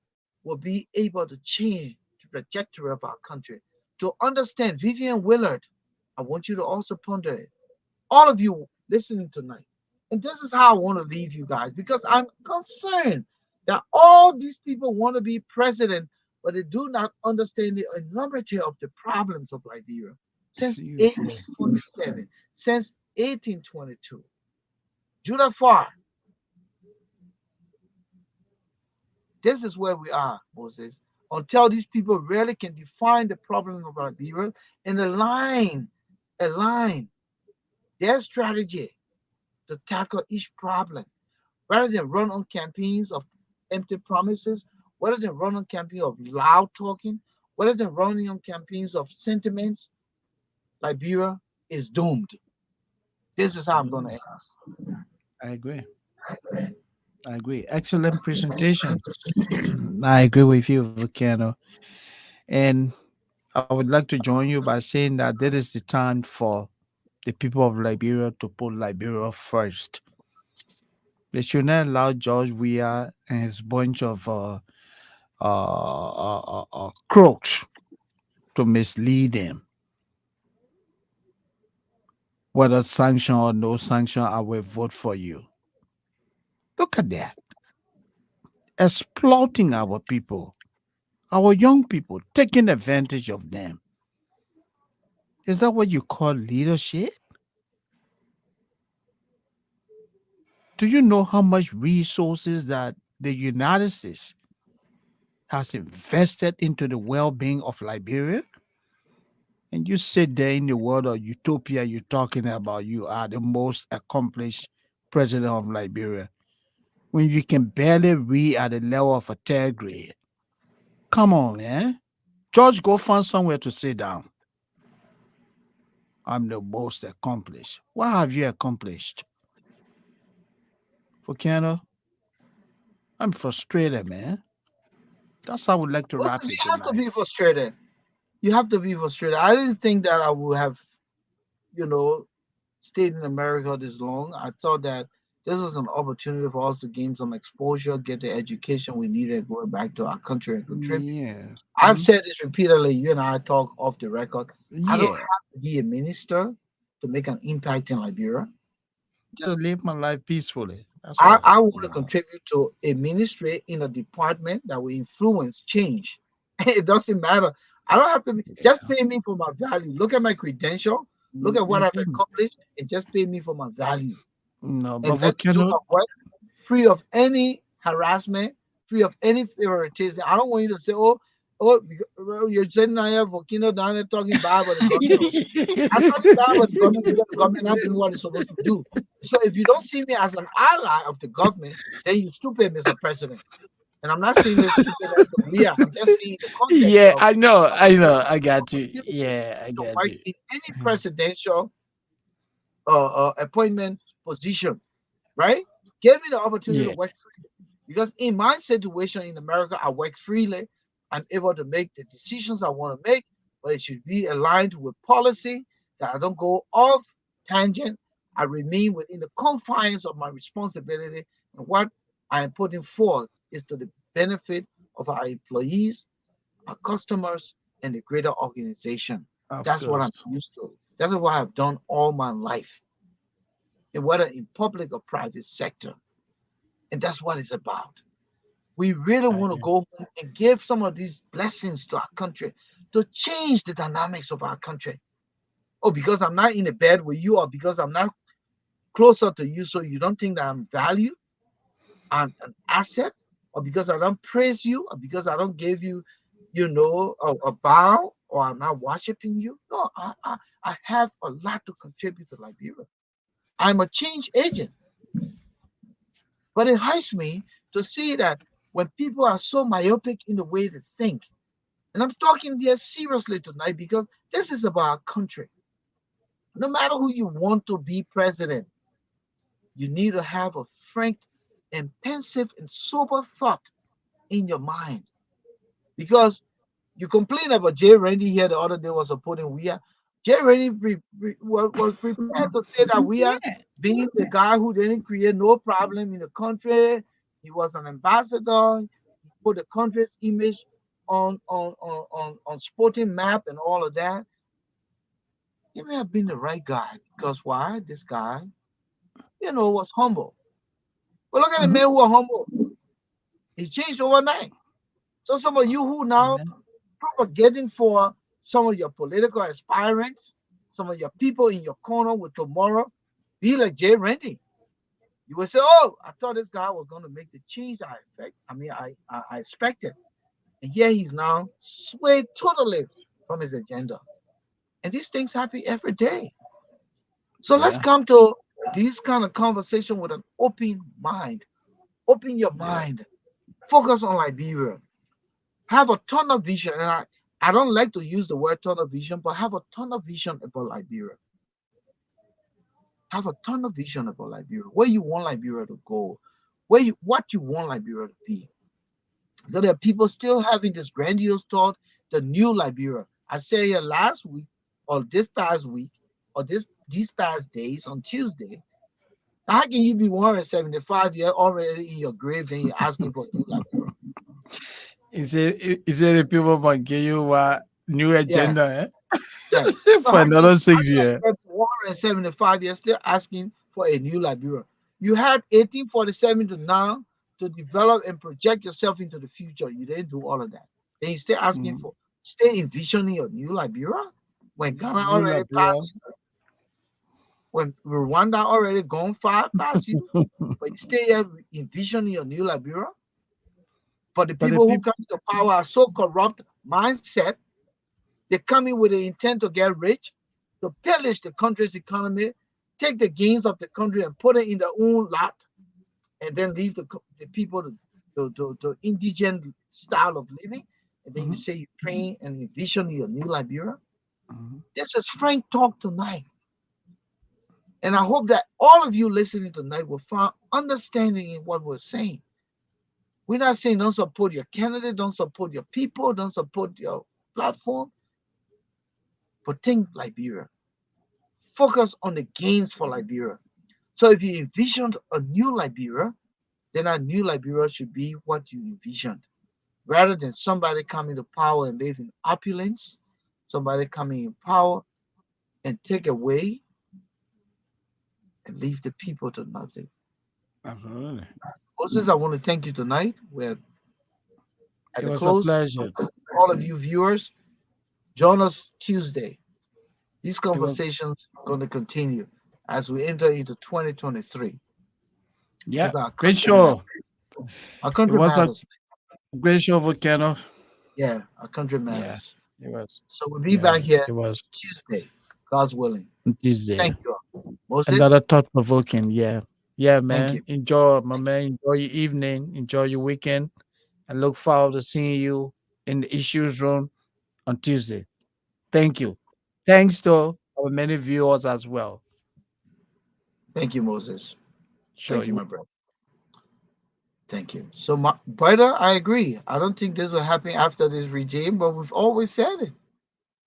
will be able to change the trajectory of our country? To understand Vivian Willard, I want you to also ponder it. All of you listening tonight. And this is how I want to leave you guys because I'm concerned that all these people want to be president, but they do not understand the enormity of the problems of Liberia since Seriously. 1847, since 1822. Judah Farr, this is where we are, Moses. Until these people really can define the problem of Liberia and align their strategy to tackle each problem, rather than run on campaigns of empty promises, rather than run on campaigns of loud talking, rather than running on campaigns of sentiments, Liberia is doomed. This is how I'm going to Absolutely. end. I agree. I agree. Excellent presentation. I agree with you, Volcano. And I would like to join you by saying that this is the time for the people of Liberia to put Liberia first. They should not allow George Weah and his bunch of crooks to mislead them. Whether sanction or no sanction, I will vote for you. Look at that. Exploiting our people, our young people, taking advantage of them. Is that what you call leadership? Do you know how much resources that the United States has invested into the well-being of Liberia? and you sit there in the world of utopia, you're talking about you are the most accomplished president of Liberia when you can barely read at the level of a third grade. Come on, man. George, go find somewhere to sit down. I'm the most accomplished. What have you accomplished? Volcano, I'm frustrated, man. That's how I would like to wrap Moses, it you have to tonight. be frustrated. You have to be frustrated. I didn't think that I would have, you know, stayed in America this long. I thought that this was an opportunity for us to gain some exposure, get the education we needed going back to our country and contribute. Yeah. I've Mhm. said this repeatedly. You and I talk off the record. I don't Yeah. have to be a minister to make an impact in Liberia. Just live my life peacefully. That's I, all. I want to No. contribute to a ministry in a department that will influence change. It doesn't matter. I don't have to be, just Yeah. pay me for my value. Look at my credential, look at what I've Mhm. accomplished, and just pay me for my value. No, And but let me do volcano. my work free of any harassment, free of any favoritism. I don't want you to say, well, you're sitting out here, Volcano down there talking bad about the government. I'm talking bad about the government because the government not doing what it's supposed to do. So if you don't see me as an ally of the government, then you stupid, Mr. President. And I'm not saying this stupidness to Weah. I'm just saying the context Yeah, of I know, of I the know, I got you. opportunity Yeah, I to got work you. in any presidential appointment position, right? Give me the opportunity to Yeah, work freely. Because in my situation in America, I work freely. I'm able to make the decisions I want to make, but it should be aligned with policy that I don't go off tangent. I remain within the confines of my responsibility. And what I am putting forth is to the benefit of our employees, our customers, and the greater organization. of That's what I'm course. used to. That's what I've done all my life, and whether in public or private sector. And that's what it's about. We really I want to know. go home and give some of these blessings to our country to change the dynamics of our country. Oh, because I'm not in a bed with you, or because I'm not closer to you, so you don't think that I'm valued, I'm an asset, or because I don't praise you, or because I don't give you, a bow, or I'm not worshiping you. No, I have a lot to contribute to Liberia. I'm a change agent. But it hurts me to see that when people are so myopic in the way they think, and I'm talking here seriously tonight because this is about our country. No matter who you want to be president, you need to have a frank and pensive and sober thought in your mind. Because you complained about Jay Randy here the other day was supporting Weah. Jay Randy was prepared to say that Weah, being the guy who didn't create no problem in the country, he was an ambassador. He put the country's image on sporting map and all of that. He may have been the right guy because why? This guy, was humble. But look at the Mhm. man who are humble. He changed overnight. So some of you who now Amen. propagating for some of your political aspirants, some of your people in your corner with tomorrow, be like Jay Randy. You will say, "Oh, I thought this guy was going to make the change I expect. I expected." And here he's now swayed totally from his agenda. And these things happen every day. So let's Yeah, come to this kind of conversation with an open mind. Open your yeah. mind. Focus on Liberia. Have a ton of vision. And I don't like to use the word tunnel vision, but have a ton of vision about Liberia. Have a ton of vision about Liberia, where you want Liberia to go, what you want Liberia to be. Because there are people still having this grandiose thought, the new Liberia. I said here last week, or this past week, or these past days on Tuesday. How can you be 175 years already in your grave and you're asking for new Liberia? He said the people might give you a new Yeah, agenda yeah. So for how can another how 6 years. can 175 years still asking for a new Liberia? You had 1847 to now to develop and project yourself into the future. You didn't do all of that. Then you still asking Mm. for, stay envisioning a new Liberia when Ghana New already Liberia. passed you, when Rwanda already gone far past you, but you stay here envisioning a new Liberia. But the But the people who people, come to power are so corrupt mindset They come in with the intent to get rich, to pillage the country's economy, take the gains of the country and put it in their own lot, and then leave the people to indigent style of living. And then you Mhm. say you pray and envision your new Liberia. Mhm. This is frank talk tonight. And I hope that all of you listening tonight will find understanding in what we're saying. We're not saying don't support your candidate, don't support your people, don't support your platform, but think Liberia. Focus on the gains for Liberia. So if you envisioned a new Liberia, then that new Liberia should be what you envisioned. Rather than somebody coming to power and live in opulence, somebody coming in power and take away and leave the people to nothing. Absolutely. Moses, I want to thank you tonight. We're at It the was a close. pleasure. All of you viewers, join us Tuesday. These It was, conversations are going to continue as we enter into 2023 yeah, because our great country matters. show. Our It country was a matters. great show, Volcano. Yeah, our country Yeah, matters. it was. So we'll be Yeah, back here it was Tuesday, God's willing. Tuesday. Thank you all. Moses, Another thought provoking. Yeah. Yeah, thank you. man. Enjoy, my man. Enjoy your evening. Enjoy your weekend. And look forward to seeing you in the issues room on Tuesday. Thank you. Thanks to our many viewers as well. Thank you, Moses. Sure. Thank you, You my brother. Thank you. So, my brother, I agree. I don't think this will happen after this regime, but we've always said it.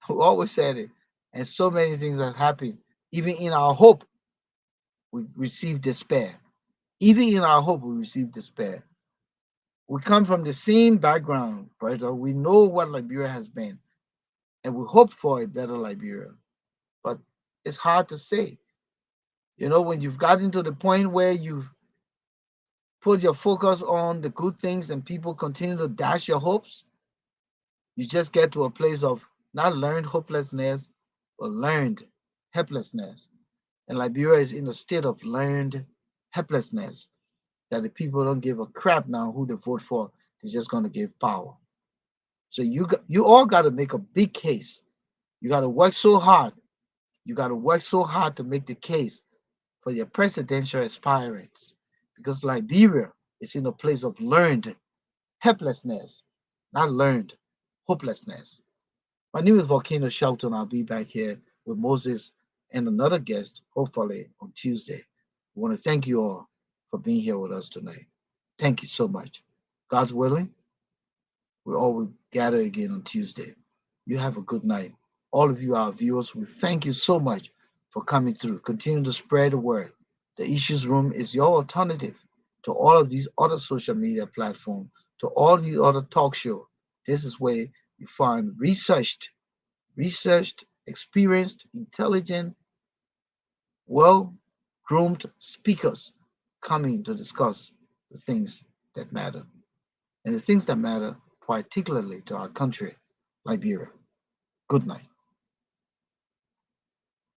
We always said it. And so many things have happened. Even in our hope, we receive despair. Even in our hope, we receive despair. We come from the same background, brother. We know what Liberia has been, and we hope for a better Liberia. But it's hard to say. When you've gotten to the point where you've put your focus on the good things and people continue to dash your hopes, you just get to a place of not learned hopelessness, but learned helplessness. And Liberia is in a state of learned helplessness that the people don't give a crap now who they vote for. They're just going to give power. So you all got to make a big case. You got to work so hard. You got to work so hard to make the case for your presidential aspirants because Liberia is in a place of learned helplessness, not learned hopelessness. My name is Volcano Shelton. I'll be back here with Moses and another guest, hopefully on Tuesday. I want to thank you all for being here with us tonight. Thank you so much. God's willing, we all will gather again on Tuesday. You have a good night. All of you, our viewers, we thank you so much for coming through. Continue to spread the word. The Issues Room is your alternative to all of these other social media platforms, to all these other talk shows. This is where you find researched, experienced, intelligent, well groomed speakers coming to discuss the things that matter. And the things that matter particularly to our country, Liberia. Good night.